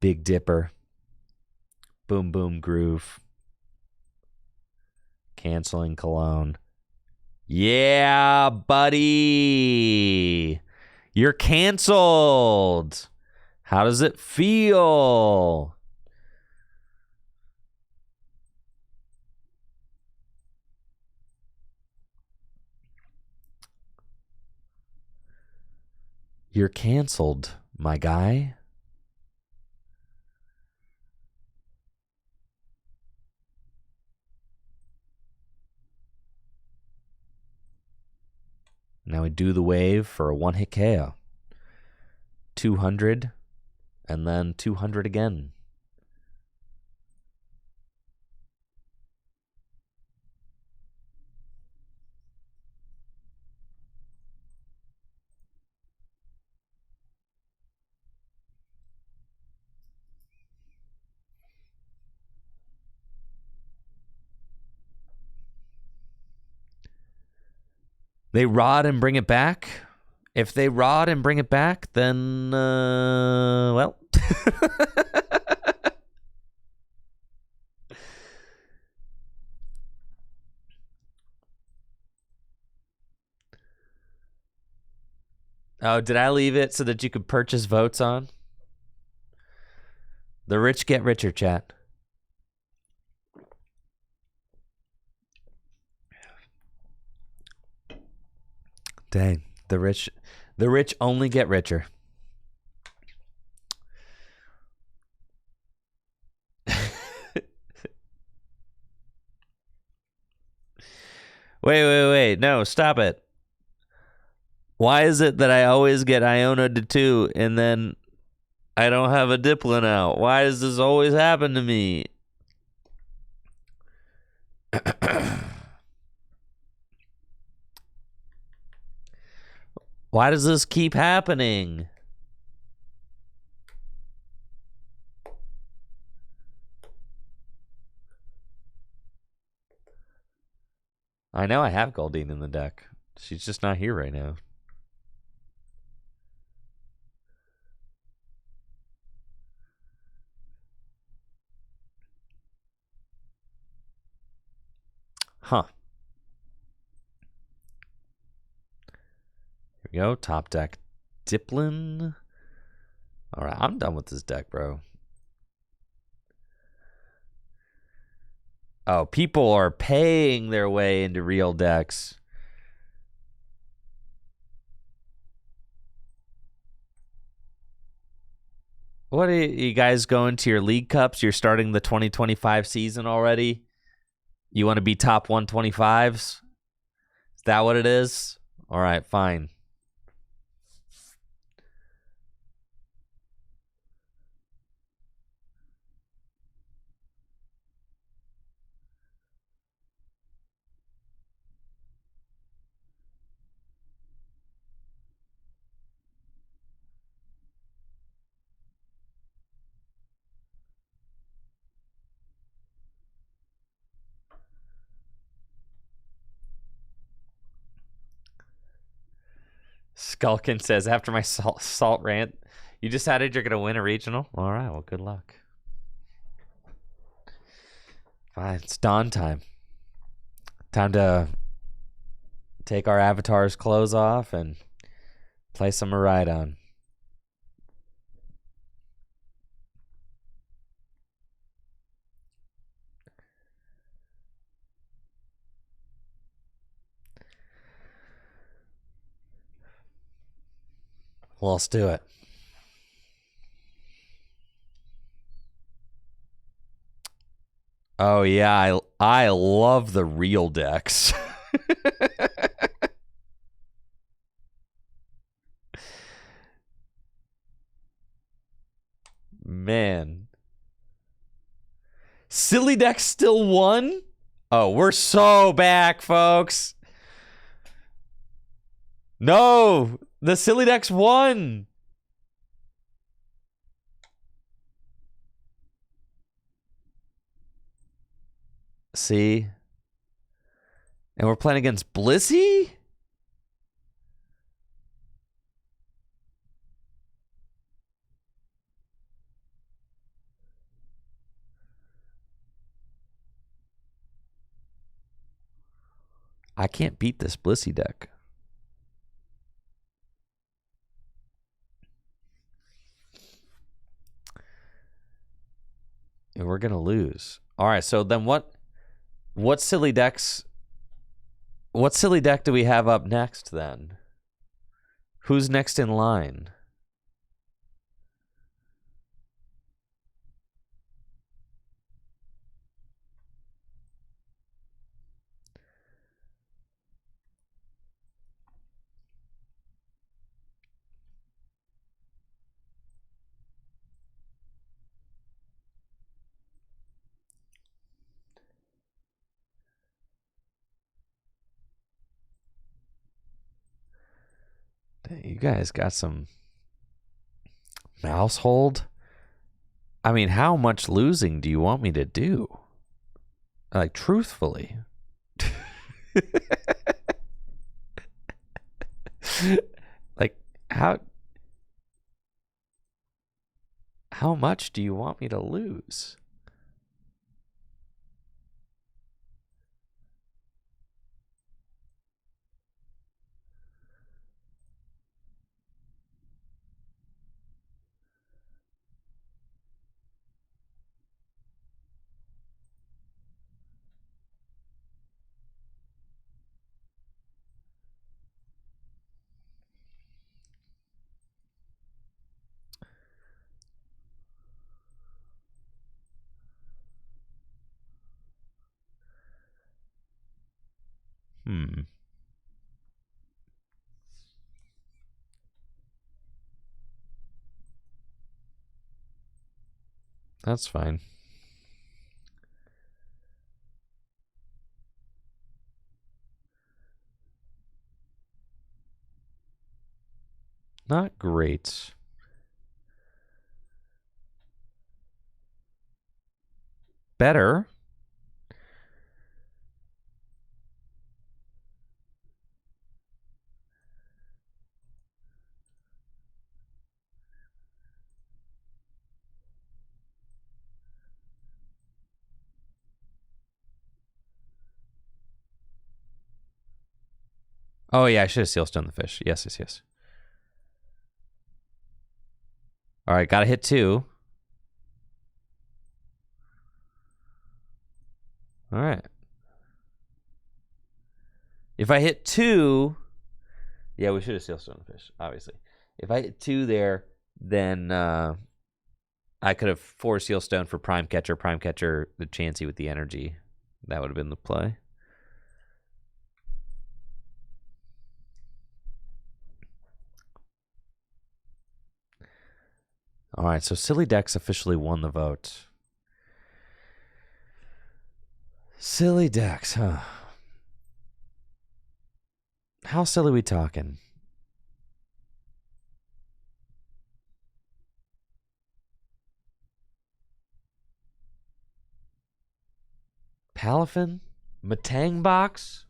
Big Dipper. Boom Boom Groove. Canceling Cologne. Yeah, buddy. You're canceled. How does it feel? You're canceled, my guy. Now we do the wave for a one-hit KO. 200, and then 200 again. They rod and bring it back. If they rod and bring it back, then, well. Oh, did I leave it so that you could purchase votes on? The rich get richer, chat. Dang, the rich only get richer. Wait. No, stop it. Why is it that I always get Iona to 2 and then I don't have a Diplo now? Why does this always happen to me? Why does this keep happening? I know I have Goldine in the deck. She's just not here right now. Huh. Here we go. Top deck. Diplin. All right, I'm done with this deck, bro. Oh, people are paying their way into real decks. What are you guys going to your League Cups? You're starting the 2025 season already? You want to be top 125s? Is that what it is? All right, fine. Skulkin says, after my salt rant, you decided you're going to win a regional? All right, well, good luck. Fine, it's dawn time. Time to take our avatar's clothes off and play some Maridon. Well, let's do it. Oh yeah, I love the real decks. Man. Silly deck still won? Oh, we're so back, folks. No, the silly decks won. See? And we're playing against Blissey? I can't beat this Blissey deck. And we're going to lose. All right, so then what silly deck do we have up next then? Who's next in line? You guys got some mouse hold? I mean, how much losing do you want me to do? Like, truthfully. Like, how much do you want me to lose? That's fine. Not great. Better. Oh, yeah, I should have Sealstone the fish. Yes. All right, got to hit 2. All right. If I hit 2, yeah, we should have Sealstone the fish, obviously. If I hit 2 there, then I could have 4 Sealstone for Prime Catcher, the Chansey with the energy. That would have been the play. All right, so Silly Decks officially won the vote. Silly Decks, huh? How silly we talking? Palafin? Matang Box?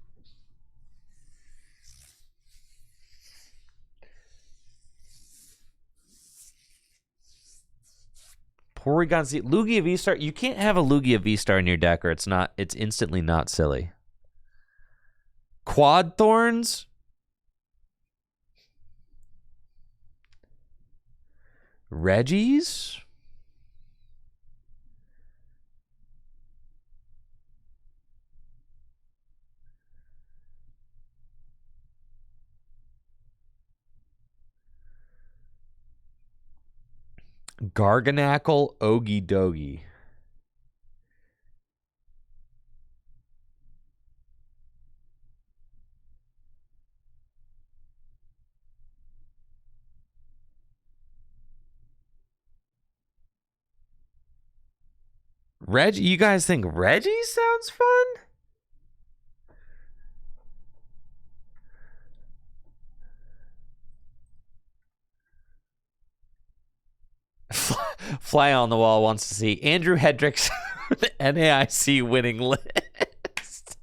Porygon Z. Lugia V-Star. You can't have a Lugia V-Star in your deck or it's instantly not silly. Quad Thorns? Reggie's? Garganackle Ogie Dogie. Reggie, you guys think Reggie sounds fun? Fly on the Wall wants to see Andrew Hedrick's NAIC winning list.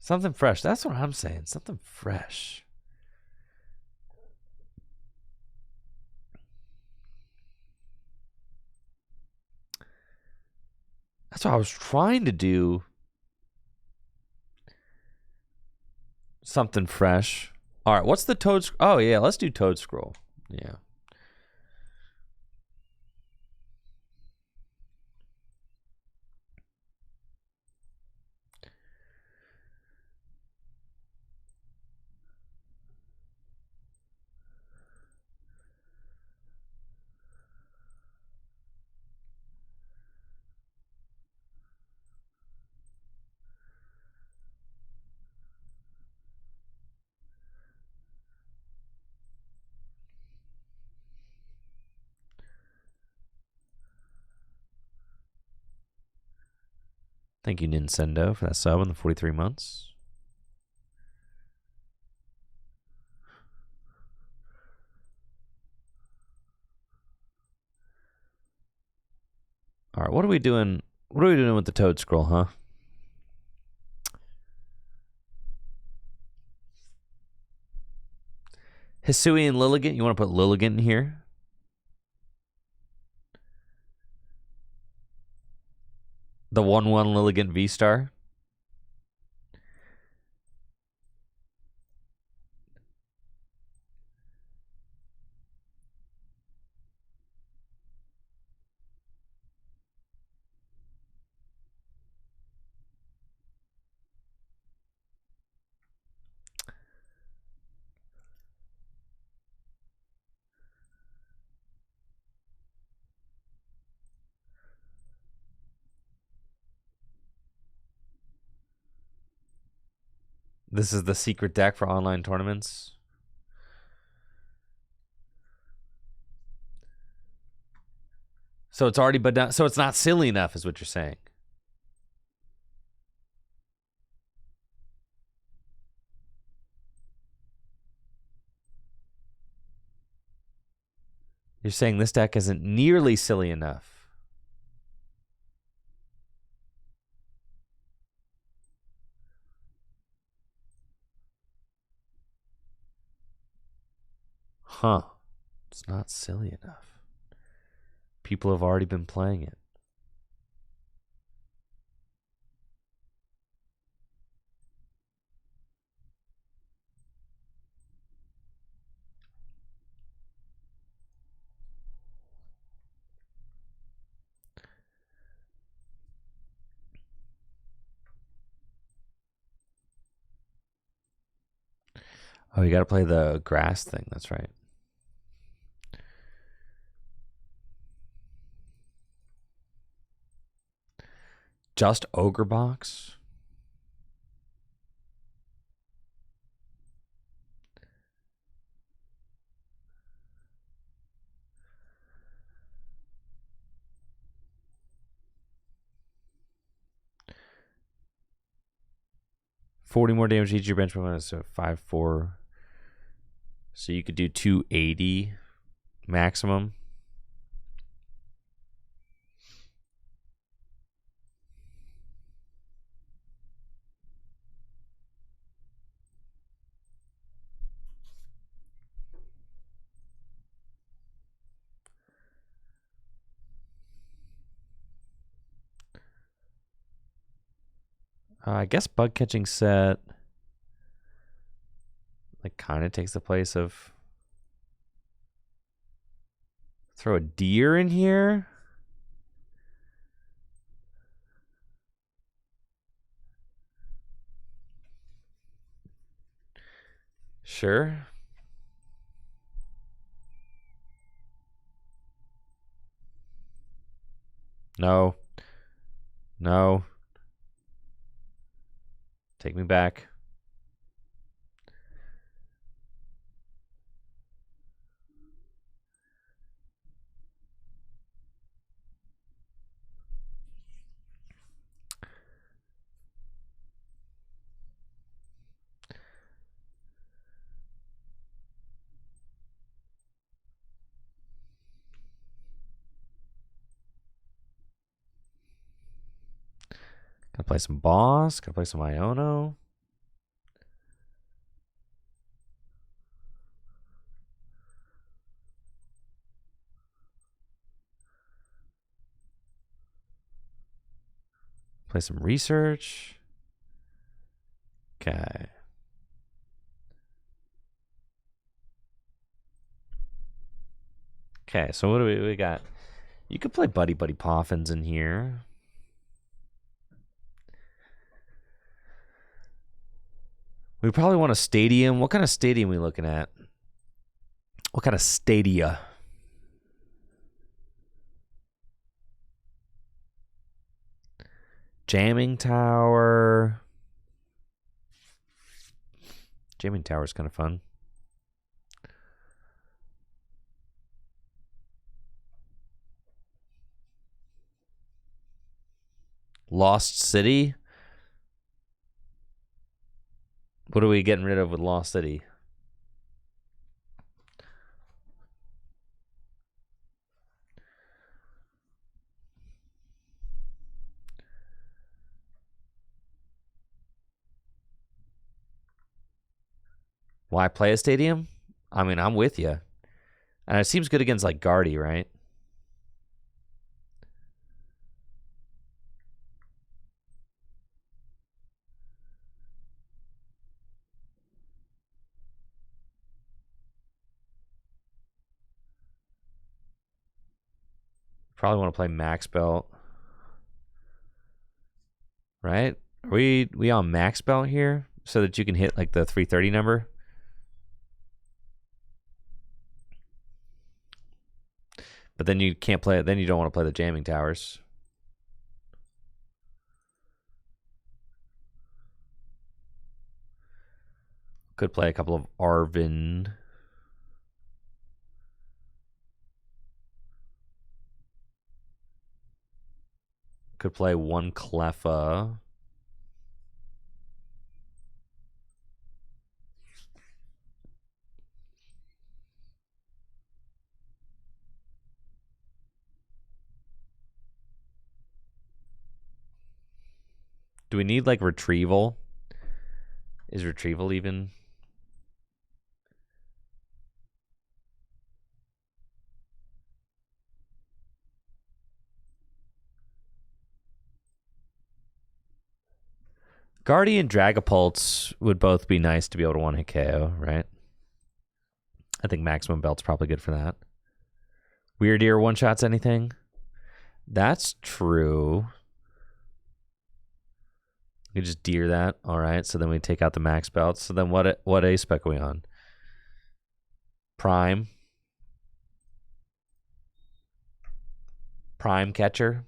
Something fresh. That's what I'm saying. Something fresh. That's what I was trying to do. Something fresh. All right, what's the Toadscruel? Oh, yeah, let's do Toedscruel. Yeah. Thank you, Nintendo, for that sub in the 43 months. All right, what are we doing? What are we doing with the Toedscruel, huh? Hisui and Lilligant. You want to put Lilligant in here? The 1/1 Lilligant V-Star. This is the secret deck for online tournaments. So it's already been done. So it's not silly enough, is what you're saying. You're saying this deck isn't nearly silly enough. Huh. It's not silly enough. People have already been playing it. Oh, you got to play the grass thing. That's right. Just Ogre Box? $40 more damage each. Your benchmark is so 5/4. So you could do 280 maximum. I guess bug catching set like kind of takes the place of throw a deer in here. Sure. No. No. Take me back. Gotta play some boss. Gotta play some Iono. Play some research. Okay. Okay, so what do we got? You could play Buddy Buddy Poffins in here. We probably want a stadium. What kind of stadium are we looking at? What kind of stadia? Jamming Tower. Jamming Tower is kind of fun. Lost City. What are we getting rid of with Lost City? Why play a stadium? I mean, I'm with you. And it seems good against like Guardy, right? Probably want to play Max Belt. Right? Are we on Max Belt here? So that you can hit like the 330 number? But then you can't play it. Then you don't want to play the jamming towers. Could play a couple of Arvin. Could play one Cleffa. Do we need like retrieval? Is retrieval even? Guardian and Dragapults would both be nice to be able to one-hit KO, right? I think Maximum Belt's probably good for that. Weird Ear one-shots anything? That's true. You just deer that. All right, so then we take out the Max Belts. So then what A spec are we on? Prime. Prime Catcher.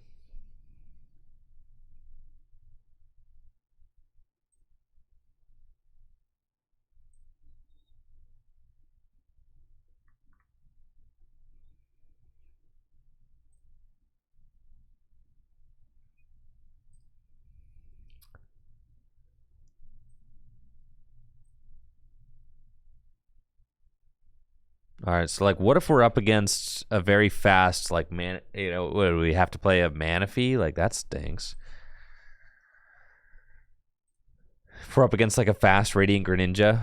All right, so like, what if we're up against a very fast, like, man, you know, what, do we have to play a Manaphy? Like, that stinks. If we're up against like a fast Radiant Greninja.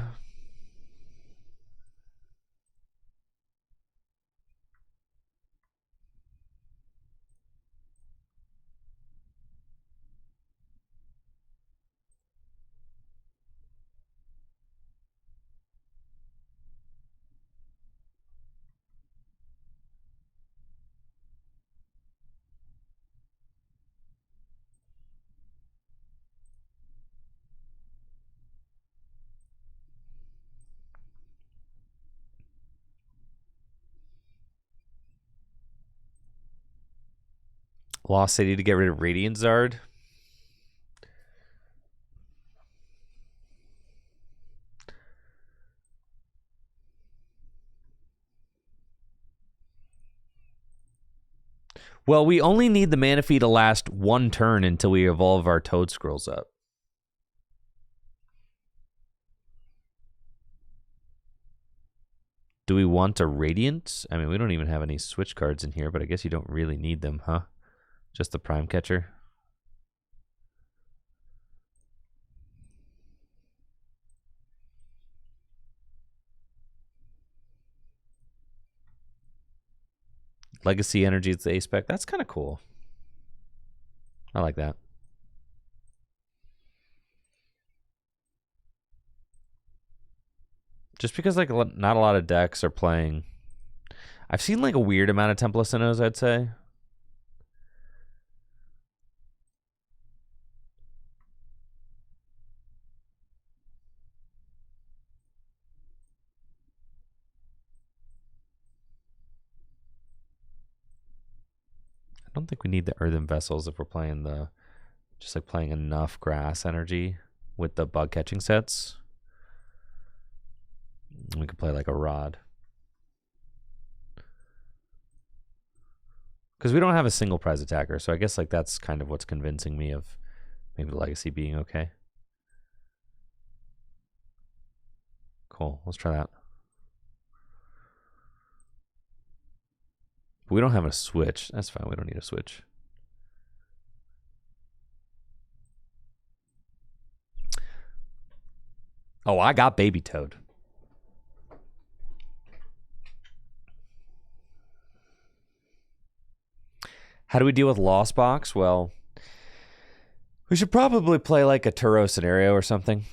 Lost City to get rid of Radiant Zard. Well, we only need the Manaphy to last one turn until we evolve our Toedscruels up. Do we want a Radiant? I mean, we don't even have any switch cards in here, but I guess you don't really need them, huh? Just the Prime Catcher. Legacy Energy, it's the A-Spec. That's kind of cool. I like that. Just because like not a lot of decks are playing. I've seen like a weird amount of Templacinos, I'd say. I don't think we need the Earthen Vessels if we're playing the, just like playing enough grass energy with the bug catching sets. We could play like a Rod. Because we don't have a single prize attacker, so I guess like that's kind of what's convincing me of maybe the legacy being okay. Cool. Let's try that. We don't have a switch. That's fine. We don't need a switch. Oh, I got Baby Toad. How do we deal with Lost Box? Well, we should probably play like a Turo scenario or something.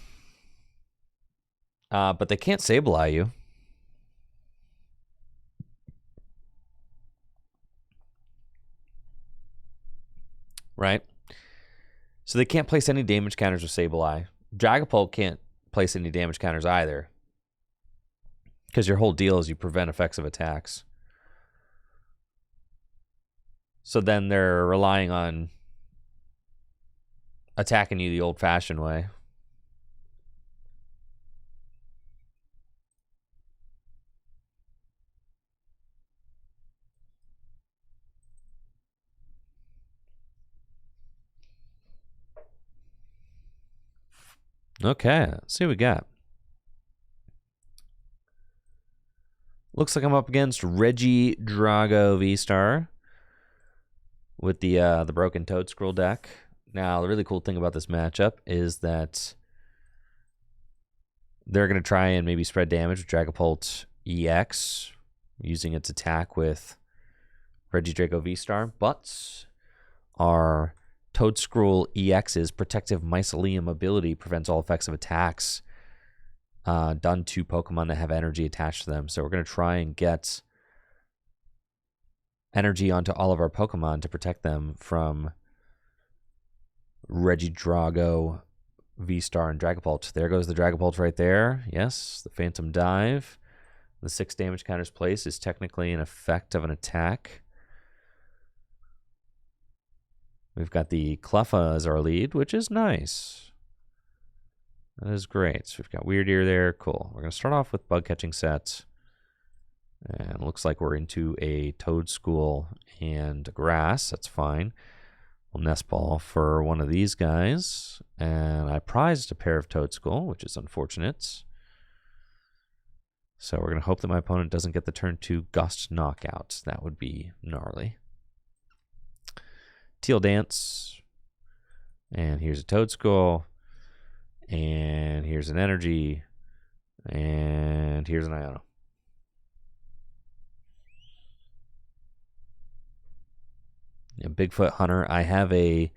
But they can't Sableye you. Right? So they can't place any damage counters with Sableye. Dragapult can't place any damage counters either. Because your whole deal is you prevent effects of attacks. So then they're relying on attacking you the old-fashioned way. Okay, let's see what we got. Looks like I'm up against Reggie Drago V-Star with the broken Toedscruel deck. Now, the really cool thing about this matchup is that they're going to try and maybe spread damage with Dragapult EX using its attack with Reggie Drago V-Star, but our Toedscruel EX's protective mycelium ability prevents all effects of attacks done to Pokemon that have energy attached to them. So we're going to try and get energy onto all of our Pokemon to protect them from Reggie Drago, V-Star, and Dragapult. There goes the Dragapult right there. Yes, the Phantom Dive. The 6 damage counters place is technically an effect of an attack. We've got the Cleffa as our lead, which is nice. That is great. So we've got Weird Ear there. Cool. We're going to start off with Bug Catching Set. And it looks like we're into a Toedscruel and Grass. That's fine. We'll Nest Ball for one of these guys. And I prized a pair of Toedscruel, which is unfortunate. So we're going to hope that my opponent doesn't get the turn 2 Gust Knockout. That would be gnarly. Teal Dance. And here's a Toedscruel. And here's an Energy. And here's an Iono. Yeah, Bigfoot Hunter. I have a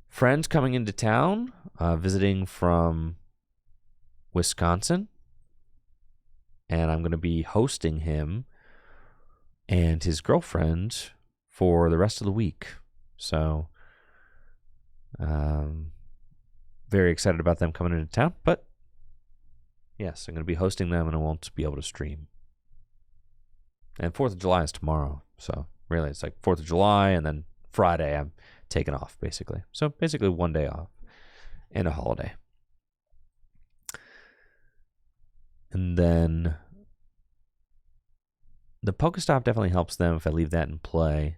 friend coming into town, visiting from Wisconsin. And I'm going to be hosting him and his girlfriend for the rest of the week. So, very excited about them coming into town. But, yes, I'm going to be hosting them and I won't be able to stream. And 4th of July is tomorrow. So, really, it's like 4th of July and then Friday I'm taking off, basically. So, basically one day off and a holiday. And then the Pokestop definitely helps them if I leave that in play.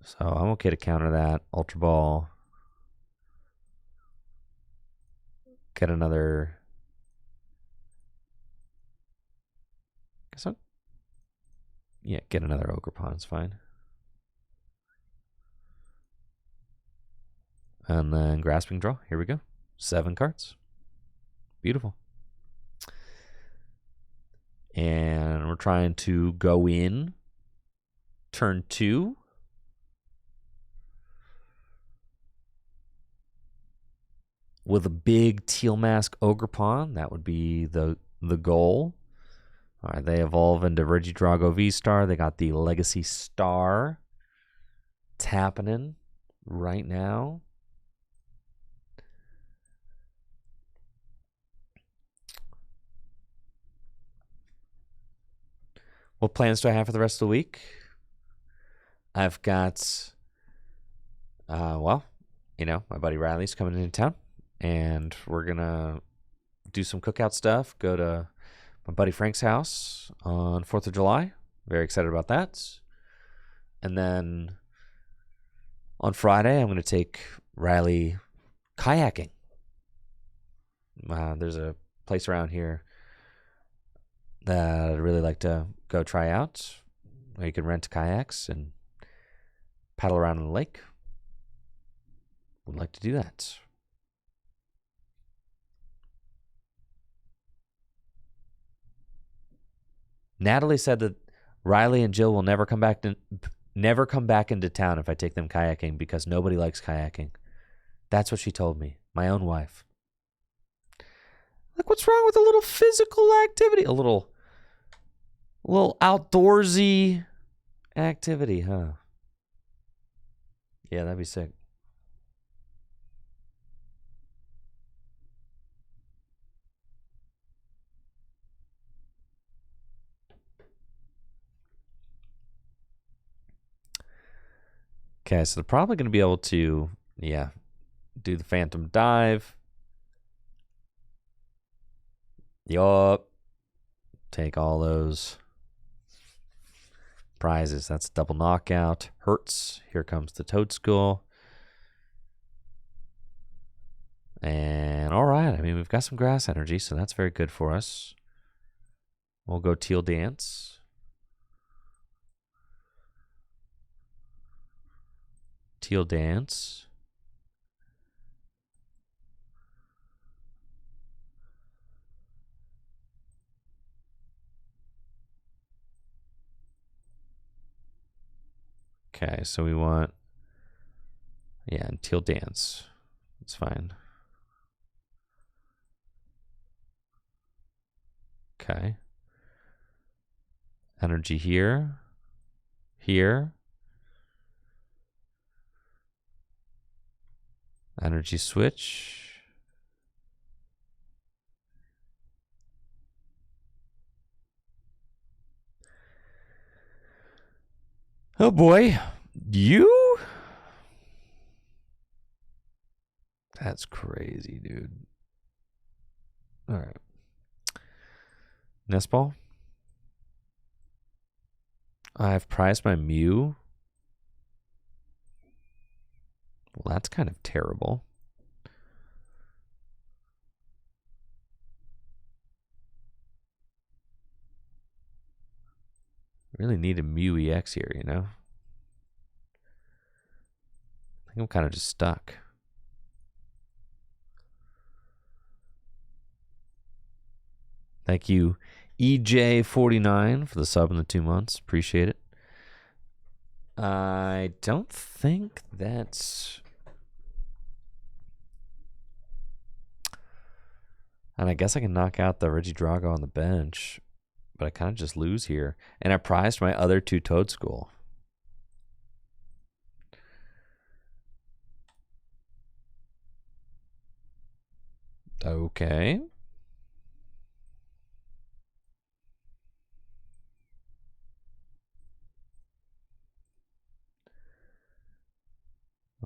So I'm okay to counter that. Ultra Ball. Get another. Yeah, get another Ogerpon is fine. And then Grasping Draw. Here we go. 7 cards. Beautiful. And we're trying to go in turn 2. With a big Teal Mask Ogerpon. That would be the goal. All right, they evolve into Reggie Drago V-Star. They got the Legacy Star. It's happening right now. What plans do I have for the rest of the week? I've got, well, my buddy Riley's coming into town. And we're going to do some cookout stuff. Go to my buddy Frank's house on 4th of July. Very excited about that. And then on Friday, I'm going to take Riley kayaking. There's a place around here that I'd really like to go try out, where you can rent kayaks and paddle around in the lake. Would like to do that. Natalie said that Riley and Jill will never come back into town if I take them kayaking because nobody likes kayaking. That's what she told me, my own wife. Like, what's wrong with a little physical activity? A little outdoorsy activity, huh? Yeah, that'd be sick. Okay, so they're probably going to be able to, do the Phantom Dive. Yup. Take all those prizes. That's double knockout. Hurts. Here comes the Toedscruel. And all right. I mean, we've got some grass energy, so that's very good for us. We'll go Teal Dance. Teal Dance. Okay, so we want, and Teal Dance. It's fine. Okay. Energy here. Here. Energy switch. Oh boy. You? That's crazy, dude. All right. Nest ball. I've prized my Mew. Well, that's kind of terrible. Really need a Mew EX here, you know? I think I'm kind of just stuck. Thank you, EJ49, for the sub in the 2 months. Appreciate it. I don't think that's... And I guess I can knock out the Regidrago on the bench, but I kind of just lose here. And I prized my other 2 Toedscruel. Okay.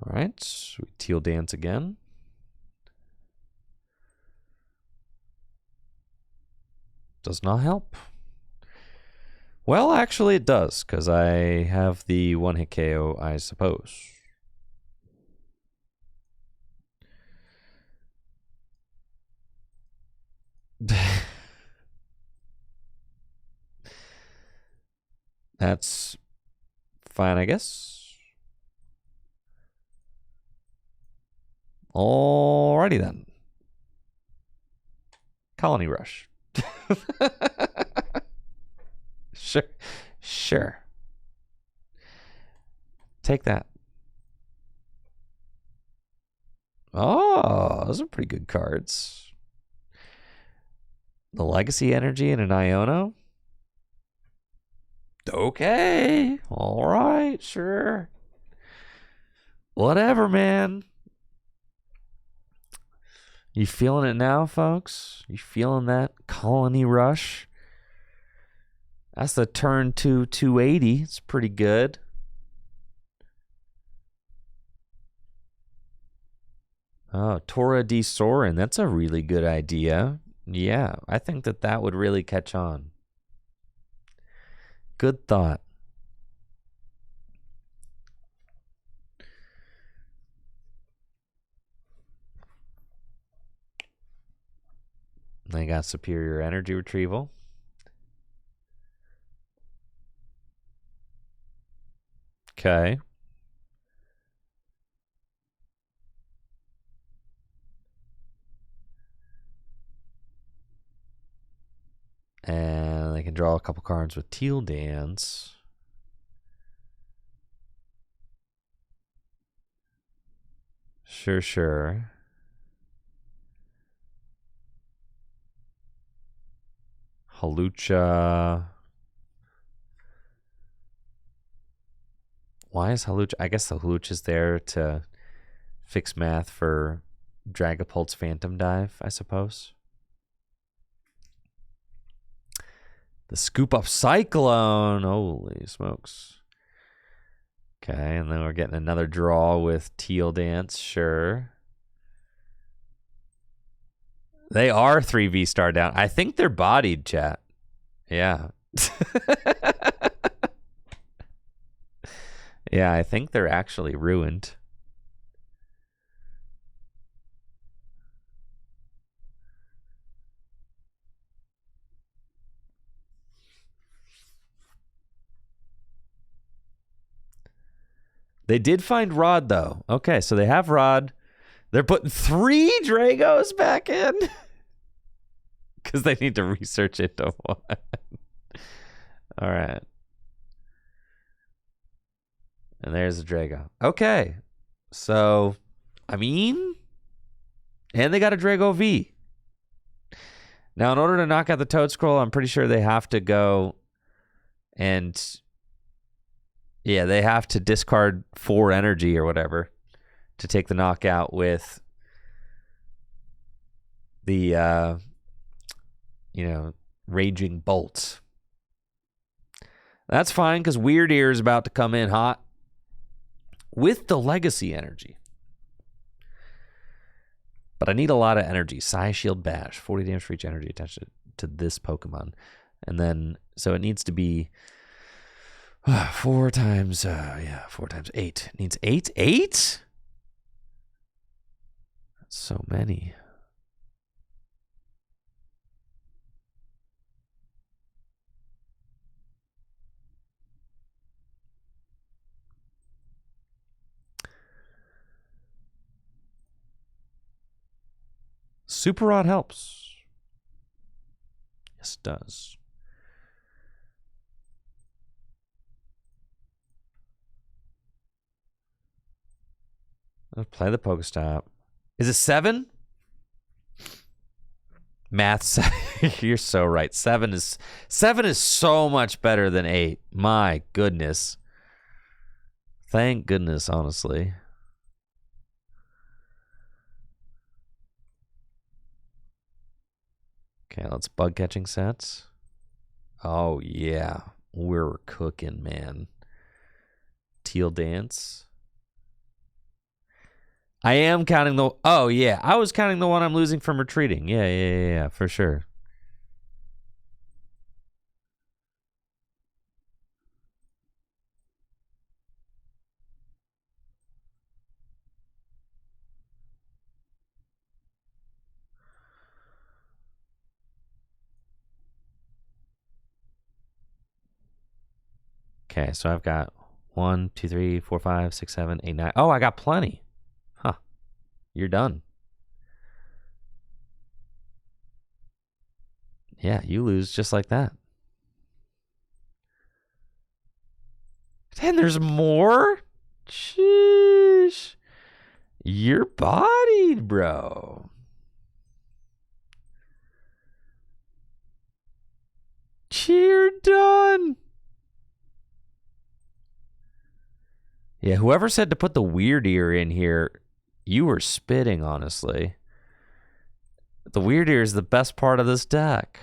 All right, we Teal Dance again. Does not help. Well, actually it does, because I have the one-hit KO, I suppose. That's fine, I guess. Alrighty then. Colony Rush. Sure. Take that. Oh, those are pretty good cards. The Legacy Energy and an Iono. Okay. All right, sure. Whatever, man. You feeling it now, folks? You feeling that Colony Rush? That's the turn 2 280. It's pretty good. Oh, Tora D. Soren. That's a really good idea. Yeah, I think that would really catch on. Good thought. They got superior energy retrieval. Okay. And they can draw a couple cards with Teal Dance. Sure. Halucha. Why is Halucha? I guess the Halucha is there to fix math for Dragapult's Phantom Dive, I suppose. The Scoop Up Cyclone. Holy smokes. Okay, and then we're getting another draw with Teal Dance. Sure. They are 3V star down. I think they're bodied, chat. Yeah. Yeah, I think they're actually ruined. They did find Rod, though. Okay, so they have Rod. They're putting 3 Dragos back in because they need to research into one. All right. And there's a Drago. Okay. So, I mean, and they got a Drago V. Now, in order to knock out the Toedscruel, I'm pretty sure they have to go and, yeah, they have to discard 4 energy or whatever to take the knockout with the, Raging Bolt. That's fine because Weird Ear is about to come in hot with the Legacy energy. But I need a lot of energy. Psy Shield Bash, 40 damage for each energy attached to this Pokemon. And then, so it needs to be 4 times 8. It needs 8? 8? That's so many. Super Rod helps. Yes, it does. Let's play the Pokestop. Is it 7? Math, you're so right. 7 is so much better than 8. My goodness. Thank goodness, honestly. Okay, let's bug catching sets. Oh yeah, we're cooking, man. Teal Dance. I am counting the. Oh yeah, I was counting the one I'm losing from retreating. Yeah, for sure. Okay, so I've got 1, 2, 3, 4, 5, 6, 7, 8, 9. Oh, I got plenty. Huh. You're done. Yeah, you lose just like that. And there's more? Sheesh. You're bodied, bro. You're done. Yeah, whoever said to put the Weird Ear in here, you were spitting, honestly. The Weird Ear is the best part of this deck.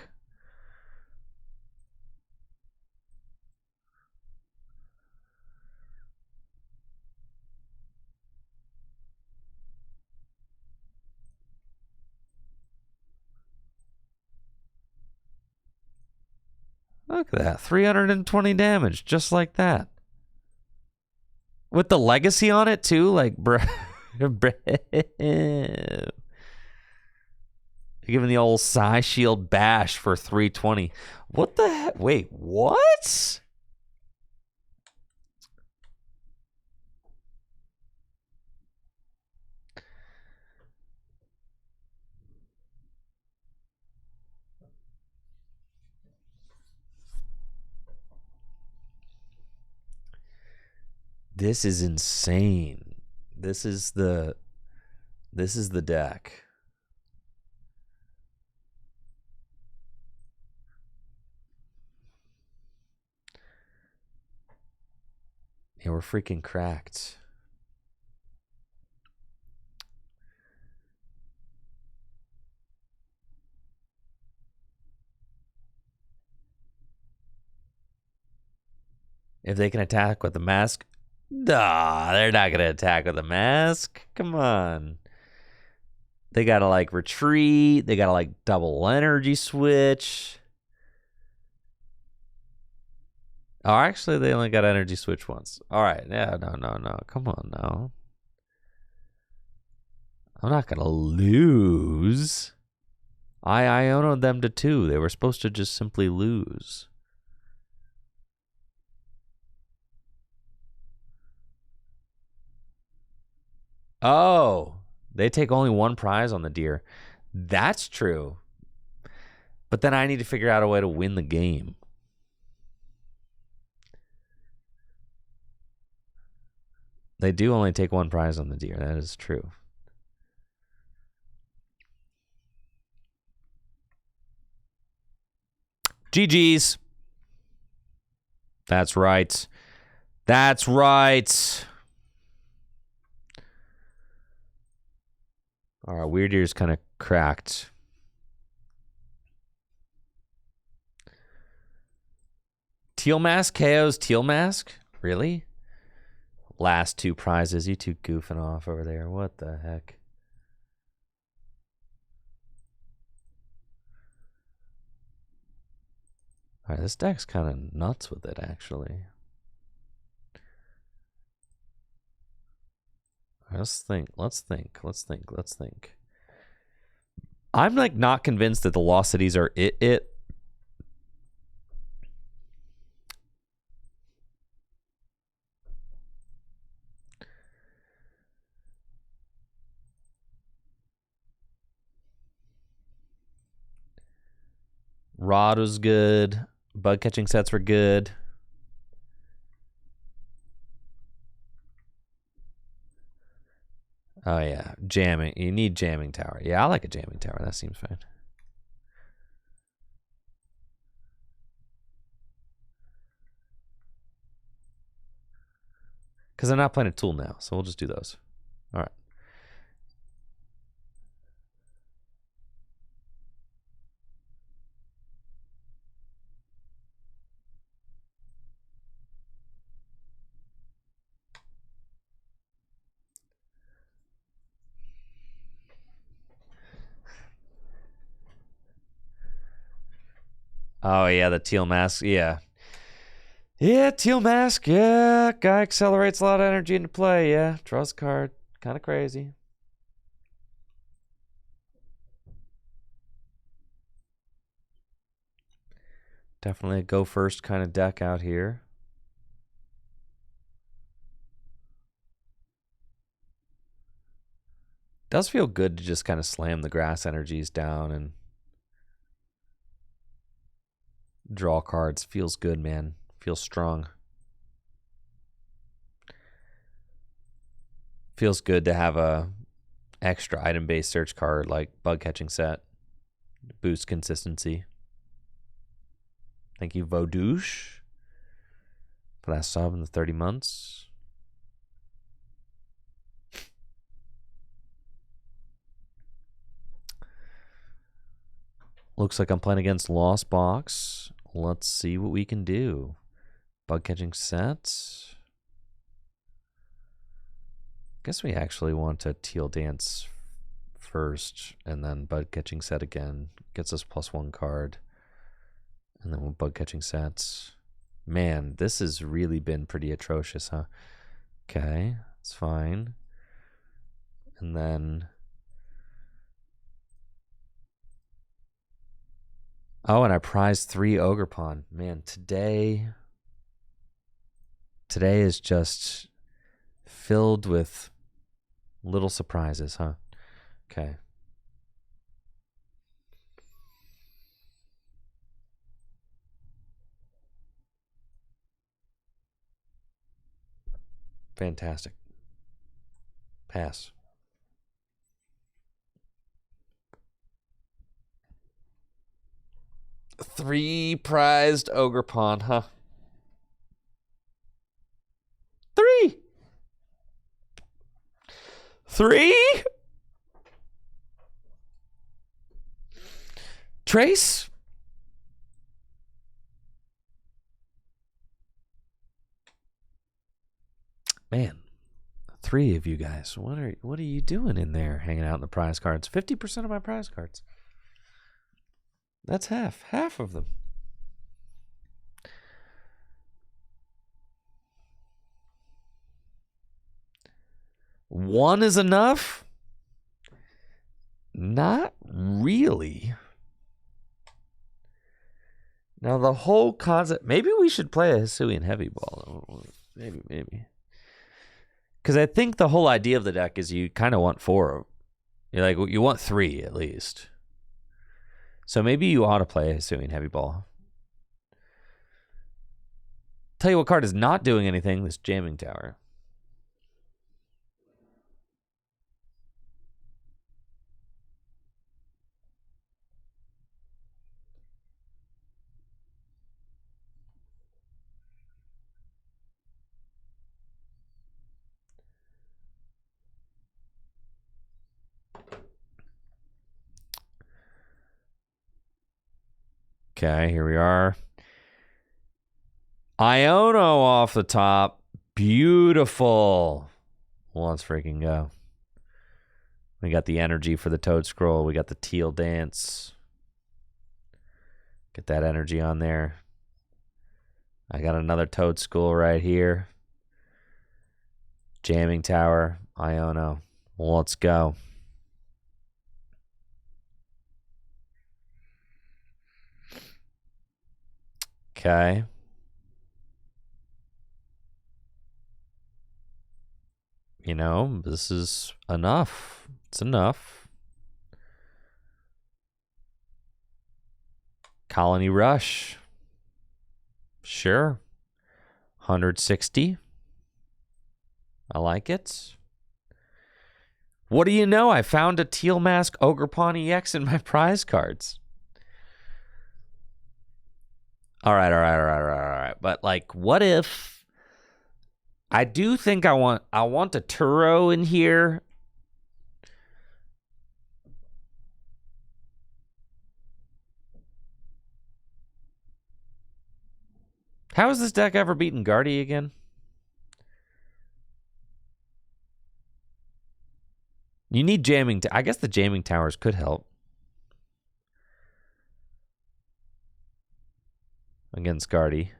Look at that. 320 damage, just like that. With the legacy on it, too. Like, bro. You're giving the old Psy Shield bash for 320. What the heck? Wait, what? This is insane. This is the deck. Yeah, we're freaking cracked. If they can attack with the mask, nah, they're not gonna attack with a mask. Come on. They gotta like retreat. They gotta like double energy switch. Oh, actually, they only got energy switch once. All right, yeah, no. Come on now. I'm not gonna lose. I owned them to 2. They were supposed to just simply lose. Oh, they take only 1 prize on the deer. That's true. But then I need to figure out a way to win the game. They do only take 1 prize on the deer. That is true. GG's. That's right. That's right. All right, Weird Ear's kind of cracked. Teal Mask KO's Teal Mask? Really? Last 2 prizes. You 2 goofing off over there. What the heck? All right, this deck's kind of nuts with it, actually. All right, let's think. I'm like not convinced that the Lost Cities are it. Rod was good. Bug catching sets were good. Oh yeah, jamming. You need jamming tower. Yeah, I like a jamming tower. That seems fine. Because I'm not playing a tool now, so we'll just do those. All right. Oh yeah, the Teal Mask. Yeah. Yeah, Teal Mask. Yeah, guy accelerates a lot of energy into play. Yeah, draws a card. Kind of crazy. Definitely a go first kind of deck out here. Does feel good to just kind of slam the grass energies down and draw cards. Feels good, man. Feels strong. Feels good to have a extra item-based search card like Bug Catching Set. Boost consistency. Thank you, Vodouche, for that sub in the 30 months. Looks like I'm playing against Lost Box. Let's see what we can do. Bug Catching Set. Guess we actually want to Teal Dance first and then Bug Catching Set again. Gets us +1 card. And then we'll bug catching sets. Man, this has really been pretty atrocious, huh? Okay, it's fine. And then... Oh, and I prized 3 Ogerpon. Man, today is just filled with little surprises, huh? Okay. Fantastic. Pass. Three prized Ogerpon, huh? 3! 3? Trace? Man, 3 of you guys. What are you doing in there hanging out in the prize cards? 50% of my prize cards. That's half of them. One is enough? Not really. Now the whole concept, maybe we should play a Hisuian heavy ball. Maybe. Because I think the whole idea of the deck is you kind of want 4. You want 3 at least. So maybe you ought to play a Hisuian heavy ball. Tell you what card is not doing anything, this Jamming Tower. Okay, here we are. Iono off the top. Beautiful. Well, let's freaking go. We got the energy for the Toedscruel. We got the Teal dance. Get that energy on there. I got another Toedscruel right here. Jamming Tower. Iono. Well, let's go. Okay. You know, this is enough. It's enough. Colony Rush. Sure. 160. I like it. What do you know? I found a Teal Mask Ogerpon EX in my prize cards. All right. But like, what if I do think I want a Turo in here. How has this deck ever beaten Guardy again? You need jamming. I guess the jamming towers could help against Guardy.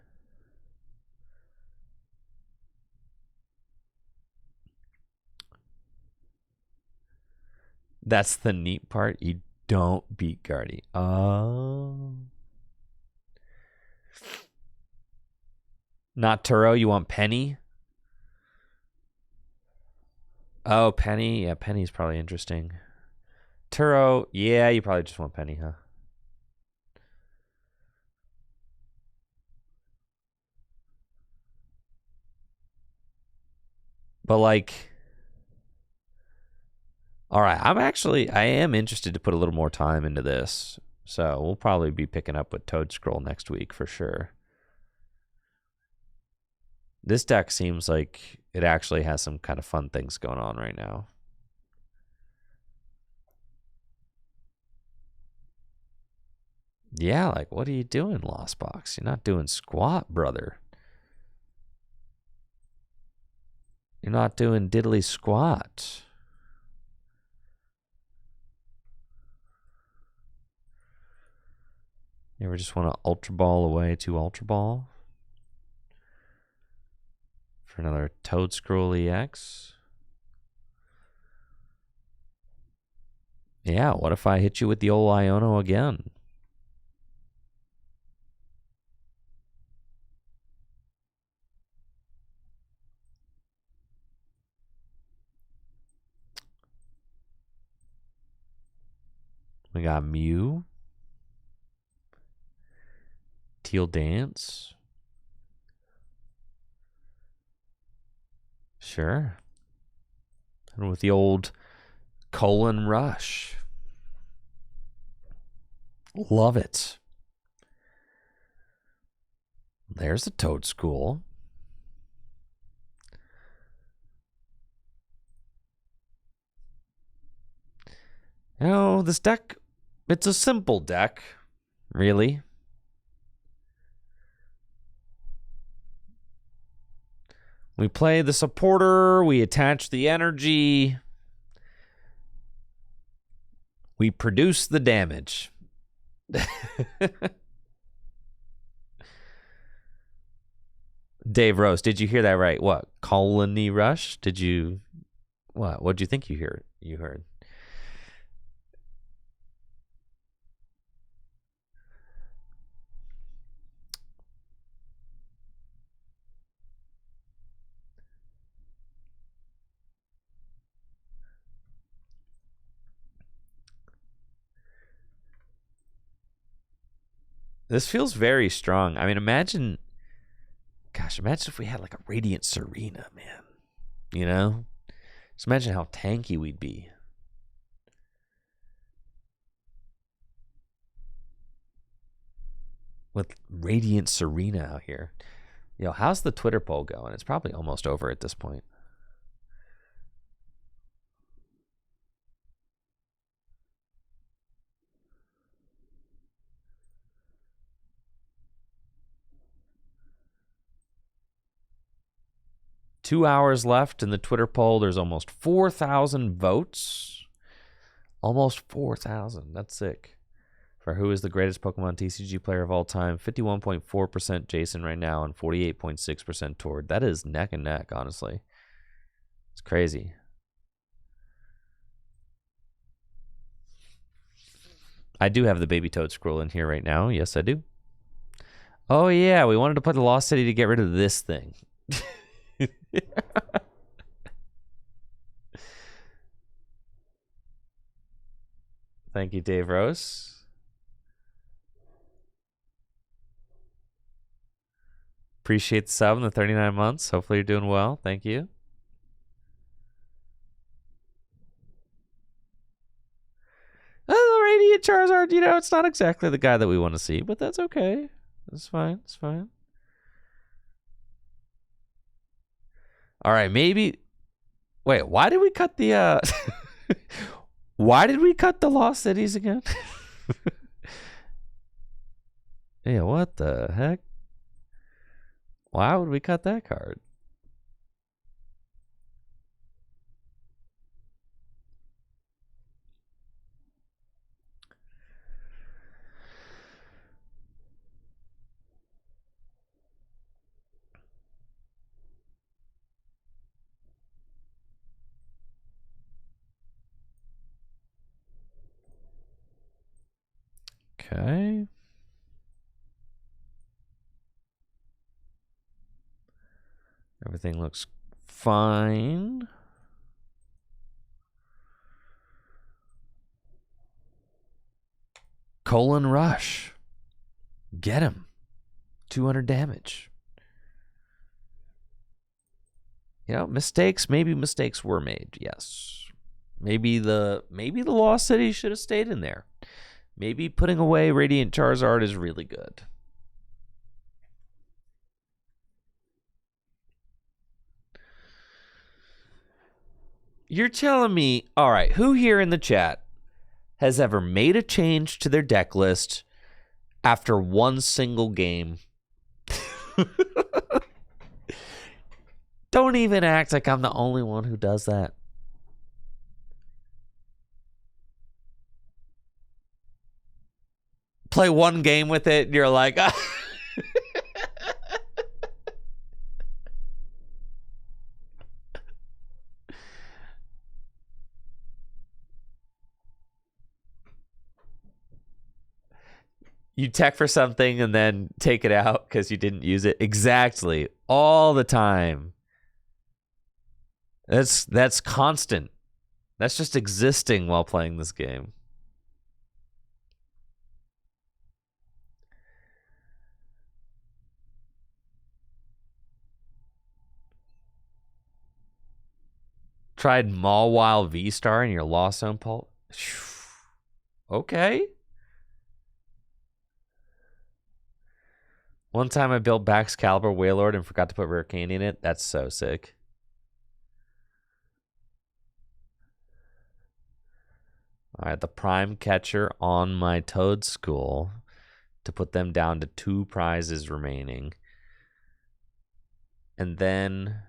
That's the neat part. You don't beat Guardy. Oh. Not Turo. You want Penny? Oh, Penny. Yeah, Penny's probably interesting. Turo. Yeah, you probably just want Penny, huh? But like, all right, I am interested to put a little more time into this. So we'll probably be picking up with Toedscruel next week for sure. This deck seems like it actually has some kind of fun things going on right now. Yeah, like, what are you doing, Lost Box? You're not doing squat, brother. You're not doing diddly squat. You ever just want to Ultra Ball away to Ultra Ball? For another Toedscruel EX? Yeah, what if I hit you with the old Iono again? We got Mew. Teal Dance. Sure. And with the old Colon Rush. Love it. There's a Toedscruel. You know, this deck, it's a simple deck, really. We play the supporter, we attach the energy, we produce the damage. Dave Rose, did you hear that right? What? Colony Rush? Did you... What? What'd you think you heard? This feels very strong. I mean, imagine if we had like a Radiant Serena, man. You know? Just imagine how tanky we'd be. With Radiant Serena out here. Yo, how's the Twitter poll going? It's probably almost over at this point. Two hours left in the Twitter poll. There's almost 4,000 votes. Almost 4,000. That's sick. For who is the greatest Pokemon TCG player of all time? 51.4% Jason right now and 48.6% Tord. That is neck and neck, honestly. It's crazy. I do have the baby Toedscruel in here right now. Yes, I do. Oh, yeah. We wanted to put the Lost City to get rid of this thing. Thank you, Dave Rose. Appreciate the sub and the 39 months. Hopefully you're doing well. Thank you. The Radiant Charizard, you know, it's not exactly the guy that we want to see, but that's okay. It's fine. It's fine. All right, maybe... Wait, why did we cut the... Why did we cut the Lost Cities again? Yeah, what the heck? Why would we cut that card? Okay. Everything looks fine. Colon Rush. Get him. 200 damage. You know, mistakes, maybe mistakes were made. Yes. Maybe the Lost City should have stayed in there. Maybe putting away Radiant Charizard is really good. You're telling me, all right, who here in the chat has ever made a change to their deck list after one single game? Don't even act like I'm the only one who does that. play one game with it, and you're like, you tech for something and then take it out because you didn't use it. Exactly. All the time. That's constant. That's just existing while playing this game. Tried Mawile V-Star in your Lost Zone Pulse? Okay. One time I built Baxcalibur Wailord and forgot to put Rare Candy in it. That's so sick. All right, the Prime Catcher on my Toedscruel to put them down to 2 prizes remaining. And then...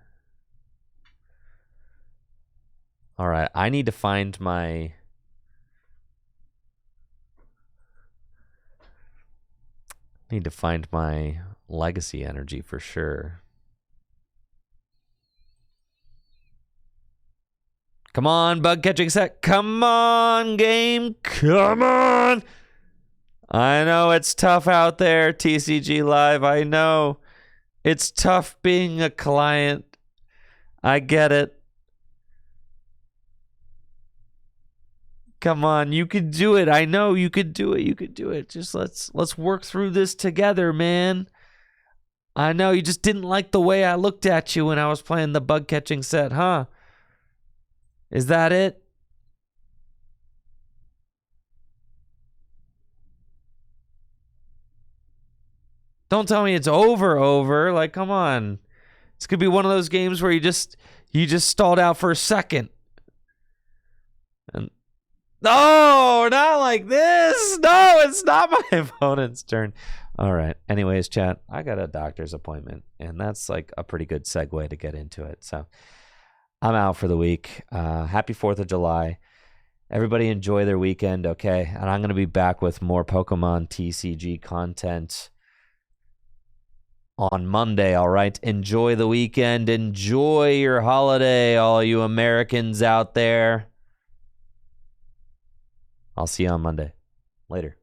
All right, I need to find my... legacy energy for sure. Come on, bug catching set. Come on, game. Come on. I know it's tough out there, TCG Live. I know. It's tough being a client. I get it. Come on, you could do it. I know you could do it. You could do it. Just let's work through this together, man. I know you just didn't like the way I looked at you when I was playing the bug catching set, huh? Is that it? Don't tell me it's over. Like, come on. This could be one of those games where you just stalled out for a second. And no, not like this. No, it's not my opponent's turn. All right. Anyways, chat, I got a doctor's appointment, and that's like a pretty good segue to get into it. So I'm out for the week. Happy 4th of July. Everybody enjoy their weekend, okay? And I'm going to be back with more Pokemon TCG content on Monday, all right? Enjoy the weekend. Enjoy your holiday, all you Americans out there. I'll see you on Monday. Later.